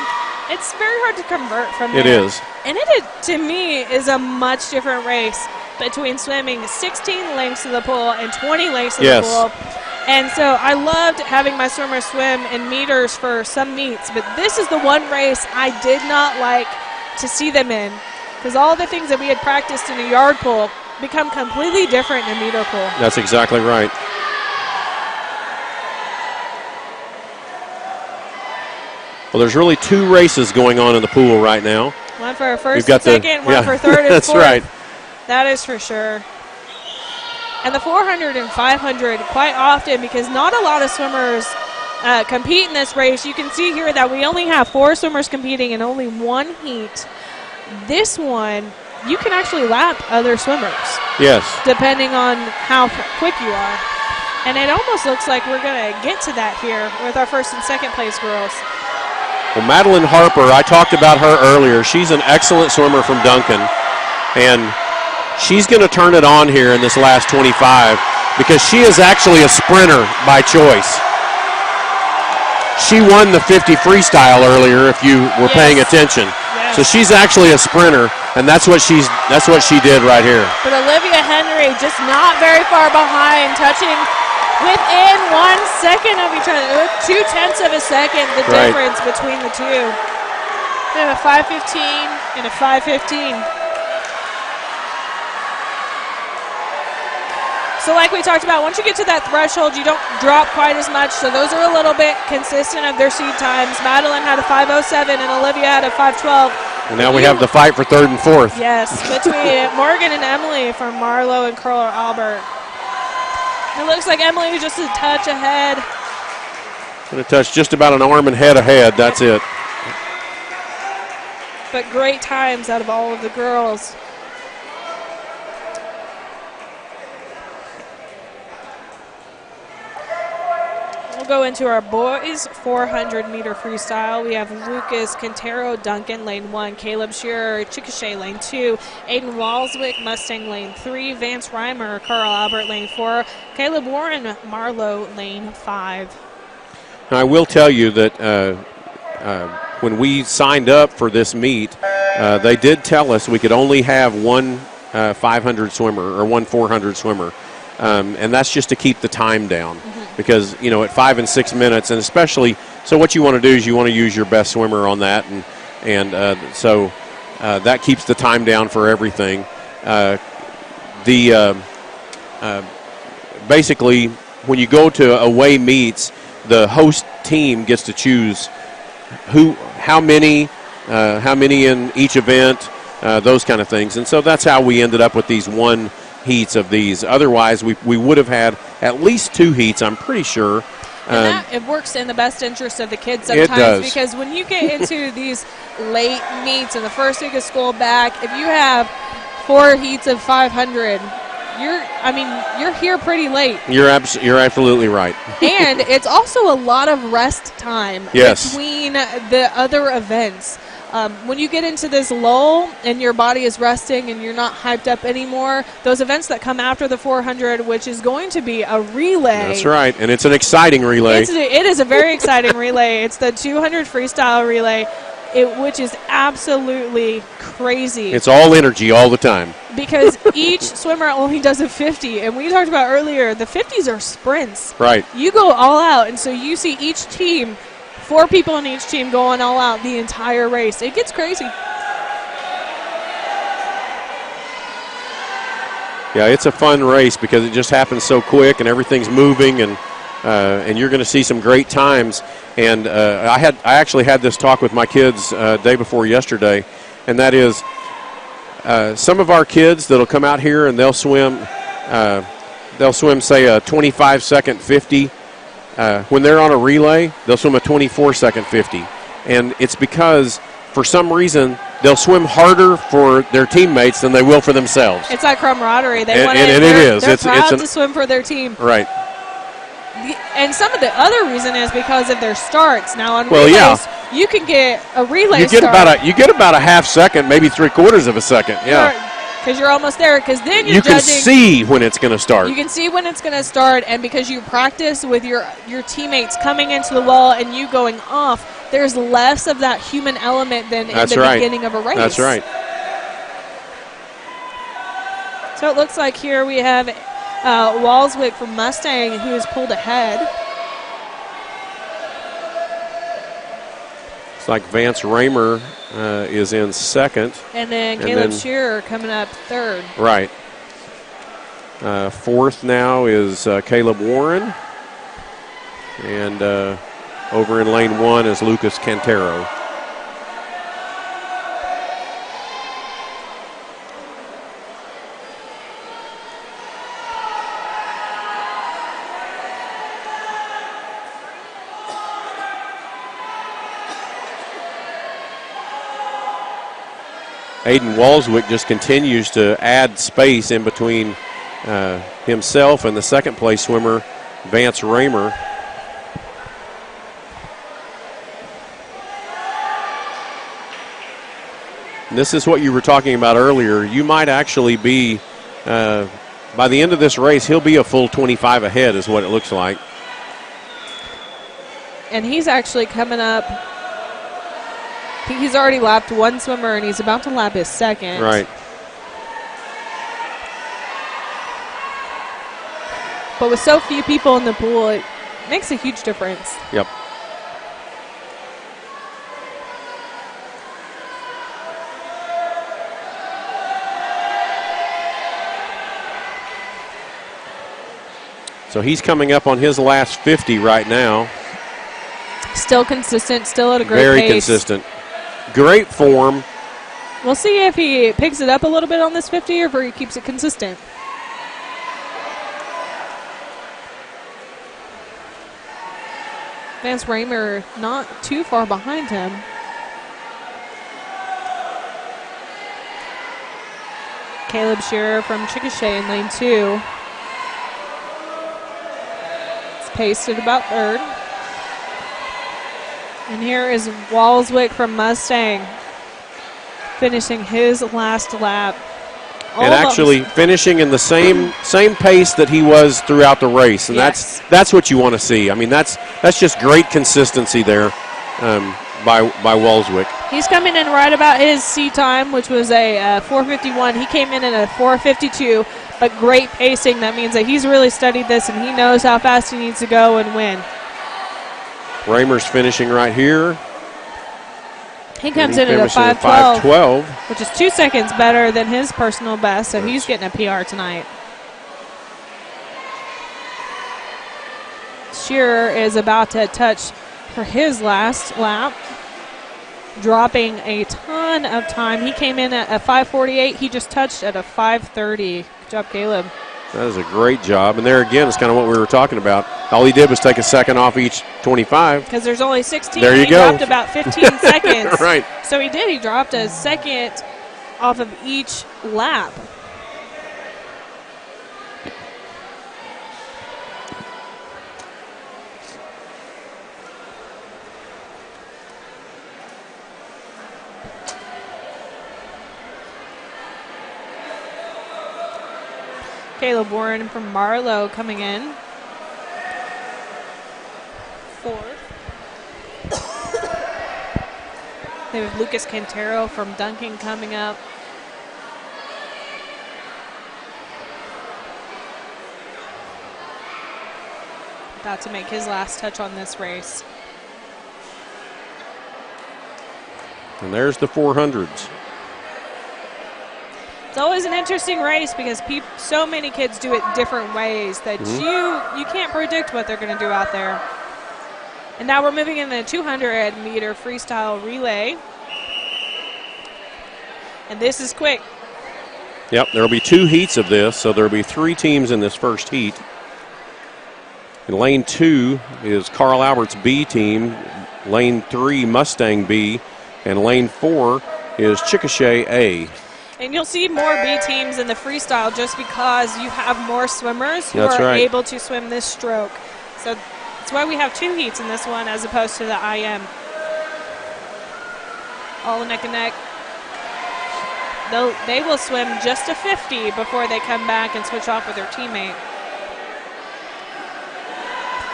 It's very hard to convert from there. It is. And it, to me, is a much different race. between swimming 16 lengths of the pool and 20 lengths of Yes. the pool. And so I loved having my swimmers swim in meters for some meets, but this is the one race I did not like to see them in, because all the things that we had practiced in a yard pool become completely different in a meter pool. That's exactly right. Well, there's really 2 races going on in the pool right now. One for first We've got and second, one for third and that's fourth. right. That is for sure. And the 400 and 500 quite often, because not a lot of swimmers compete in this race. You can see here that we only have 4 swimmers competing in only 1 heat. This one, you can actually lap other swimmers. Yes. Depending on how quick you are. And it almost looks like we're going to get to that here with our first and second place girls. Well, Madeline Harper, I talked about her earlier. She's an excellent swimmer from Duncan, and she's going to turn it on here in this last 25 because she is actually a sprinter by choice. She won the 50 freestyle earlier, if you were paying attention. Yes. So she's actually a sprinter, and that's what she did right here. But Olivia Henry just not very far behind, touching within 1 second of each other. 0.2 of a second, the Right. difference between the two. We have a 5:15 and a 5:15. So like we talked about, once you get to that threshold, you don't drop quite as much. So those are a little bit consistent of their seed times. Madeline had a 5:07 and Olivia had a 5:12. And now we have the fight for third and fourth. Yes, between Morgan and Emily from Marlowe and Curler Albert. It looks like Emily is just a touch ahead. Going to touch just about an arm and head ahead. That's it. But great times out of all of the girls. We'll go into our boys 400-meter freestyle. We have Lucas Quintero Duncan, lane 1. Caleb Shearer Chickasha, lane 2. Aiden Walswick Mustang, lane 3. Vance Reimer Carl Albert, lane 4. Caleb Warren Marlowe, lane 5. Now, I will tell you that when we signed up for this meet, they did tell us we could only have one 500 swimmer or one 400 swimmer. And that's just to keep the time down because, you know, at 5 and 6 minutes, and especially, so what you want to do is you want to use your best swimmer on that, and so that keeps the time down for everything. Basically, when you go to away meets, the host team gets to choose how many in each event, those kind of things, and so that's how we ended up with these 1 heats of these. Otherwise, we would have had at least 2 heats, I'm pretty sure. And it works in the best interest of the kids sometimes. It does. Because when you get into these late meets in the first week of school back, if you have 4 heats of 500, you're here pretty late. You're absolutely right. And it's also a lot of rest time between the other events. When you get into this lull and your body is resting and you're not hyped up anymore, those events that come after the 400, which is going to be a relay. That's right, and it's an exciting relay. It is a very exciting relay. It's the 200 freestyle relay, which is absolutely crazy. It's all energy all the time. Because each swimmer only does a 50, and we talked about earlier, the 50s are sprints. Right. You go all out, and so you see each team, 4 people on each team going all out the entire race. It gets crazy. Yeah, it's a fun race because it just happens so quick and everything's moving, and you're going to see some great times. And I actually had this talk with my kids day before yesterday, and that is some of our kids that'll come out here and they'll swim say a 25-second 50. When they're on a relay, they'll swim a 24-second 50. And it's because, for some reason, they'll swim harder for their teammates than they will for themselves. It's that camaraderie. They're proud to swim for their team. Right. And some of the other reason is because of their starts. Now, on relays, you can get a relay start. You get about a half second, maybe 3/4 of a second. Yeah. Because you're almost there. Because then you can see when it's going to start. You can see when it's going to start, and because you practice with your teammates coming into the wall and you going off, there's less of that human element than in the beginning of a race. That's right. So it looks like here we have Walswick from Mustang who has pulled ahead. It's like Vance Raymer is in second. And then Caleb Shearer coming up third. Right. Fourth now is Caleb Warren. And over in lane 1 is Lucas Cantero. Aiden Walswick just continues to add space in between himself and the second place swimmer, Vance Raymer. And this is what you were talking about earlier. You might actually be, by the end of this race, he'll be a full 25 ahead is what it looks like. And he's actually coming up. I think he's already lapped one swimmer, and he's about to lap his second. Right. But with so few people in the pool, it makes a huge difference. Yep. So he's coming up on his last 50 right now. Still consistent, still at a great Very pace. consistent. Great form. We'll see if he picks it up a little bit on this 50 or if he keeps it consistent. Vance Raymer not too far behind him. Caleb Shearer from Chickasha in lane 2. It's paced at about third. And here is Walswick from Mustang finishing his last lap. And actually finishing in the same pace that he was throughout the race. And yes, that's what you want to see. I mean, that's just great consistency there by Walswick. He's coming in right about his C time, which was a 4:51. He came in at a 4:52, but great pacing. That means that he's really studied this and he knows how fast he needs to go and win. Raymer's finishing right here. He comes in at a 5:12, which is 2 seconds better than his personal best, so he's getting a PR tonight. Shearer is about to touch for his last lap, dropping a ton of time. He came in at a 5:48. He just touched at a 5:30. Good job, Caleb. That is a great job. And there again, it's kind of what we were talking about. All he did was take a second off each 25. Because there's only 16. There you he go. dropped about 15 seconds. Right. So he did. He dropped a second off of each lap. Caleb Warren from Marlowe coming in. Fourth. They have Lucas Cantero from Duncan coming up. About to make his last touch on this race. And there's the 400s. It's always an interesting race because so many kids do it different ways that you can't predict what they're going to do out there. And now we're moving in the 200-meter freestyle relay. And this is quick. Yep, there will be 2 heats of this, so there will be 3 teams in this first heat. In lane 2 is Carl Albert's B team, lane 3 Mustang B, and lane 4 is Chickasha A. And you'll see more B teams in the freestyle just because you have more swimmers who That's are right. able to swim this stroke. So that's why we have 2 heats in this one as opposed to the IM. All neck and neck. They will swim just a 50 before they come back and switch off with their teammate.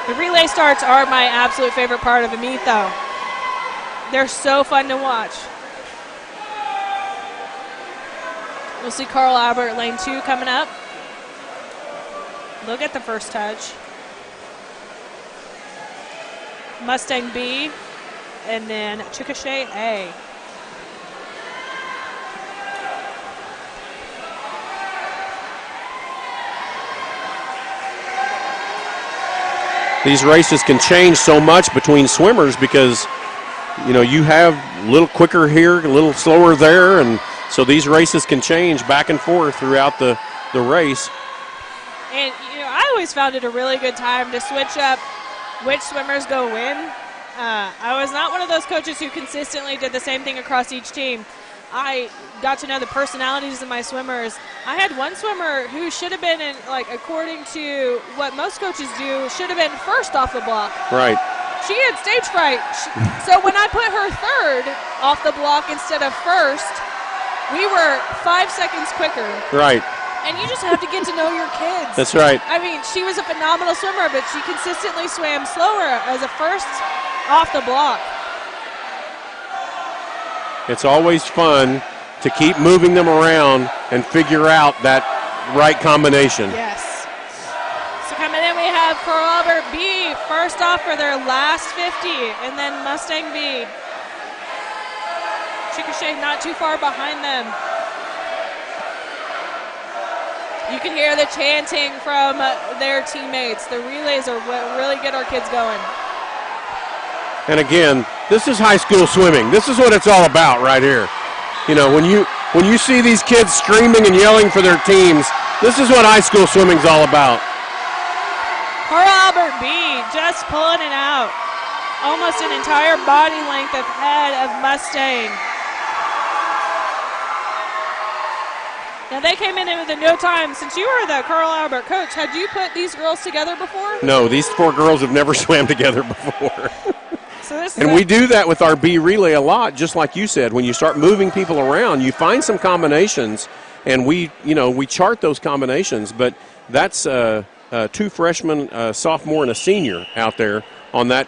The relay starts are my absolute favorite part of a meet, though. They're so fun to watch. We'll see Carl Albert, lane 2, coming up. Look at the first touch. Mustang B, and then Chickasha A. These races can change so much between swimmers because, you know, you have a little quicker here, a little slower there, and so these races can change back and forth throughout the race. And, you know, I always found it a really good time to switch up which swimmers go win. I was not one of those coaches who consistently did the same thing across each team. I got to know the personalities of my swimmers. I had one swimmer who should have been, in, like, according to what most coaches do, should have been first off the block. Right. She had stage fright. So when I put her third off the block instead of first, we were 5 seconds quicker. Right. And you just have to get to know your kids. That's right. I mean, she was a phenomenal swimmer, but she consistently swam slower as a first off the block. It's always fun to keep moving them around and figure out that right combination. Yes. So coming in, we have Carl Albert B first off for their last 50, and then Mustang B. Chickasha not too far behind them. You can hear the chanting from their teammates. The relays are what really get our kids going. And again, this is high school swimming. This is what it's all about right here. You know, when you see these kids screaming and yelling for their teams, this is what high school swimming's all about. Carl Albert B just pulling it out. Almost an entire body length ahead of Mustang. Now they came in with a no time. Since you were the Carl Albert coach, had you put these girls together before? No, these 4 girls have never swam together before. So and we do that with our B relay a lot, just like you said. When you start moving people around, you find some combinations, and we chart those combinations. But that's 2 freshmen, a sophomore, and a senior out there on that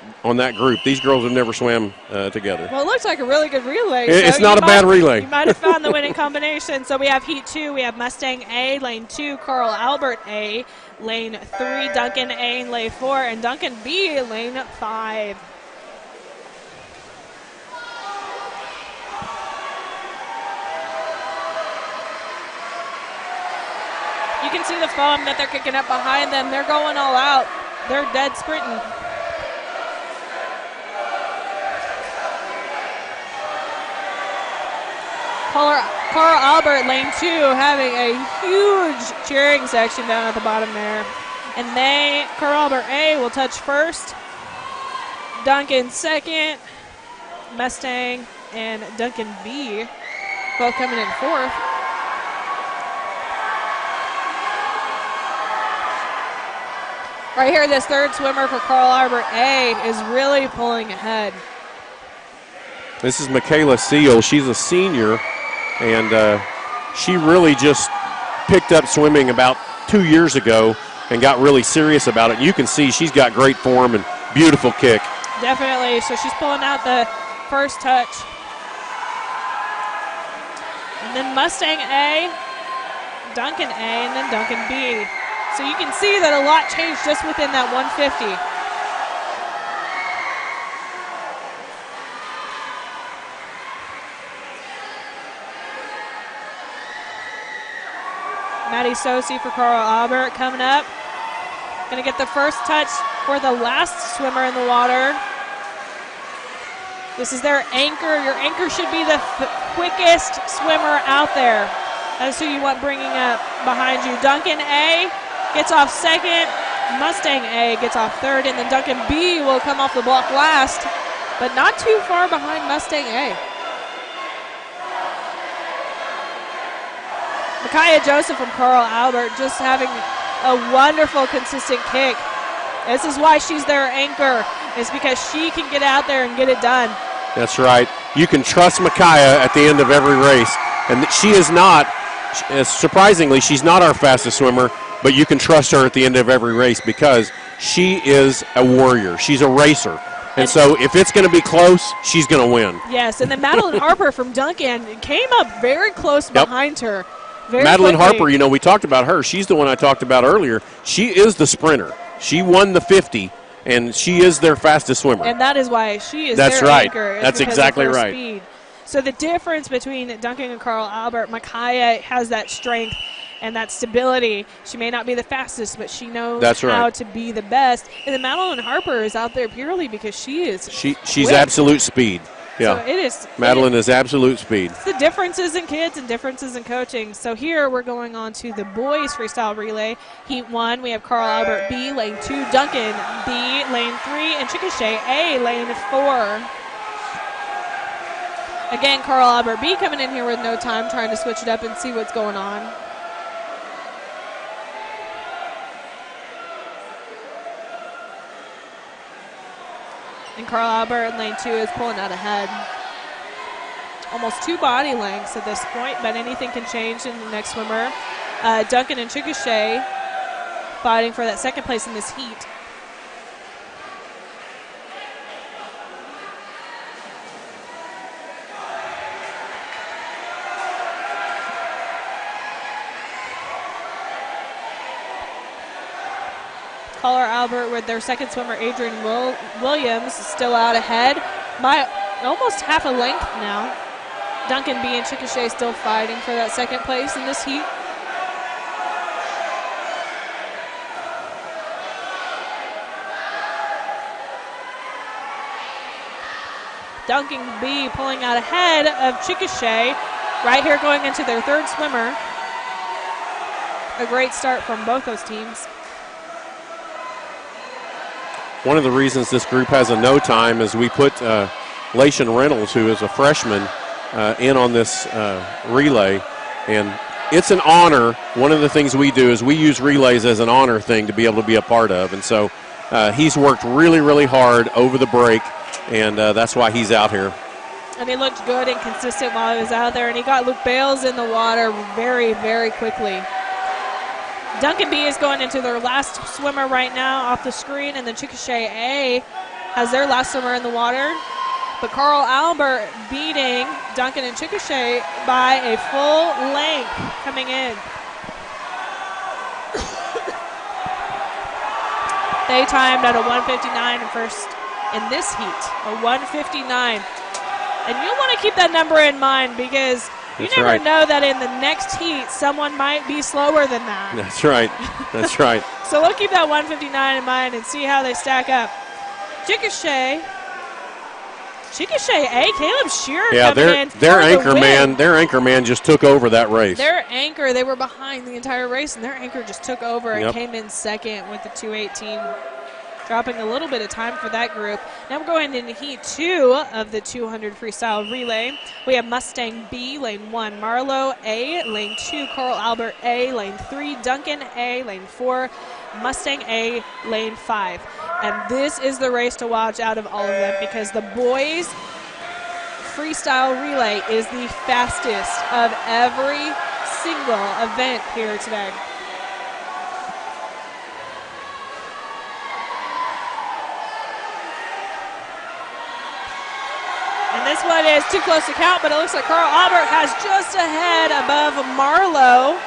group. These girls have never swam together. Well, it looks like a really good relay. It's not a bad relay. You might have found the winning combination. So we have Heat 2. We have Mustang A, Lane 2, Carl Albert A, Lane 3, Duncan A, and Lane 4, and Duncan B, Lane 5. You can see the foam that they're kicking up behind them. They're going all out. They're dead sprinting. Carl Albert, lane 2, having a huge cheering section down at the bottom there. And Carl Albert A will touch first. Duncan second. Mustang and Duncan B both coming in fourth. Right here, this third swimmer for Carl Albert A is really pulling ahead. This is Michaela Seal. She's a senior, and she really just picked up swimming about 2 years ago and got really serious about it. You can see she's got great form and beautiful kick. Definitely. So she's pulling out the first touch. And then Mustang A, Duncan A, and then Duncan B. So you can see that a lot changed just within that 150. Maddie Sosi for Carl Albert coming up. Going to get the first touch for the last swimmer in the water. This is their anchor. Your anchor should be the quickest swimmer out there. That's who you want bringing up behind you. Duncan A gets off second. Mustang A gets off third. And then Duncan B will come off the block last, but not too far behind Mustang A. Micaiah Joseph from Carl Albert just having a wonderful, consistent kick. This is why she's their anchor, is because she can get out there and get it done. That's right. You can trust Micaiah at the end of every race. And she is not, surprisingly, she's not our fastest swimmer, but you can trust her at the end of every race because she is a warrior. She's a racer. And so if it's going to be close, she's going to win. Yes, and then Madeline Harper from Duncan came up very close behind her. Madeline quickly. Harper, you know, we talked about her. She's the one I talked about earlier. She is the sprinter. She won the 50, and she is their fastest swimmer. And that is why she is That's their right. anchor. That's because exactly of her right. Speed. So the difference between Duncan and Carl Albert, Micaiah has that strength and that stability. She may not be the fastest, but she knows how to be the best. And then Madeline Harper is out there purely because she is She's quick. absolute speed. Yeah. So it is. Madeline is absolute speed. It's the differences in kids and differences in coaching. So here we're going on to the boys freestyle relay. Heat 1, we have Carl Albert B, lane 2, Duncan B, lane 3, and Chickasha A, lane 4. Again, Carl Albert B coming in here with no time, trying to switch it up and see what's going on. And Carl Albert in lane 2 is pulling out ahead. Almost 2 body lengths at this point, but anything can change in the next swimmer. Duncan and Chickasha fighting for that second place in this heat. Carl Albert with their second swimmer, Adrian Williams, still out ahead by almost half a length now. Duncan B and Chickasha still fighting for that second place in this heat. Duncan B pulling out ahead of Chickasha right here going into their third swimmer. A great start from both those teams. One of the reasons this group has a no time is we put Lation Reynolds, who is a freshman, in on this relay. And it's an honor. One of the things we do is we use relays as an honor thing to be able to be a part of. And so he's worked really, really hard over the break, and that's why he's out here. And he looked good and consistent while he was out there, and he got Luke Bales in the water very, very quickly. Duncan B is going into their last swimmer right now off the screen, and then Chickasha A has their last swimmer in the water. But Carl Albert beating Duncan and Chickasha by a full length coming in. They timed at a 1:59 first in this heat, a 1:59. And you'll want to keep that number in mind because you That's never right. know that in the next heat someone might be slower than that. That's right. That's right. So we'll keep that 1:59 in mind and see how they stack up. Chickasha A, Caleb Shearer coming in their for anchor the win. their anchor man just took over that race. Their anchor, they were behind the entire race, and their anchor just took over and Yep. came in second with the 2:18, dropping a little bit of time for that group. Now we're going into heat 2 of the 200 freestyle relay. We have Mustang B, lane 1, Marlowe A, lane 2, Carl Albert A, lane 3, Duncan A, lane 4, Mustang A, lane 5. And this is the race to watch out of all of them because the boys freestyle relay is the fastest of every single event here today. And this one is too close to count, but it looks like Carl Albert has just ahead above Marlowe.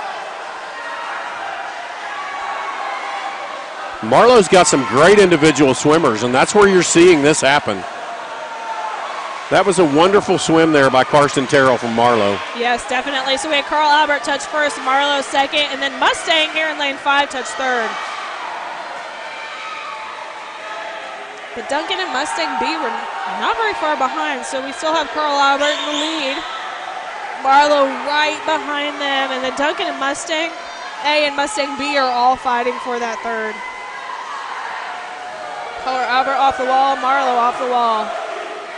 Marlowe's got some great individual swimmers, and that's where you're seeing this happen. That was a wonderful swim there by Karsten Terrell from Marlowe. Yes, definitely. So we had Carl Albert touch first, Marlowe second, and then Mustang here in lane 5 touch third. But Duncan and Mustang B were not very far behind, so we still have Carl Albert in the lead. Marlowe right behind them, and then Duncan and Mustang A and Mustang B are all fighting for that third. Carl Albert off the wall, Marlowe off the wall.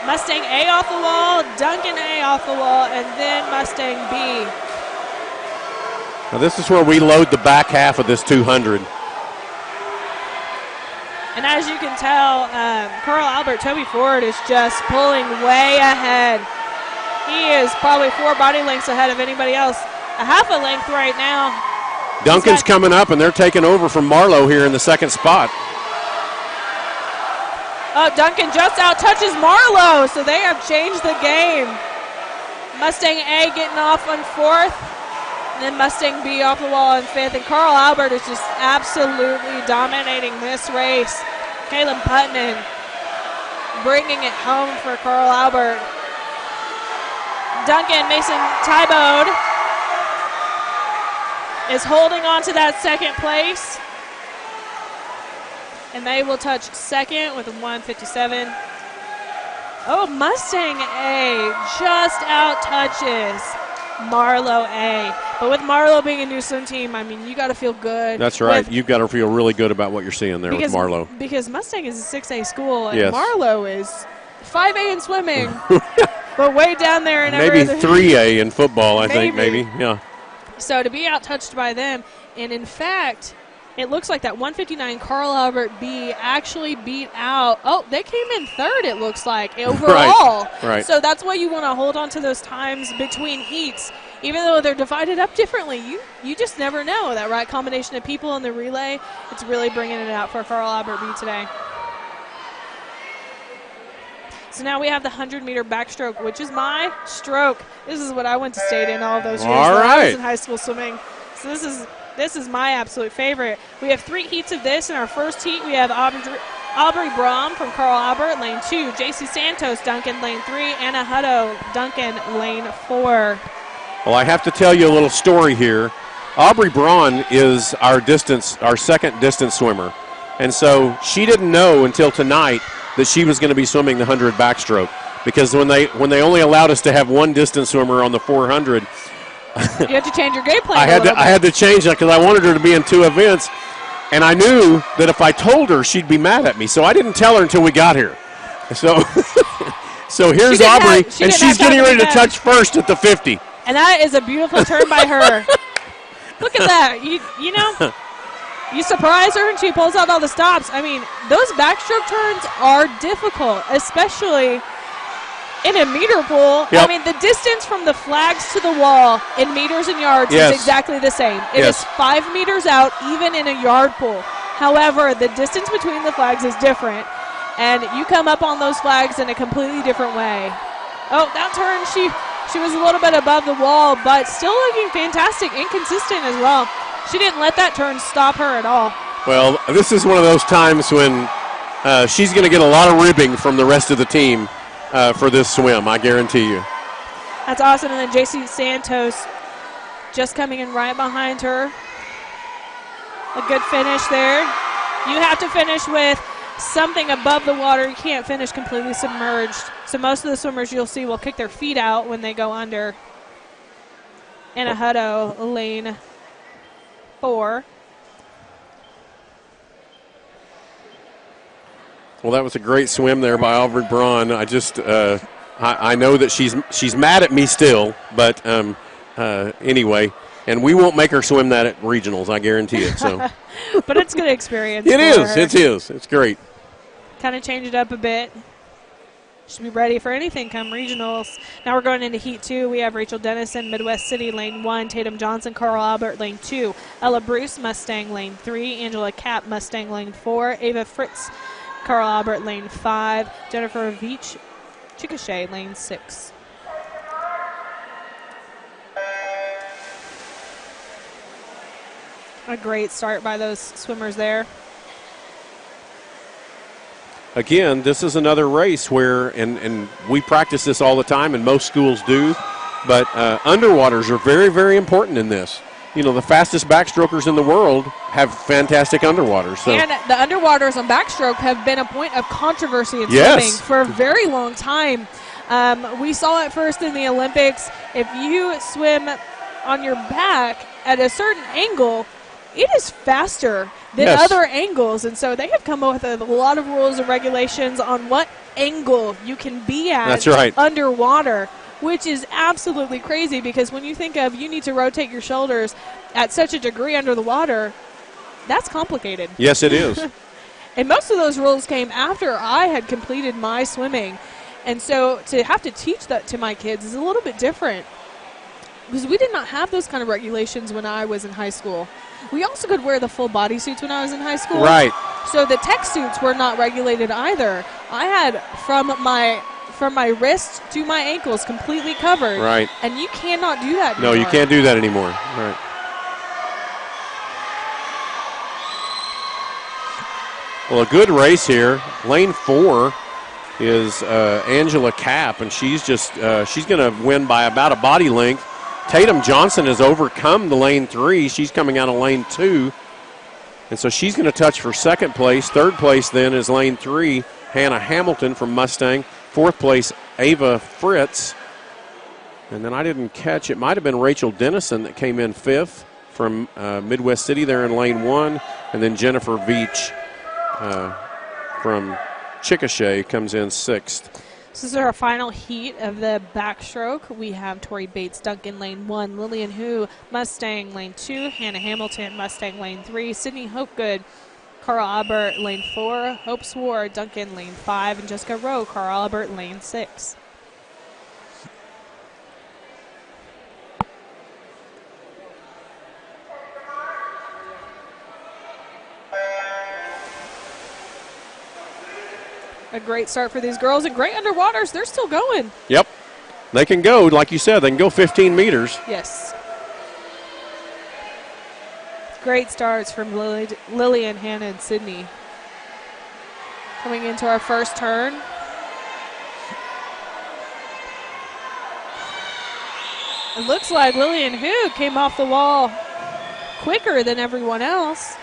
Mustang A off the wall, Duncan A off the wall, and then Mustang B. Now this is where we load the back half of this 200. And as you can tell, Carl Albert, Toby Ford is just pulling way ahead. He is probably 4 body lengths ahead of anybody else. A half a length right now. Duncan's coming up, and they're taking over from Marlowe here in the second spot. Oh, Duncan just out touches Marlowe, so they have changed the game. Mustang A getting off on fourth. And then Mustang B off the wall in 5th. And Carl Albert is just absolutely dominating this race. Caleb Putman bringing it home for Carl Albert. Duncan Mason Tybode is holding on to that second place. And they will touch second with a 1:57. Oh, Mustang A just out touches Marlowe A. But with Marlowe being a new swim team, I mean, you got to feel good. That's right. You've got to feel really good about what you're seeing there with Marlowe. Because Mustang is a 6A school, and Yes. Marlowe is 5A in swimming, but way down there in Maybe every other- 3A in football, I think, maybe. Yeah. So to be out-touched by them, and in fact, it looks like that 159 Carl Albert B actually beat out. Oh, they came in 3rd, it looks like, overall. Right. So that's why you want to hold on to those times between heats. Even though they're divided up differently, you just never know. That right combination of people in the relay, it's really bringing it out for Carl Albert B today. So now we have the 100-meter backstroke, which is my stroke. This is what I went to state in all of those years All when I was right. in high school swimming. So this is my absolute favorite. We have 3 heats of this. In our first heat, we have Aubrey Braum from Carl Albert, lane 2. JC Santos, Duncan, lane 3. Anna Hutto, Duncan, lane 4. Well, I have to tell you a little story here. Aubrey Braun is our second distance swimmer. And so she didn't know until tonight that she was going to be swimming the 100 backstroke, because when they only allowed us to have one distance swimmer on the 400, You have to change your game plan. I had to change that because I wanted her to be in 2 events, and I knew that if I told her, she'd be mad at me. So I didn't tell her until we got here. So, so here's Aubrey, and she's getting ready to touch first at the 50. And that is a beautiful turn by her. Look at that. You know, you surprise her and she pulls out all the stops. I mean, those backstroke turns are difficult, especially in a meter pool. Yep. I mean, the distance from the flags to the wall in meters and yards Yes. is exactly the same. It Yes. is 5 meters out, even in a yard pool. However, the distance between the flags is different, and you come up on those flags in a completely different way. Oh, that turn, she was a little bit above the wall, but still looking fantastic, inconsistent as well. She didn't let that turn stop her at all. Well, this is one of those times when she's going to get a lot of ribbing from the rest of the team for this swim, I guarantee you. That's awesome. And then JC Santos just coming in right behind her. A good finish there. You have to finish with something above the water. You can't finish completely submerged. So most of the swimmers you'll see will kick their feet out when they go under. Anna Hutto, lane 4. Well, that was a great swim there by Aubrey Braun. I just, I know that she's mad at me still, but anyway, and we won't make her swim that at regionals, I guarantee it. So, But it's good experience. it for is, her. it is, it's great. Kind of change it up a bit. Should be ready for anything come regionals. Now we're going into Heat 2. We have Rachel Dennison, Midwest City, lane 1. Tatum Johnson, Carl Albert, lane 2. Ella Bruce, Mustang, lane 3. Angela Kapp, Mustang, lane 4. Ava Fritz, Carl Albert, lane 5. Jennifer Veach, Chickasha, lane 6. A great start by those swimmers there. Again, this is another race where, and we practice this all the time, and most schools do, but underwaters are very, very important in this. You know, the fastest backstrokers in the world have fantastic underwaters. So. And the underwaters on backstroke have been a point of controversy in Yes. swimming for a very long time. We saw it first in the Olympics. If you swim on your back at a certain angle, it is faster than Yes. other angles. And so they have come up with a lot of rules and regulations on what angle you can be at That's right. underwater, which is absolutely crazy because when you think of you need to rotate your shoulders at such a degree under the water, that's complicated. Yes, it is. And most of those rules came after I had completed my swimming. And so to have to teach that to my kids is a little bit different because we did not have those kind of regulations when I was in high school. We also could wear the full body suits when I was in high school. Right. So the tech suits were not regulated either. I had, from my from my wrist to my ankles completely covered. Right. And you cannot do that No, anymore. you can't do that anymore. Right. Well, a good race here. Lane 4 is Angela Kapp, and she's going to win by about a body length. Tatum Johnson has overcome the lane 3. She's coming out of lane 2. And so she's going to touch for second place. Third place then is lane 3, Hannah Hamilton from Mustang. Fourth place, Ava Fritz. And then I didn't catch, it might have been Rachel Dennison that came in 5th from Midwest City there in lane 1. And then Jennifer Veach from Chickasha comes in 6th. This is our final heat of the backstroke. We have Tori Bates, Duncan, lane 1, Lillian Hu, Mustang, lane 2, Hannah Hamilton, Mustang, lane 3, Sydney Hopegood, Carl Albert, lane 4, Hope Swore, Duncan, lane 5, and Jessica Rowe, Carl Albert, lane 6. A great start for these girls and great underwaters. They're still going. Yep. They can go, like you said, they can go 15 meters. Yes. Great starts from Lillian, Hannah, and Sydney. Coming into our first turn. It looks like Lillian Hu came off the wall quicker than everyone else.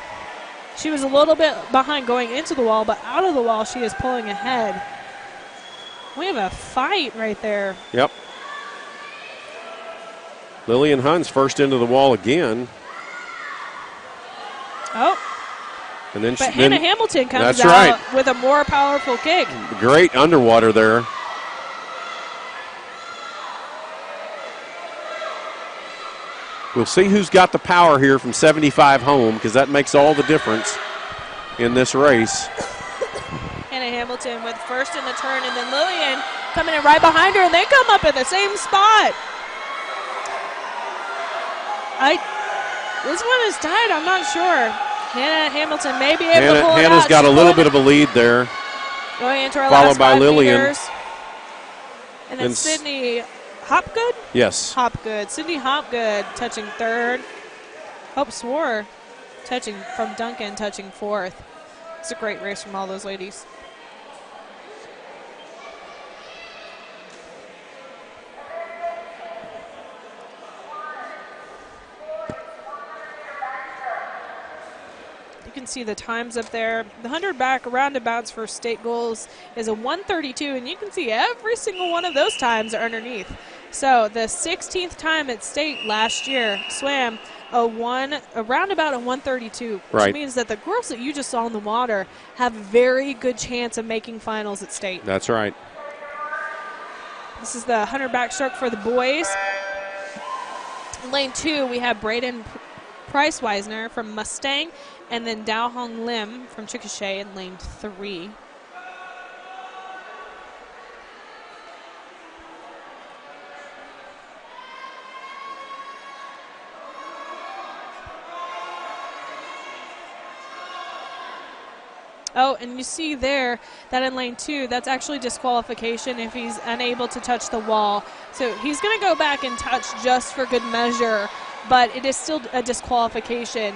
She was a little bit behind going into the wall, but out of the wall she is pulling ahead. We have a fight right there. Yep. Lillian Hunn's first into the wall again. Oh. And then but Hannah Hamilton comes that's out right. with a more powerful kick. Great underwater there. We'll see who's got the power here from 75 home, because that makes all the difference in this race. Hannah Hamilton with first in the turn, and then Lillian coming in right behind her, and they come up in the same spot. This one is tight. I'm not sure. Hannah Hamilton may be able to pull it out. Hannah's got a little bit of a lead there. Going into our followed last by 5 Lillian. meters. And then Sydney Hopgood? Yes. Hopgood. Sydney Hopgood touching third. Hope Swore touching from Duncan, touching fourth. It's a great race from all those ladies. You can see the times up there. The 100 back roundabouts for state goals is a 1:32, and you can see every single one of those times are underneath. So the 16th time at state last year swam a roundabout a 1:32, which right. means that the girls that you just saw in the water have a very good chance of making finals at state. That's right. This is the 100 backstroke for the boys. In lane 2, we have Braden Price-Weisner from Mustang, and then Dao Hong Lim from Chickasha in lane 3. Oh, and you see there that in lane 2, that's actually disqualification if he's unable to touch the wall. So he's going to go back and touch just for good measure, but it is still a disqualification.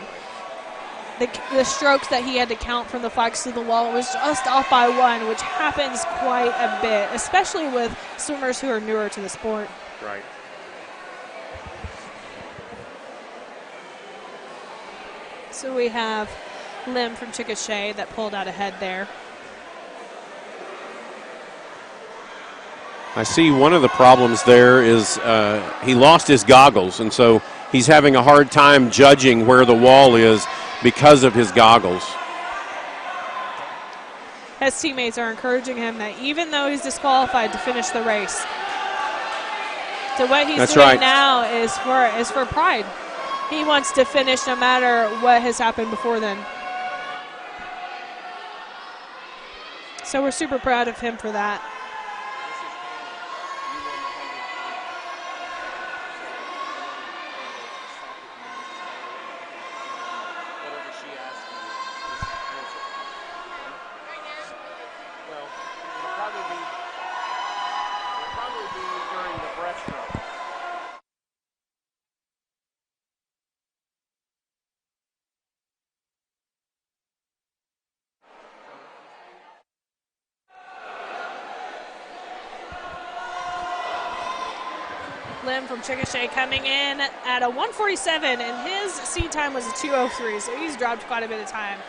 The strokes that he had to count from the flags to the wall was just off by 1, which happens quite a bit, especially with swimmers who are newer to the sport. Right. So we have Lim from Chickasha that pulled out ahead there. I see one of the problems there is he lost his goggles, and so he's having a hard time judging where the wall is because of his goggles. His teammates are encouraging him that even though he's disqualified to finish the race, so what he's That's doing right. now is for pride. He wants to finish no matter what has happened before then. So we're super proud of him for that. Lim from Chickasha coming in at a 147, and his seed time was a 2:03, so he's dropped quite a bit of time,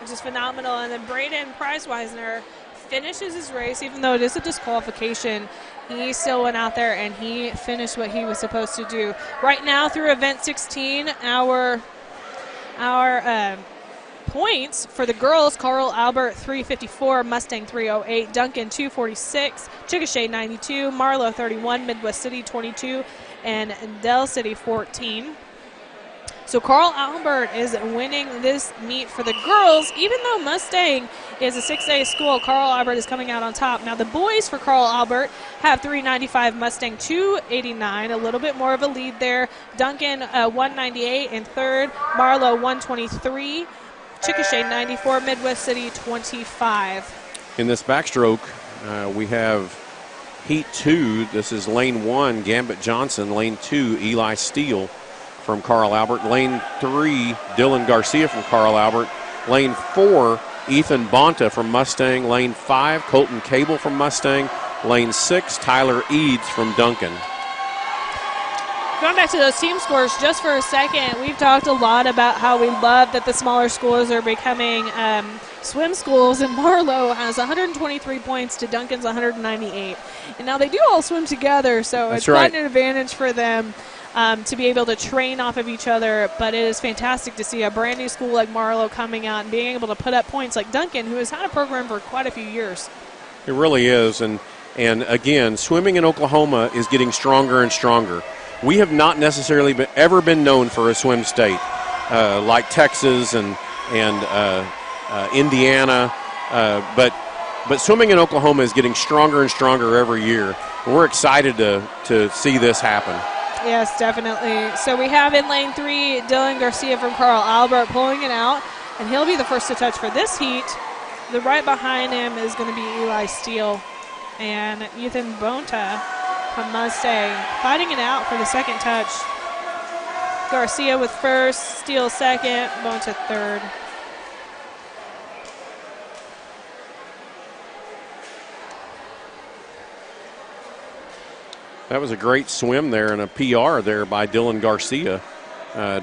which is phenomenal. And then Braden Priceweisner finishes his race, even though it is a disqualification. He still went out there and he finished what he was supposed to do. Right now, through event 16, our points for the girls: Carl Albert 354, Mustang 308, Duncan 246, Chickasha 92, Marlow 31, Midwest City 22, and Del City 14. So Carl Albert is winning this meet for the girls. Even though Mustang is a 6A school, Carl Albert is coming out on top. Now the boys for Carl Albert have 395, Mustang 289, a little bit more of a lead there. Duncan 198 in third, Marlow 123, Chickasha 94, Midwest City 25. In this backstroke, we have Heat 2. This is Lane 1, Gambit Johnson. Lane 2, Eli Steele from Carl Albert. Lane 3, Dylan Garcia from Carl Albert. Lane 4, Ethan Bonta from Mustang. Lane 5, Colton Cable from Mustang. Lane 6, Tyler Eads from Duncan. Going back to those team scores just for a second, we've talked a lot about how we love that the smaller schools are becoming swim schools, and Marlow has 123 points to Duncan's 198. And now they do all swim together, so it's quite an advantage for them to be able to train off of each other. But it is fantastic to see a brand new school like Marlow coming out and being able to put up points like Duncan, who has had a program for quite a few years. It really is, and again, swimming in Oklahoma is getting stronger and stronger. We have not necessarily ever been known for a swim state like Texas and Indiana, but swimming in Oklahoma is getting stronger and stronger every year. We're excited to see this happen. Yes, definitely. So we have in lane 3 Dylan Garcia from Carl Albert pulling it out, and he'll be the first to touch for this heat. The right behind him is going to be Eli Steele and Ethan Bonta from Mustang fighting it out for the second touch. Garcia with first, Steele second, Bonta third. That was a great swim there and a PR there by Dylan Garcia,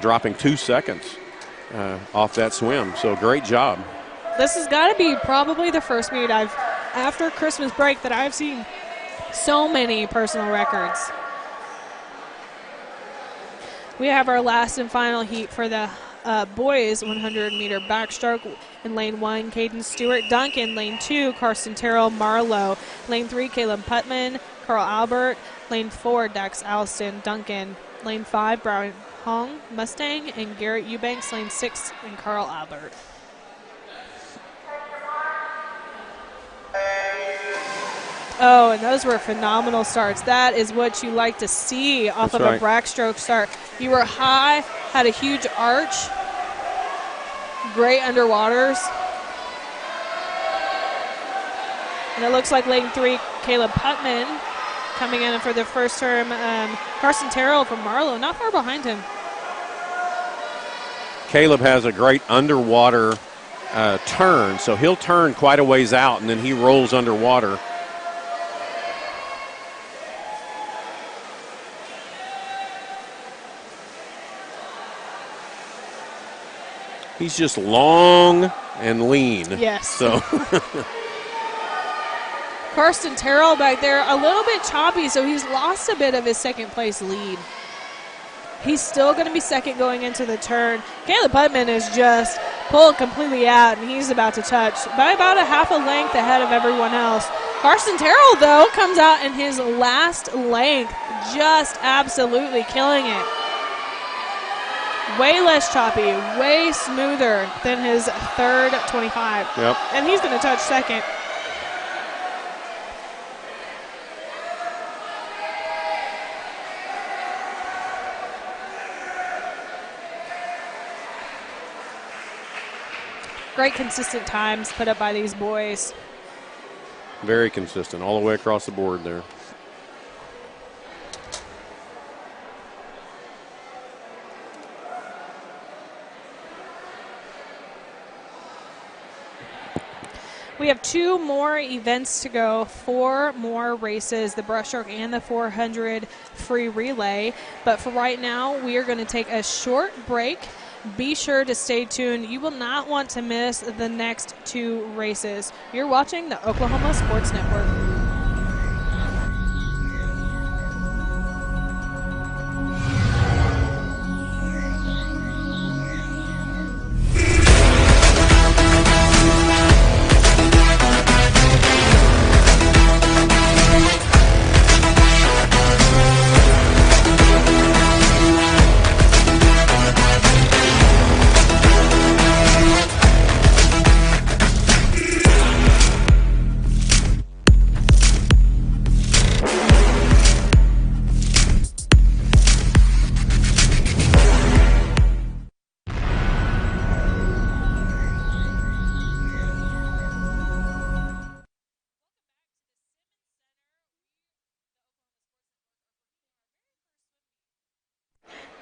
dropping 2 seconds off that swim. So great job. This has got to be probably the first meet after Christmas break that I've seen so many personal records. We have our last and final heat for the boys 100-meter backstroke. In lane 1, Caden Stewart. Duncan, lane 2, Carson Terrell, Marlow. Lane 3, Caleb Putman, Carl Albert. Lane 4, Dax Alston, Duncan. Lane 5, Brian Hong, Mustang. And Garrett Eubanks, lane 6, and Carl Albert. Oh, and those were phenomenal starts. That is what you like to see off of a backstroke start. You were high, had a huge arch, great underwaters. And it looks like lane 3, Caleb Putman coming in for the first term. Carson Terrell from Marlow, not far behind him. Caleb has a great underwater turn, so he'll turn quite a ways out, and then he rolls underwater. He's just long and lean. Yes. So Carson Terrell back there, a little bit choppy, so he's lost a bit of his second place lead. He's still going to be second going into the turn. Caleb Putman is just pulled completely out, and he's about to touch by about a half a length ahead of everyone else. Carson Terrell, though, comes out in his last length, just absolutely killing it. Way less choppy, way smoother than his third 25. Yep. And he's going to touch second. Great consistent times put up by these boys. Very consistent all the way across the board there. We have 2 more events to go, 4 more races, the breaststroke and the 400 free relay. But for right now, we are going to take a short break. Be sure to stay tuned. You will not want to miss the next 2 races. You're watching the Oklahoma Sports Network.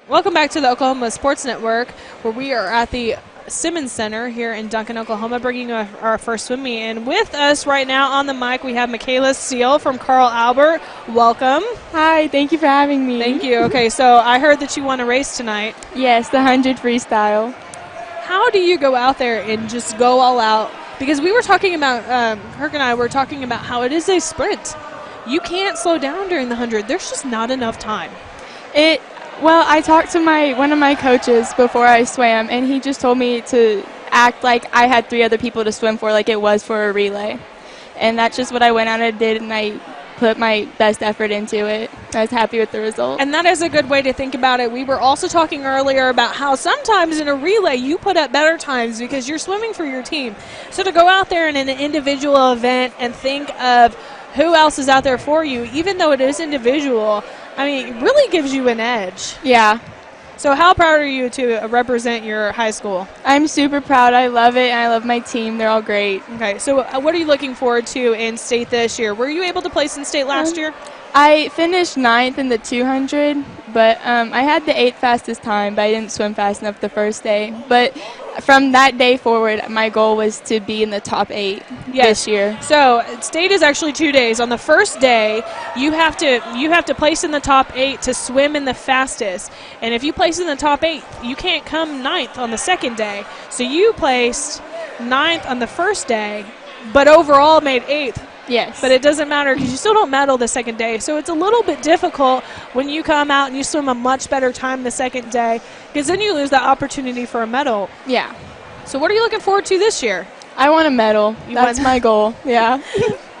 Welcome back to the Oklahoma Sports Network, where we are at the Simmons Center here in Duncan, Oklahoma, bringing you our first swim meet. And with us right now on the mic, we have Michaela Steele from Carl Albert. Welcome. Hi, thank you for having me. Thank you. Okay, so I heard that you won a race tonight. Yes, the 100 freestyle. How do you go out there and just go all out? Because we were talking about, Kirk and I were talking about how it is a sprint. You can't slow down during the 100. There's just not enough time. Well, I talked to one of my coaches before I swam, and he just told me to act like I had 3 other people to swim for, like it was for a relay. And that's just what I went out and did, and I put my best effort into it. I was happy with the result. And that is a good way to think about it. We were also talking earlier about how sometimes in a relay you put up better times because you're swimming for your team. So to go out there in an individual event and think of who else is out there for you, even though it is individual, I mean, it really gives you an edge. Yeah. So how proud are you to represent your high school? I'm super proud. I love it, and I love my team. They're all great. Okay, so what are you looking forward to in state this year? Were you able to place in state last year? I finished 9th in the 200, but I had the 8th fastest time, but I didn't swim fast enough the first day. But from that day forward, my goal was to be in the top 8 this year. So state is actually 2 days. On the first day, you have to place in the top 8 to swim in the fastest. And if you place in the top 8, you can't come 9th on the second day. So you placed 9th on the first day, but overall made 8th. Yes. But it doesn't matter because you still don't medal the second day. So it's a little bit difficult when you come out and you swim a much better time the second day because then you lose that opportunity for a medal. Yeah. So what are you looking forward to this year? I want a medal. That's my goal. Yeah.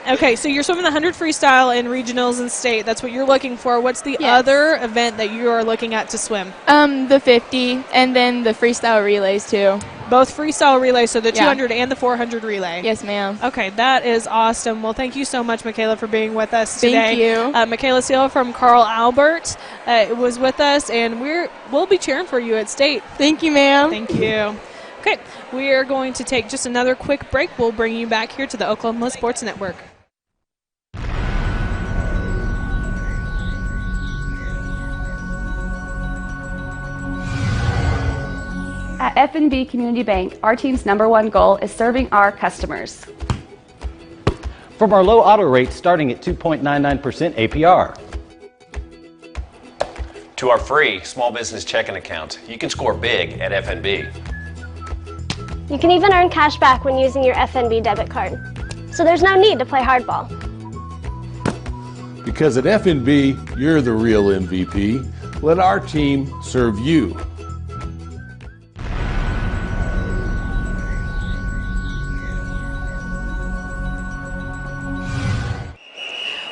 Okay, so you're swimming the 100 freestyle in regionals and state. That's what you're looking for. What's the other event that you are looking at to swim? The 50 and then the freestyle relays too. Both freestyle relays, so the 200 and the 400 relay. Yes, ma'am. Okay, that is awesome. Well, thank you so much, Michaela, for being with us today. Thank you. Michaela Steele from Carl Albert was with us, and we'll be cheering for you at state. Thank you, ma'am. Thank you. Okay, we are going to take just another quick break. We'll bring you back here to the Oklahoma Sports Network. At F&B Community Bank, our team's #1 goal is serving our customers. From our low auto rate starting at 2.99% APR. To our free small business checking account, you can score big at FNB. You can even earn cash back when using your FNB debit card. So there's no need to play hardball. Because at FNB, you're the real MVP. Let our team serve you.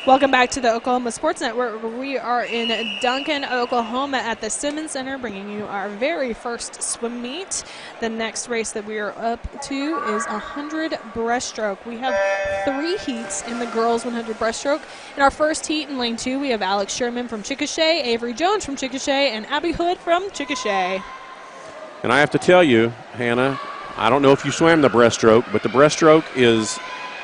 Welcome back to the Oklahoma Sports Network. We are in Duncan, Oklahoma at the Simmons Center, bringing you our very first swim meet. The next race that we are up to is 100 breaststroke. We have 3 heats in the girls 100 breaststroke. In our first heat in lane 2, we have Alex Sherman from Chickasha, Avery Jones from Chickasha, and Abby Hood from Chickasha. And I have to tell you, Hannah, I don't know if you swam the breaststroke, but the breaststroke is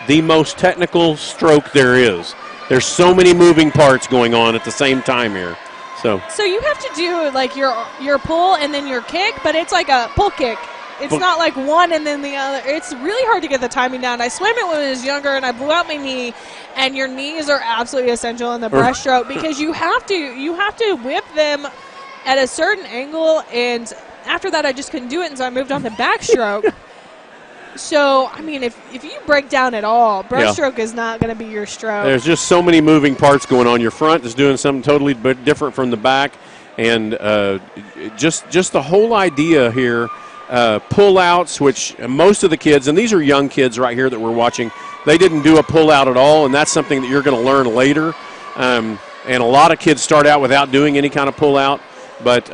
the most technical stroke there is. There's so many moving parts going on at the same time here. So you have to do like your pull and then your kick, but it's like a pull kick. It's not like one and then the other. It's really hard to get the timing down. I swam it when I was younger, and I blew out my knee. And your knees are absolutely essential in the breaststroke because you have to whip them at a certain angle. And after that, I just couldn't do it, and so I moved on to backstroke. So, I mean, if you break down at all, breaststroke is not going to be your stroke. There's just so many moving parts going on. Your front is doing something totally different from the back. And just the whole idea here, pull-outs, which most of the kids, and these are young kids right here that we're watching, they didn't do a pull-out at all, and that's something that you're going to learn later. And a lot of kids start out without doing any kind of pull-out. But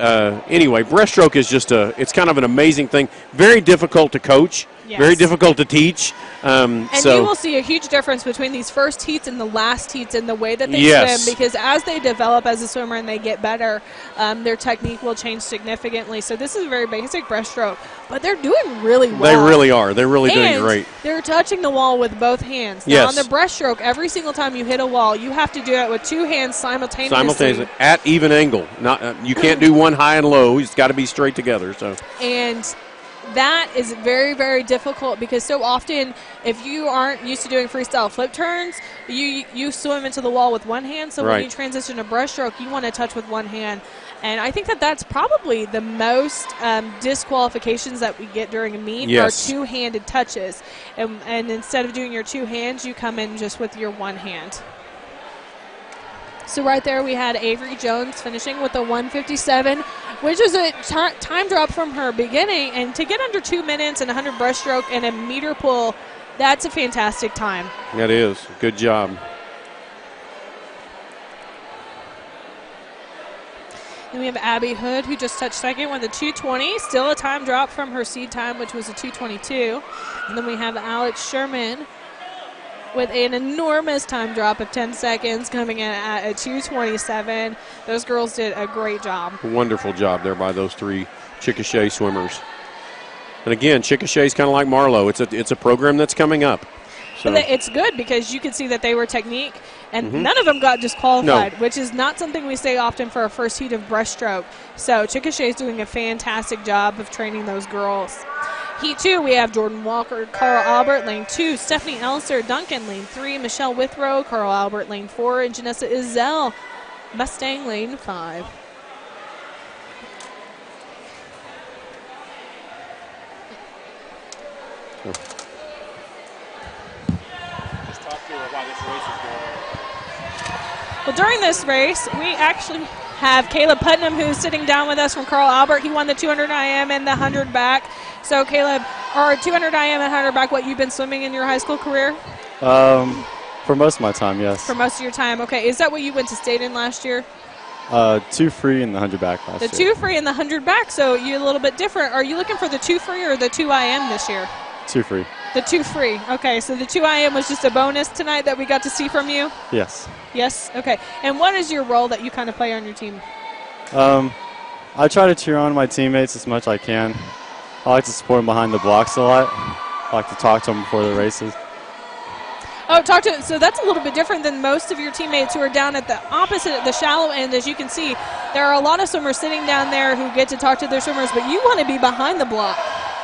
anyway, breaststroke is it's kind of an amazing thing. Very difficult to coach. Yes. Very difficult to teach. And you will see a huge difference between these first heats and the last heats in the way that they swim, because as they develop as a swimmer and they get better, their technique will change significantly. So this is a very basic breaststroke, but they're doing really well. They really are. They're really doing great. They're touching the wall with both hands. Now, on the breaststroke, every single time you hit a wall, you have to do it with two hands simultaneously. At even angle. You can't do one high and low. It's got to be straight together. So. And that is very, very difficult because so often if you aren't used to doing freestyle flip turns, you swim into the wall with one hand. So when you transition to breaststroke, you want to touch with one hand. And I think that's probably the most disqualifications that we get during a meet are two-handed touches. And instead of doing your two hands, you come in just with your one hand. So right there we had Avery Jones finishing with a 1:57, which is a time drop from her beginning. And to get under 2 minutes and 100 breaststroke and a meter pull, that's a fantastic time. That is. Good job. Then we have Abby Hood, who just touched second with a 2:20. Still a time drop from her seed time, which was a 2:22. And then we have Alex Sherman with an enormous time drop of 10 seconds, coming in at a 2:27. Those girls did a great job. Wonderful job there by those three Chickasha swimmers. And again, Chickasha is kind of like Marlowe. It's a program that's coming up. So. But it's good because you could see that they were technique, and none of them got disqualified, which is not something we say often for a first heat of breaststroke. So Chickasha is doing a fantastic job of training those girls. Heat 2, we have Jordan Walker, Carl Albert, lane 2, Stephanie Elser, Duncan, lane 3, Michelle Withrow, Carl Albert, lane 4, and Janessa Izell, Mustang, lane 5. Well, during this race, we actually have Caleb Putnam, who's sitting down with us from Carl Albert. He won the 200 IM and the 100 back. So, Caleb, are 200 IM and 100 back what you've been swimming in your high school career? For most of my time, yes. For most of your time, okay. Is that what you went to state in last year? 2 free and the 100 back last year. The 2 free and the 100 back, so you're a little bit different. Are you looking for the 2 free or the 2 IM this year? 2 free. The 2 free. Okay, so the 2 IM was just a bonus tonight that we got to see from you? Yes. Yes? Okay. And what is your role that you kind of play on your team? I try to cheer on my teammates as much as I can. I like to support them behind the blocks a lot. I like to talk to them before the races. Oh, so that's a little bit different than most of your teammates who are down at the opposite, the shallow end. As you can see, there are a lot of swimmers sitting down there who get to talk to their swimmers, but you want to be behind the block.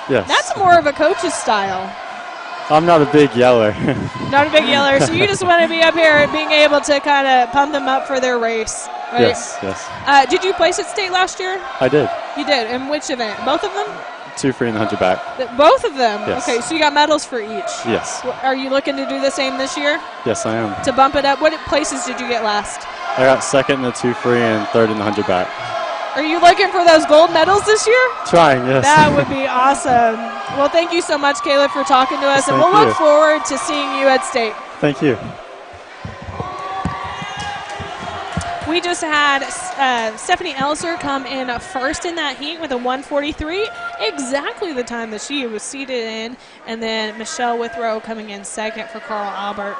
Yes. That's more of a coach's style. I'm not a big yeller. Not a big yeller, so you just want to be up here being able to kind of pump them up for their race, right? Yes, yes. Did you place at state last year? I did. You did. And which event? Both of them? 2 free and the 100 back. Both of them? Yes. Okay, so you got medals for each? Yes. Are you looking to do the same this year? Yes, I am. To bump it up? What places did you get last? I got second in the 2 free and third in the 100 back. Are you looking for those gold medals this year? Trying, yes. That would be awesome. Well, thank you so much, Caleb, for talking to us, and we'll look forward to seeing you at state. Thank you. We just had Stephanie Elser come in first in that heat with a 1:43, exactly the time that she was seated in, and then Michelle Withrow coming in second for Carl Albert.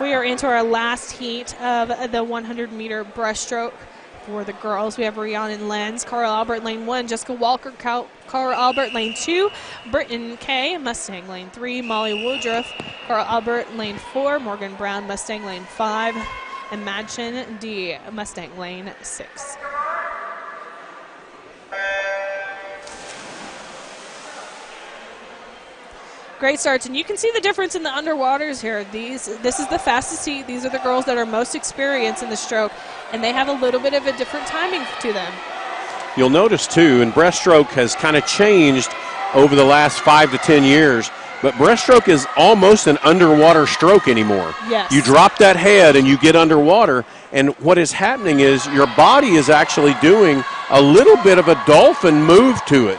We are into our last heat of the 100-meter breaststroke. For the girls, we have Rhiannon Lenz, Carl Albert, lane 1, Jessica Walker, Carl Albert, lane 2, Britton Kay, Mustang, lane 3, Molly Woodruff, Carl Albert, lane 4, Morgan Brown, Mustang, lane 5, and Madchen D, Mustang, lane 6. Great starts, and you can see the difference in the underwaters here. This is the fastest heat. These are the girls that are most experienced in the stroke, and they have a little bit of a different timing to them. You'll notice, too, and breaststroke has kind of changed over the last 5 to 10 years, but breaststroke is almost an underwater stroke anymore. Yes. You drop that head and you get underwater, and what is happening is your body is actually doing a little bit of a dolphin move to it,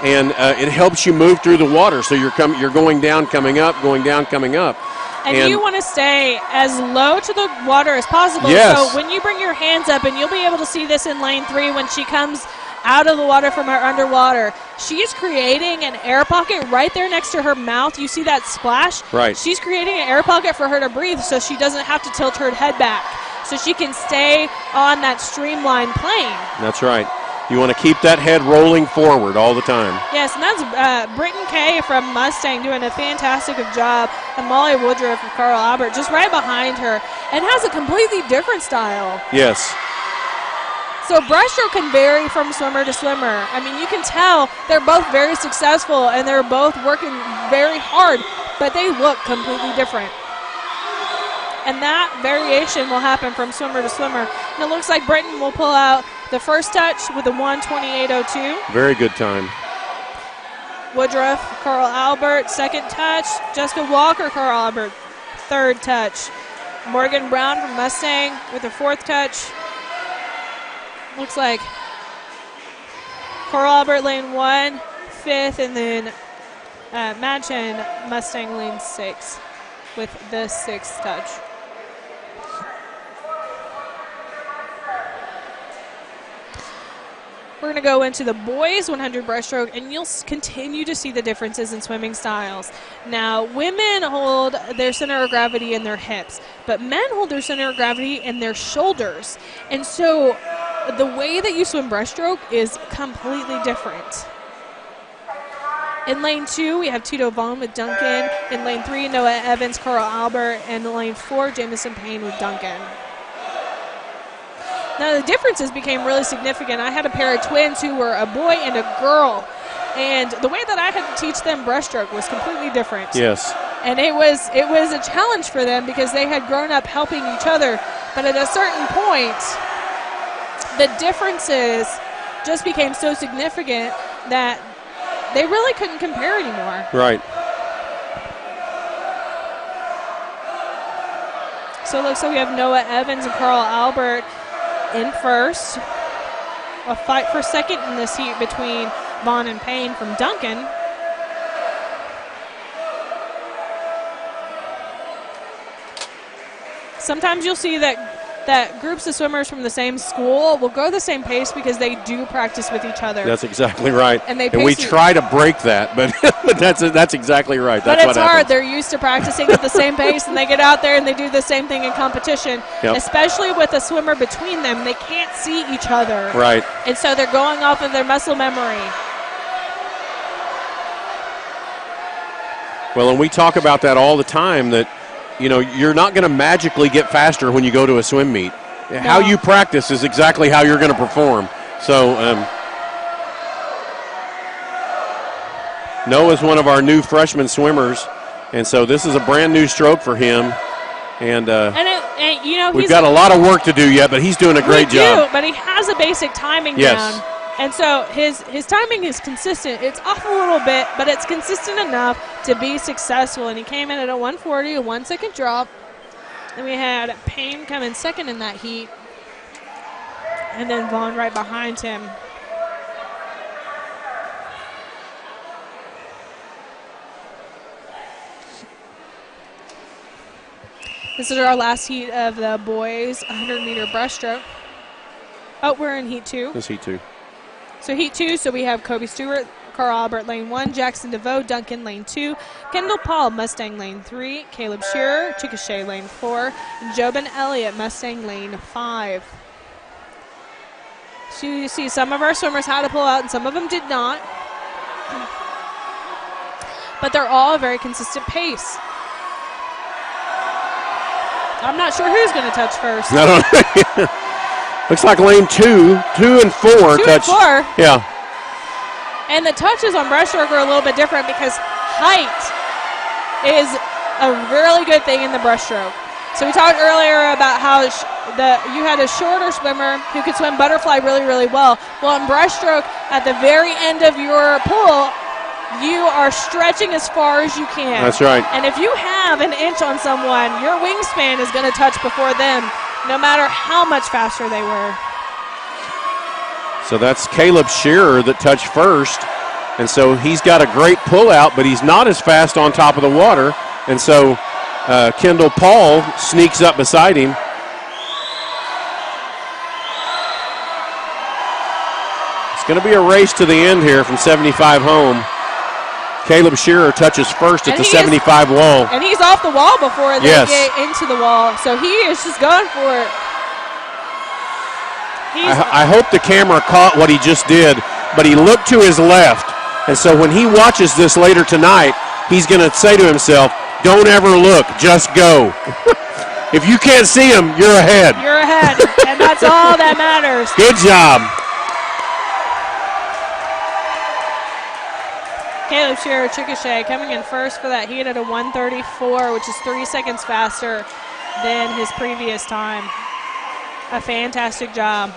and it helps you move through the water. So you're going down, coming up, going down, coming up. And you want to stay as low to the water as possible. Yes. So when you bring your hands up, and you'll be able to see this in lane 3 when she comes out of the water from her underwater, she is creating an air pocket right there next to her mouth. You see that splash? Right. She's creating an air pocket for her to breathe so she doesn't have to tilt her head back. So she can stay on that streamlined plane. That's right. You want to keep that head rolling forward all the time. Yes, and that's Britton Kay from Mustang doing a fantastic job, and Molly Woodruff from Carl Albert just right behind her, and has a completely different style. Yes. So breaststroke can vary from swimmer to swimmer. I mean, you can tell they're both very successful, and they're both working very hard, but they look completely different. And that variation will happen from swimmer to swimmer. And it looks like Britton will pull out the first touch with a 1:28.02. Very good time. Woodruff, Carl Albert, second touch. Jessica Walker, Carl Albert, third touch. Morgan Brown from Mustang with her fourth touch. Looks like Carl Albert lane 1, fifth, and then Madchen Mustang lane 6 with the sixth touch. We're going to go into the boys 100 breaststroke, and you'll continue to see the differences in swimming styles. Now, women hold their center of gravity in their hips, but men hold their center of gravity in their shoulders. And so the way that you swim breaststroke is completely different. In lane 2, we have Tito Vaughn with Duncan. In lane 3, Noah Evans, Carl Albert. And in lane 4, Jamison Payne with Duncan. Now, the differences became really significant. I had a pair of twins who were a boy and a girl, and the way that I had to teach them breaststroke was completely different. Yes. And it was a challenge for them because they had grown up helping each other, but at a certain point, the differences just became so significant that they really couldn't compare anymore. Right. So it looks like we have Noah Evans and Carl Albert in first. A fight for second in this heat between Vaughn and Payne from Duncan. Sometimes you'll see that groups of swimmers from the same school will go the same pace because they do practice with each other. That's exactly right. And we try to break that, but but that's exactly right. But That's it's what hard. happens. They're used to practicing at the same pace, and they get out there and they do the same thing in competition. Yep. Especially with a swimmer between them, they can't see each other. Right. And so they're going off of their muscle memory. Well, and we talk about that all the time, that you're not going to magically get faster when you go to a swim meet. No. How you practice is exactly how you're going to perform. So Noah's one of our new freshman swimmers, and so this is a brand new stroke for him. And we've got a lot of work to do yet, but he's doing a great job. But he has a basic timing down. And so his timing is consistent. It's off a little bit, but it's consistent enough to be successful. And he came in at a 1:40, a 1 second drop. Then we had Payne come in second in that heat. And then Vaughn right behind him. This is our last heat of the boys 100-meter breaststroke. Oh, we're in heat 2. This is heat 2. So heat 2, so we have Kobe Stewart, Carl Albert lane 1, Jackson DeVoe, Duncan lane 2, Kendall Paul, Mustang lane 3, Caleb Shearer, Chickasha lane 4, and Jobin Elliott, Mustang lane 5. So you see some of our swimmers had to pull out and some of them did not. But they're all a very consistent pace. I'm not sure who's going to touch first. I don't know. Looks like lane 2 and 4 touch. 2 and 4. Yeah. And the touches on breaststroke are a little bit different because height is a really good thing in the breaststroke. So we talked earlier about how you had a shorter swimmer who could swim butterfly really, really well. Well, in breaststroke, at the very end of your pull, you are stretching as far as you can. That's right. And if you have an inch on someone, your wingspan is going to touch before them, no matter how much faster they were. So that's Caleb Shearer that touched first. And so he's got a great pull out, but he's not as fast on top of the water. And so Kendall Paul sneaks up beside him. It's going to be a race to the end here from 75 home. Caleb Shearer touches first at the 75 wall. And he's off the wall before they get into the wall. So he is just going for it. I hope the camera caught what he just did, but he looked to his left. And so when he watches this later tonight, he's going to say to himself, don't ever look, just go. If you can't see him, you're ahead. You're ahead, and that's all that matters. Good job. Caleb Shearer Chickasha coming in first for that heat at a 1:34, which is 3 seconds faster than his previous time. A fantastic job.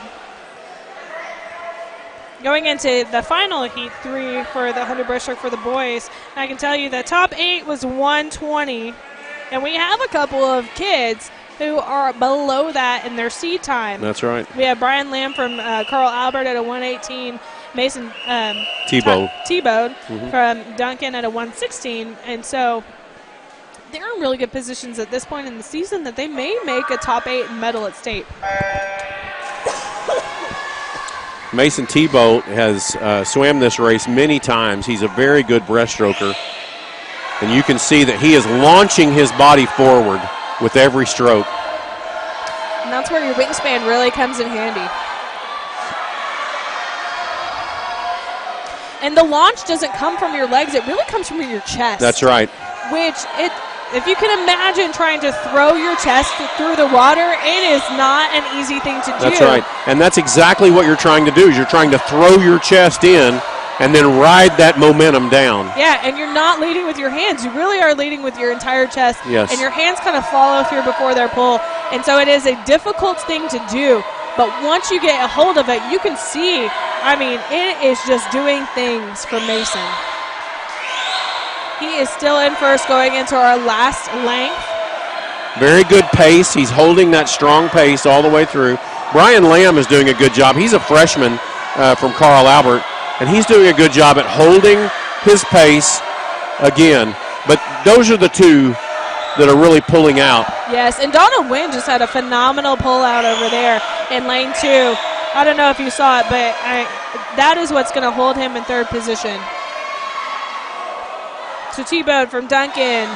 Going into the final heat 3 for the 100 breaststroke for the boys, I can tell you the top 8 was 1:20, and we have a couple of kids who are below that in their seed time. That's right. We have Brian Lamb from Carl Albert at a 1:18, Mason T-Bode from Duncan at a 1:16, and so they're in really good positions at this point in the season that they may make a top 8 medal at state. Mason T-Bolt has swam this race many times. He's a very good breaststroker. And you can see that he is launching his body forward with every stroke. And that's where your wingspan really comes in handy. And the launch doesn't come from your legs. It really comes from your chest. That's right. Which, if you can imagine trying to throw your chest through the water, it is not an easy thing to do. That's right. And that's exactly what you're trying to do, is you're trying to throw your chest in and then ride that momentum down. Yeah, and you're not leading with your hands. You really are leading with your entire chest. Yes. And your hands kind of follow through before their pull. And so it is a difficult thing to do. But once you get a hold of it, you can see, I mean, it is just doing things for Mason. He is still in first going into our last length. Very good pace. He's holding that strong pace all the way through. Brian Lamb is doing a good job. He's a freshman from Carl Albert, and he's doing a good job at holding his pace again. But those are the two that are really pulling out. Yes, and Donald Wynn just had a phenomenal pull out over there in lane 2. I don't know if you saw it, but that is what's going to hold him in third position. So T-Bode from Duncan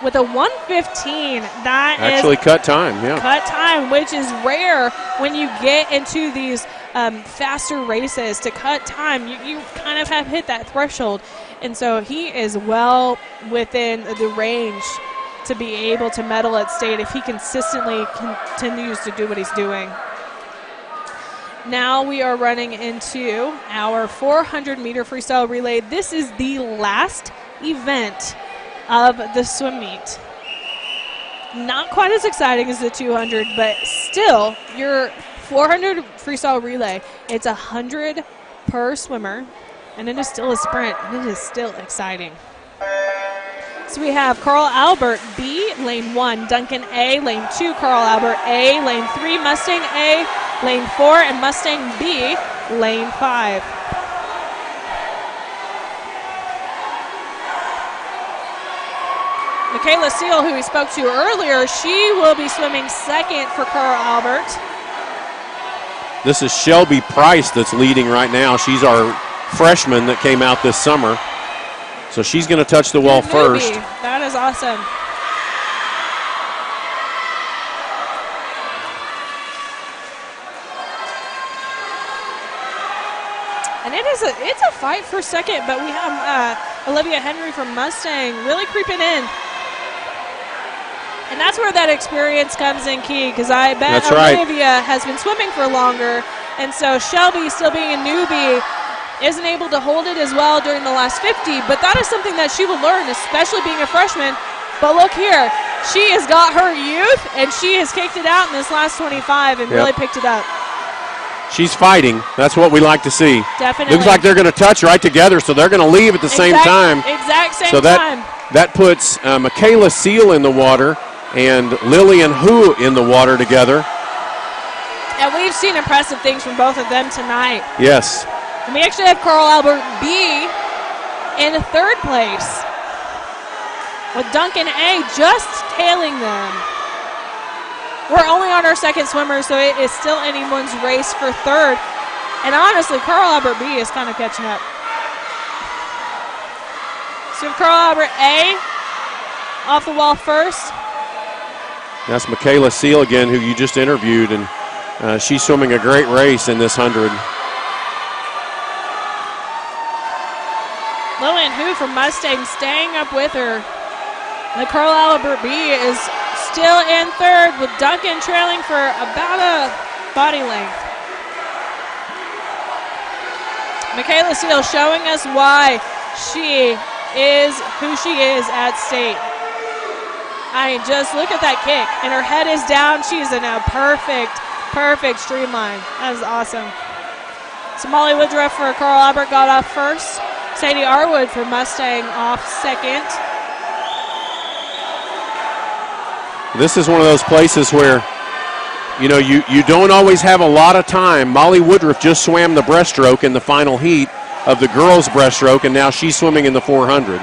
with a 1:15. That actually is cut time, yeah. Cut time, which is rare when you get into these faster races. To cut time, you kind of have hit that threshold. And so he is well within the range to be able to medal at state if he consistently continues to do what he's doing. Now we are running into our 400-meter freestyle relay. This is the last event of the swim meet. Not quite as exciting as the 200, but still, your 400 freestyle relay, it's 100 per swimmer, and it is still a sprint, and it is still exciting. So we have Carl Albert B, lane 1, Duncan A, lane 2, Carl Albert A, lane 3, Mustang A, lane 4, and Mustang B, lane 5. Michaela Steele, who we spoke to earlier, she will be swimming second for Carl Albert. This is Shelby Price that's leading right now. She's our freshman that came out this summer. So she's going to touch the wall first. That is awesome. And it's a fight for second, but we have Olivia Henry from Mustang really creeping in. And that's where that experience comes in key, because I bet Olivia has been swimming for longer, and so Shelby, still being a newbie, isn't able to hold it as well during the last 50, but that is something that she will learn, especially being a freshman. But look here, she has got her youth, and she has kicked it out in this last 25 and really picked it up. She's fighting. That's what we like to see. Definitely. Looks like they're going to touch right together, so they're going to leave at the same time. Exact same so time. That puts Michaela Seal in the water and Lillian Hu in the water together. And we've seen impressive things from both of them tonight. Yes. And we actually have Carl Albert B in third place, with Duncan A just tailing them. We're only on our second swimmer, so it is still anyone's race for third. And honestly, Carl Albert B is kind of catching up. So Carl Albert A off the wall first. That's Michaela Seal again, who you just interviewed, and she's swimming a great race in this 100. Lillian Hu from Mustang staying up with her. The Carl Albert B is still in third, with Duncan trailing for about a body length. Michaela Seal showing us why she is who she is at state. I mean, just look at that kick, and her head is down. She's in a perfect streamline. That is awesome. So Molly Woodruff for Carl Albert got off first. Sadie Arwood for Mustang off second. This is one of those places where, you don't always have a lot of time. Molly Woodruff just swam the breaststroke in the final heat of the girls' breaststroke, and now she's swimming in the 400.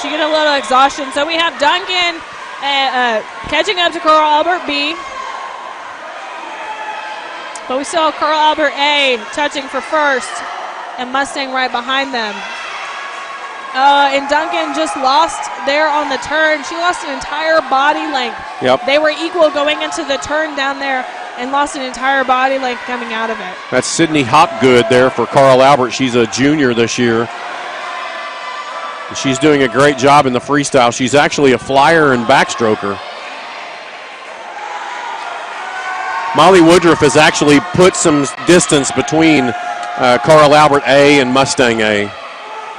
She get a little exhaustion. So we have Duncan catching up to Carl Albert B. But we still have Carl Albert A touching for first, and Mustang right behind them. And Duncan just lost there on the turn. She lost an entire body length. Yep. They were equal going into the turn down there and lost an entire body length coming out of it. That's Sydney Hopgood there for Carl Albert. She's a junior this year. She's doing a great job in the freestyle. She's actually a flyer and backstroker. Molly Woodruff has actually put some distance between Carl Albert A and Mustang A.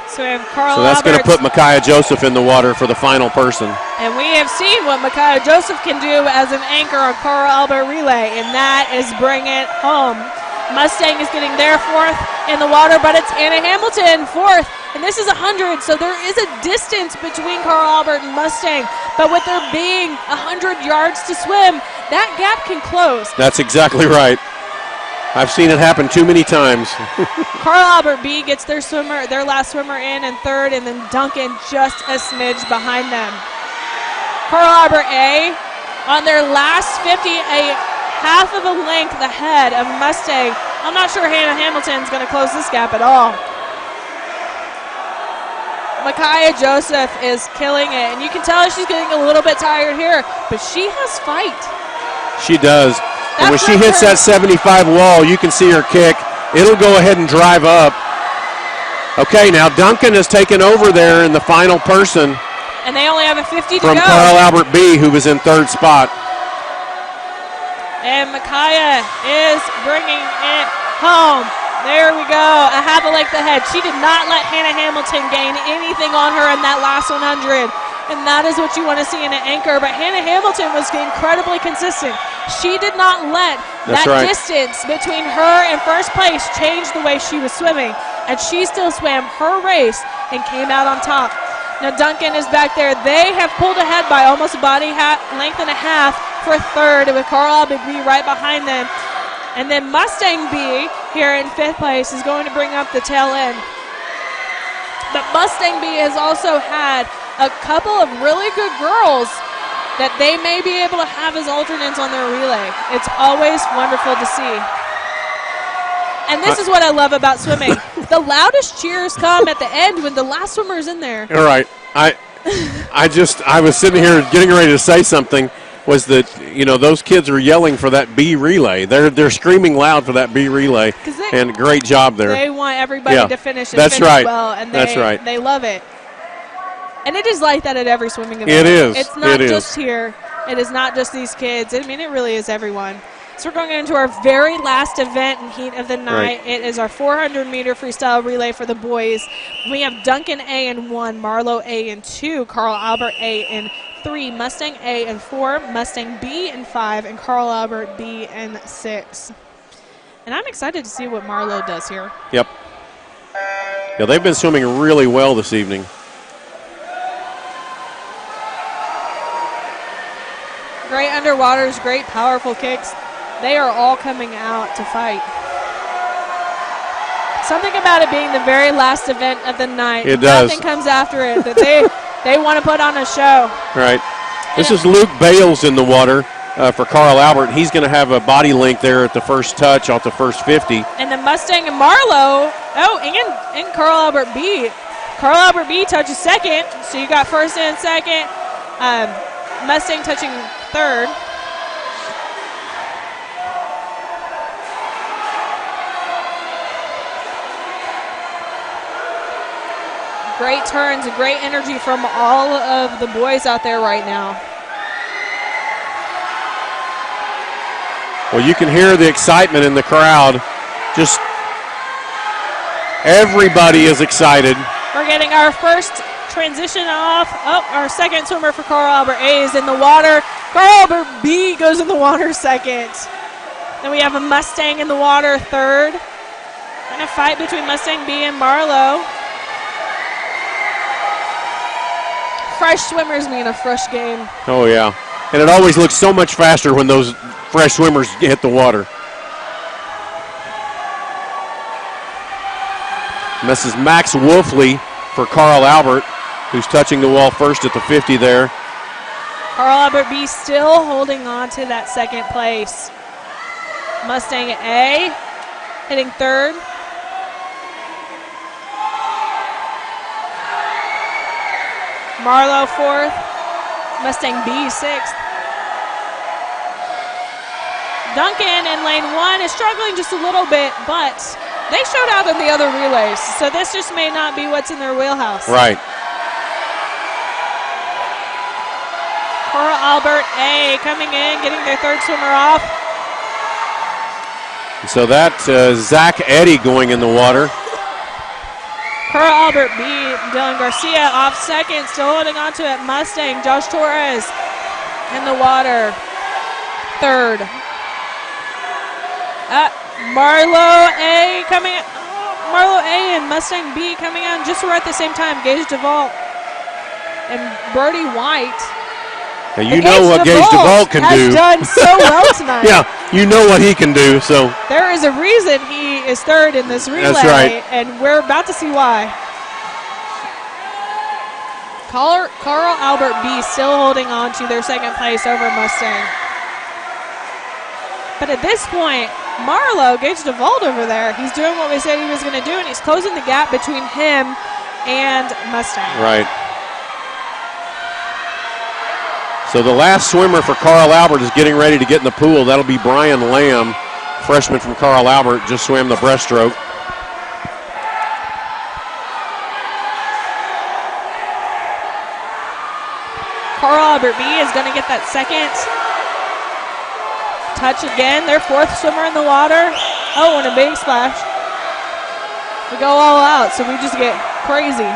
So we have Carl So that's going to Alberts. put Micaiah Joseph in the water for the final person. And we have seen what Micaiah Joseph can do as an anchor on Carl Albert relay, and that is bring it home. Mustang is getting their fourth in the water, but it's Anna Hamilton fourth. And this is 100, so there is a distance between Carl Albert and Mustang. But with there being 100 yards to swim, that gap can close. That's exactly right. I've seen it happen too many times. Carl Albert B gets their last swimmer in third, and then Duncan just a smidge behind them. Carl Albert A on their last 50, a half of a length ahead of Mustang. I'm not sure Hannah Hamilton's going to close this gap at all. Micaiah Joseph is killing it, and you can tell she's getting a little bit tired here, but she has fight. She does. And when she hits that 75 wall, you can see her kick. It'll go ahead and drive up. Okay, now Duncan has taken over there in the final person And they only have a 50 to from go. Carl Albert B, who was in third spot. And Micaiah is bringing it home. There we go. A half a length ahead. She did not let Hannah Hamilton gain anything on her in that last 100. And that is what you want to see in an anchor. But Hannah Hamilton was incredibly consistent. She did not let distance between her and first place change the way she was swimming. And she still swam her race and came out on top. Now Duncan is back there. They have pulled ahead by almost a body length and a half for third, with Carl Albert B right behind them. And then Mustang B here in fifth place is going to bring up the tail end. But Mustang B has also had a couple of really good girls that they may be able to have as alternates on their relay. It's always wonderful to see. And this is what I love about swimming. The loudest cheers come at the end when the last swimmer is in there. All right. I was sitting here getting ready to say something, was that, those kids are yelling for that B relay. They're screaming loud for that B relay. And great job there. They want everybody to finish and That's finish right. well. And That's right. They love it. And it is like that at every swimming event. It is. It's not It just is. here. It is not just these kids. I mean, it really is everyone. So we're going into our very last event and heat of the night. Right. It is our 400-meter freestyle relay for the boys. We have Duncan A in 1, Marlowe A in 2, Carl Albert A in 3, Mustang A in 4, Mustang B in 5, and Carl Albert B in 6. And I'm excited to see what Marlowe does here. Yep. Yeah, they've been swimming really well this evening. Great underwaters, great powerful kicks. They are all coming out to fight. Something about it being the very last event of the night. It does. Nothing comes after it. That they want to put on a show. Right. This is Luke Bales in the water for Carl Albert. He's going to have a body link there at the first touch off the first 50. And the Mustang and Marlowe. Oh, and Carl Albert B. Carl Albert B touches second. So you got first and second. Mustang touching third. Great turns and great energy from all of the boys out there right now. Well, you can hear the excitement in the crowd. Just everybody is excited. We're getting our first transition off. Oh, our second swimmer for Carl Albert A is in the water. Carl Albert B goes in the water second. Then we have a Mustang in the water third. And a fight between Mustang B and Marlowe. Fresh swimmers mean a fresh game. Oh, yeah. And it always looks so much faster when those fresh swimmers hit the water. And this is Max Wolfley for Carl Albert, who's touching the wall first at the 50 there. Carl Albert B still holding on to that second place. Mustang A hitting third. Marlowe fourth. Mustang B sixth. Duncan in lane 1 is struggling just a little bit, but they showed out in the other relays, so this just may not be what's in their wheelhouse. Right. Carl Albert A coming in, getting their third swimmer off. So that's Zach Eddy going in the water. Carl Albert B, Dylan Garcia off second, still holding on to it. Mustang, Josh Torres in the water, third. Marlowe A coming, Marlowe A and Mustang B coming on just right at the same time. Gage DeVault and Brody White. Now you know what Gage DeVault can do. Has done so well tonight. Yeah, you know what he can do. So there is a reason he is third in this relay. That's right. And we're about to see why. Carl Albert B still holding on to their second place over Mustang. But at this point, Marlowe, Gage DeVault over there, he's doing what we said he was going to do, and he's closing the gap between him and Mustang. Right. So the last swimmer for Carl Albert is getting ready to get in the pool. That'll be Brian Lamb, freshman from Carl Albert, just swam the breaststroke. Carl Albert B is going to get that second touch again. Their fourth swimmer in the water. Oh, and a big splash. We go all out, so we just get crazy.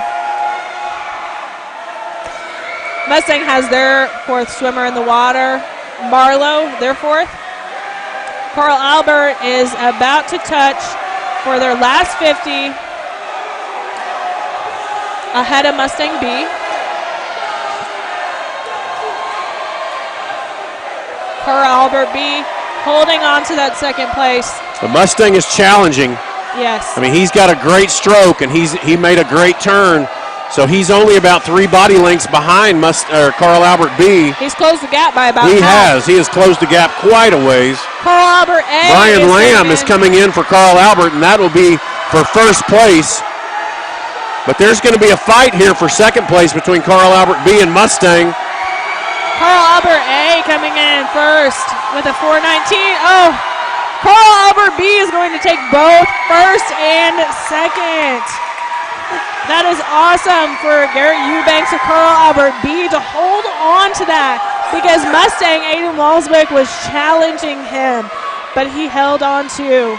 Mustang has their fourth swimmer in the water. Marlowe, their fourth. Carl Albert is about to touch for their last 50 ahead of Mustang B. Carl Albert B holding on to that second place. The Mustang is challenging. Yes. I mean, he's got a great stroke, and he made a great turn. So he's only about 3 body lengths behind Carl Albert B. He's closed the gap by about He half. has closed the gap quite a ways. Carl Albert A. Brian Lamb is coming in for Carl Albert, and that will be for first place. But there's going to be a fight here for second place between Carl Albert B and Mustang. Carl Albert A coming in first with a 4:19. Oh, Carl Albert B is going to take both first and second. That is awesome for Garrett Eubanks or Carl Albert B to hold on to that because Mustang Aiden Walsbeck was challenging him. but he held on to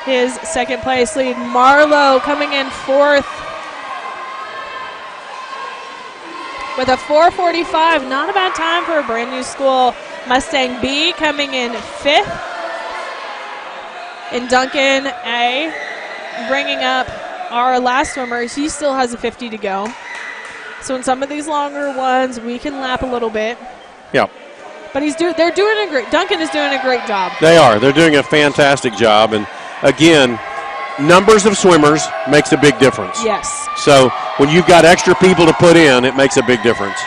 his second place lead. Marlowe coming in fourth with a 4:45. Not a bad time for a brand new school. Mustang B coming in fifth. And Duncan A bringing up our last swimmer. He still has a 50 to go. So in some of these longer ones, we can lap a little bit. Yeah. But they're doing a great. Duncan is doing a great job. They are. They're doing a fantastic job. And again, numbers of swimmers makes a big difference. Yes. So when you've got extra people to put in, it makes a big difference.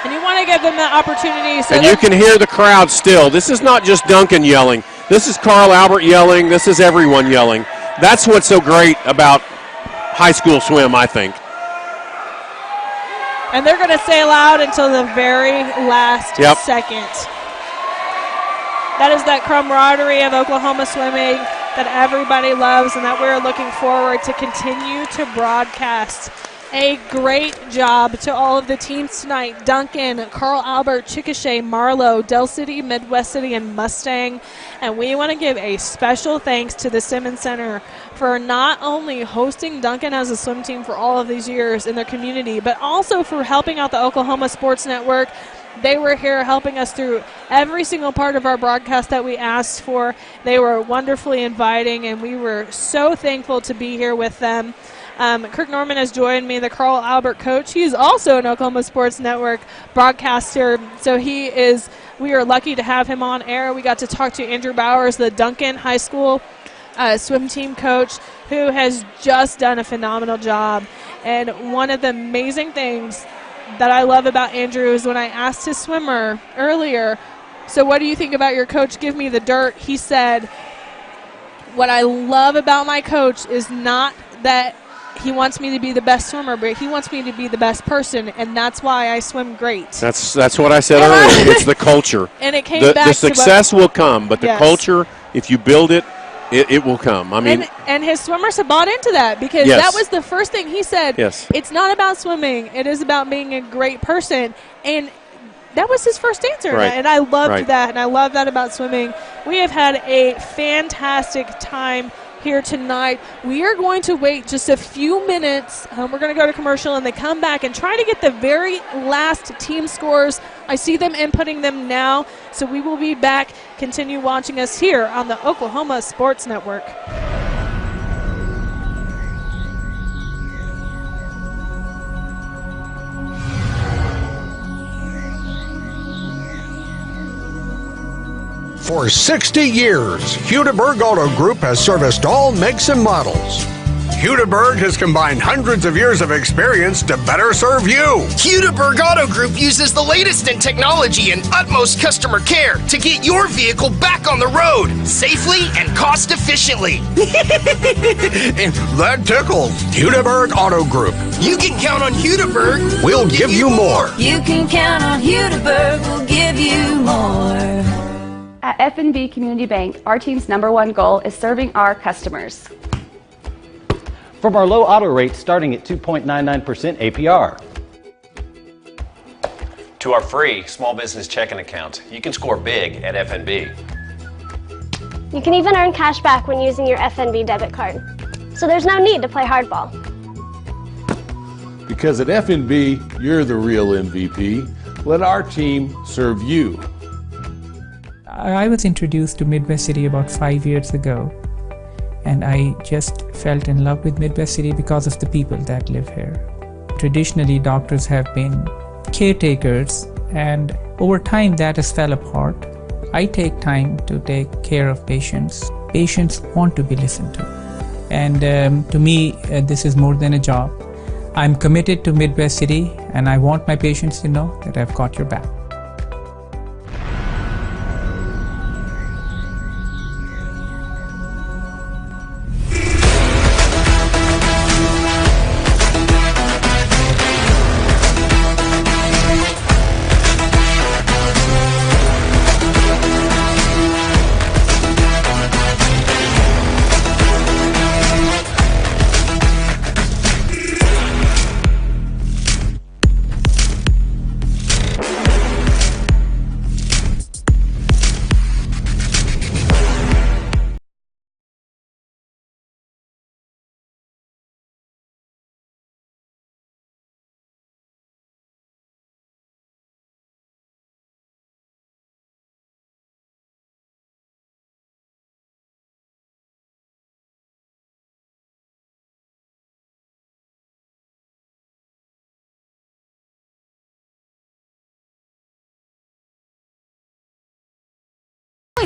And you want to give them that opportunity. So and you can hear the crowd still. This is not just Duncan yelling. This is Carl Albert yelling. This is everyone yelling. That's what's so great about high school swim, I think. And they're going to stay loud until the very last second. That is that camaraderie of Oklahoma swimming that everybody loves and that we're looking forward to continue to broadcast. A great job to all of the teams tonight. Duncan, Carl Albert, Chickasha, Marlowe, Del City, Midwest City, and Mustang. And we want to give a special thanks to the Simmons Center for not only hosting Duncan as a swim team for all of these years in their community, but also for helping out the Oklahoma Sports Network. They were here helping us through every single part of our broadcast that we asked for. They were wonderfully inviting, and we were so thankful to be here with them. Kirk Norman has joined me, the Carl Albert coach. He is also an Oklahoma Sports Network broadcaster, so we are lucky to have him on air. We got to talk to Andrew Bowers, the Duncan High School swim team coach, who has just done a phenomenal job. And one of the amazing things that I love about Andrew is when I asked his swimmer earlier, so what do you think about your coach? Give me the dirt. He said, what I love about my coach is not that he wants me to be the best swimmer, but he wants me to be the best person, and that's why I swim great. That's what I said earlier. It's the culture. And it came back to the success will come, but the culture, if you build it, it will come. I mean, and his swimmers have bought into that because that was the first thing he said. Yes. It's not about swimming. It is about being a great person. And that was his first answer. Right. And I loved right. that. And I love that about swimming. We have had a fantastic time here tonight. We are going to wait just a few minutes. We're going to go to commercial and they come back and try to get the very last team scores. I see them inputting them now. So we will be back. Continue watching us here on the Oklahoma Sports Network. For 60 years, Hudeberg Auto Group has serviced all makes and models. Hudeberg has combined hundreds of years of experience to better serve you. Hudeberg Auto Group uses the latest in technology and utmost customer care to get your vehicle back on the road safely and cost efficiently. And that tickles. Hudeberg Auto Group. You can count on Hudeberg. We'll give you more. You can count on Hudeberg. We'll give you more. At F&B Community Bank, our team's #1 goal is serving our customers. From our low auto rate starting at 2.99% APR. To our free small business checking account, you can score big at FNB. You can even earn cash back when using your FNB debit card. So there's no need to play hardball. Because at FNB, you're the real MVP. Let our team serve you. I was introduced to Midwest City about 5 years ago, and I just fell in love with Midwest City because of the people that live here. Traditionally, doctors have been caretakers, and over time that has fell apart. I take time to take care of patients. Patients want to be listened to. And to me, this is more than a job. I'm committed to Midwest City, and I want my patients to know that I've got your back.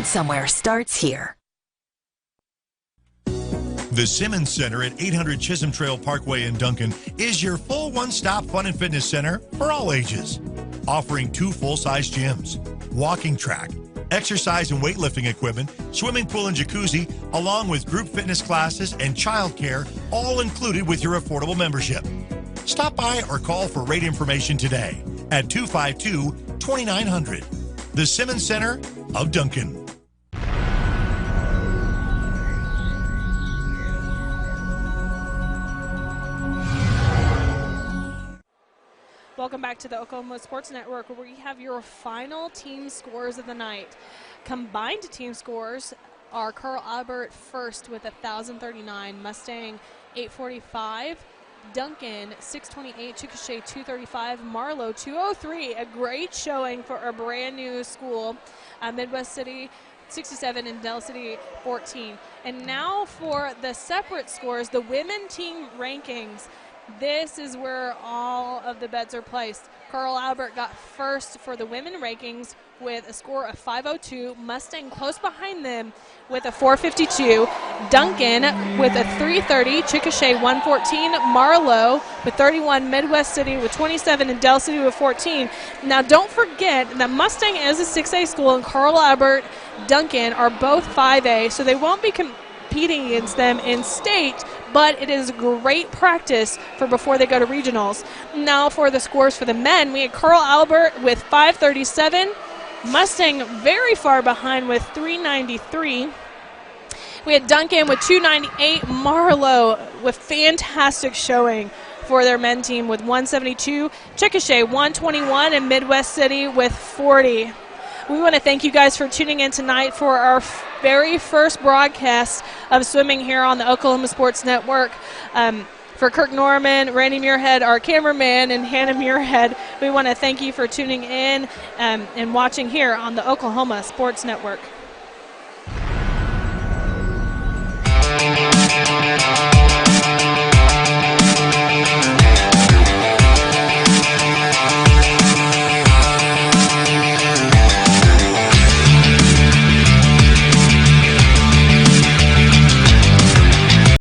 Going somewhere starts here. The Simmons Center at 800 Chisholm Trail Parkway in Duncan is your full one-stop fun and fitness center for all ages. Offering 2 full-size gyms, walking track, exercise and weightlifting equipment, swimming pool and jacuzzi, along with group fitness classes and childcare, all included with your affordable membership. Stop by or call for rate information today at 252-2900. The Simmons Center of Duncan. Welcome back to the Oklahoma Sports Network, where we have your final team scores of the night. Combined team scores are Carl Albert first with 1,039, Mustang 845, Duncan 628, Chickasha 235, Marlowe 203. A great showing for a brand new school. Midwest City 67 and Del City 14. And now for the separate scores, the women team rankings. This is where all of the bets are placed. Carl Albert got first for the women rankings with a score of 502. Mustang close behind them with a 452. Duncan with a 330. Chickasha 114. Marlowe with 31. Midwest City with 27. And Del City with 14. Now don't forget that Mustang is a 6A school, and Carl Albert, Duncan are both 5A, so they won't be competing against them in state, but it is great practice for before they go to regionals. Now for the scores for the men, we had Carl Albert with 537, Mustang very far behind with 393. We had Duncan with 298, Marlowe with fantastic showing for their men team with 172, Chickasha 121, and Midwest City with 40. We want to thank you guys for tuning in tonight for our very first broadcast of swimming here on the Oklahoma Sports Network. For Kirk Norman, Randy Muirhead, our cameraman, and Hannah Muirhead, we want to thank you for tuning in and watching here on the Oklahoma Sports Network.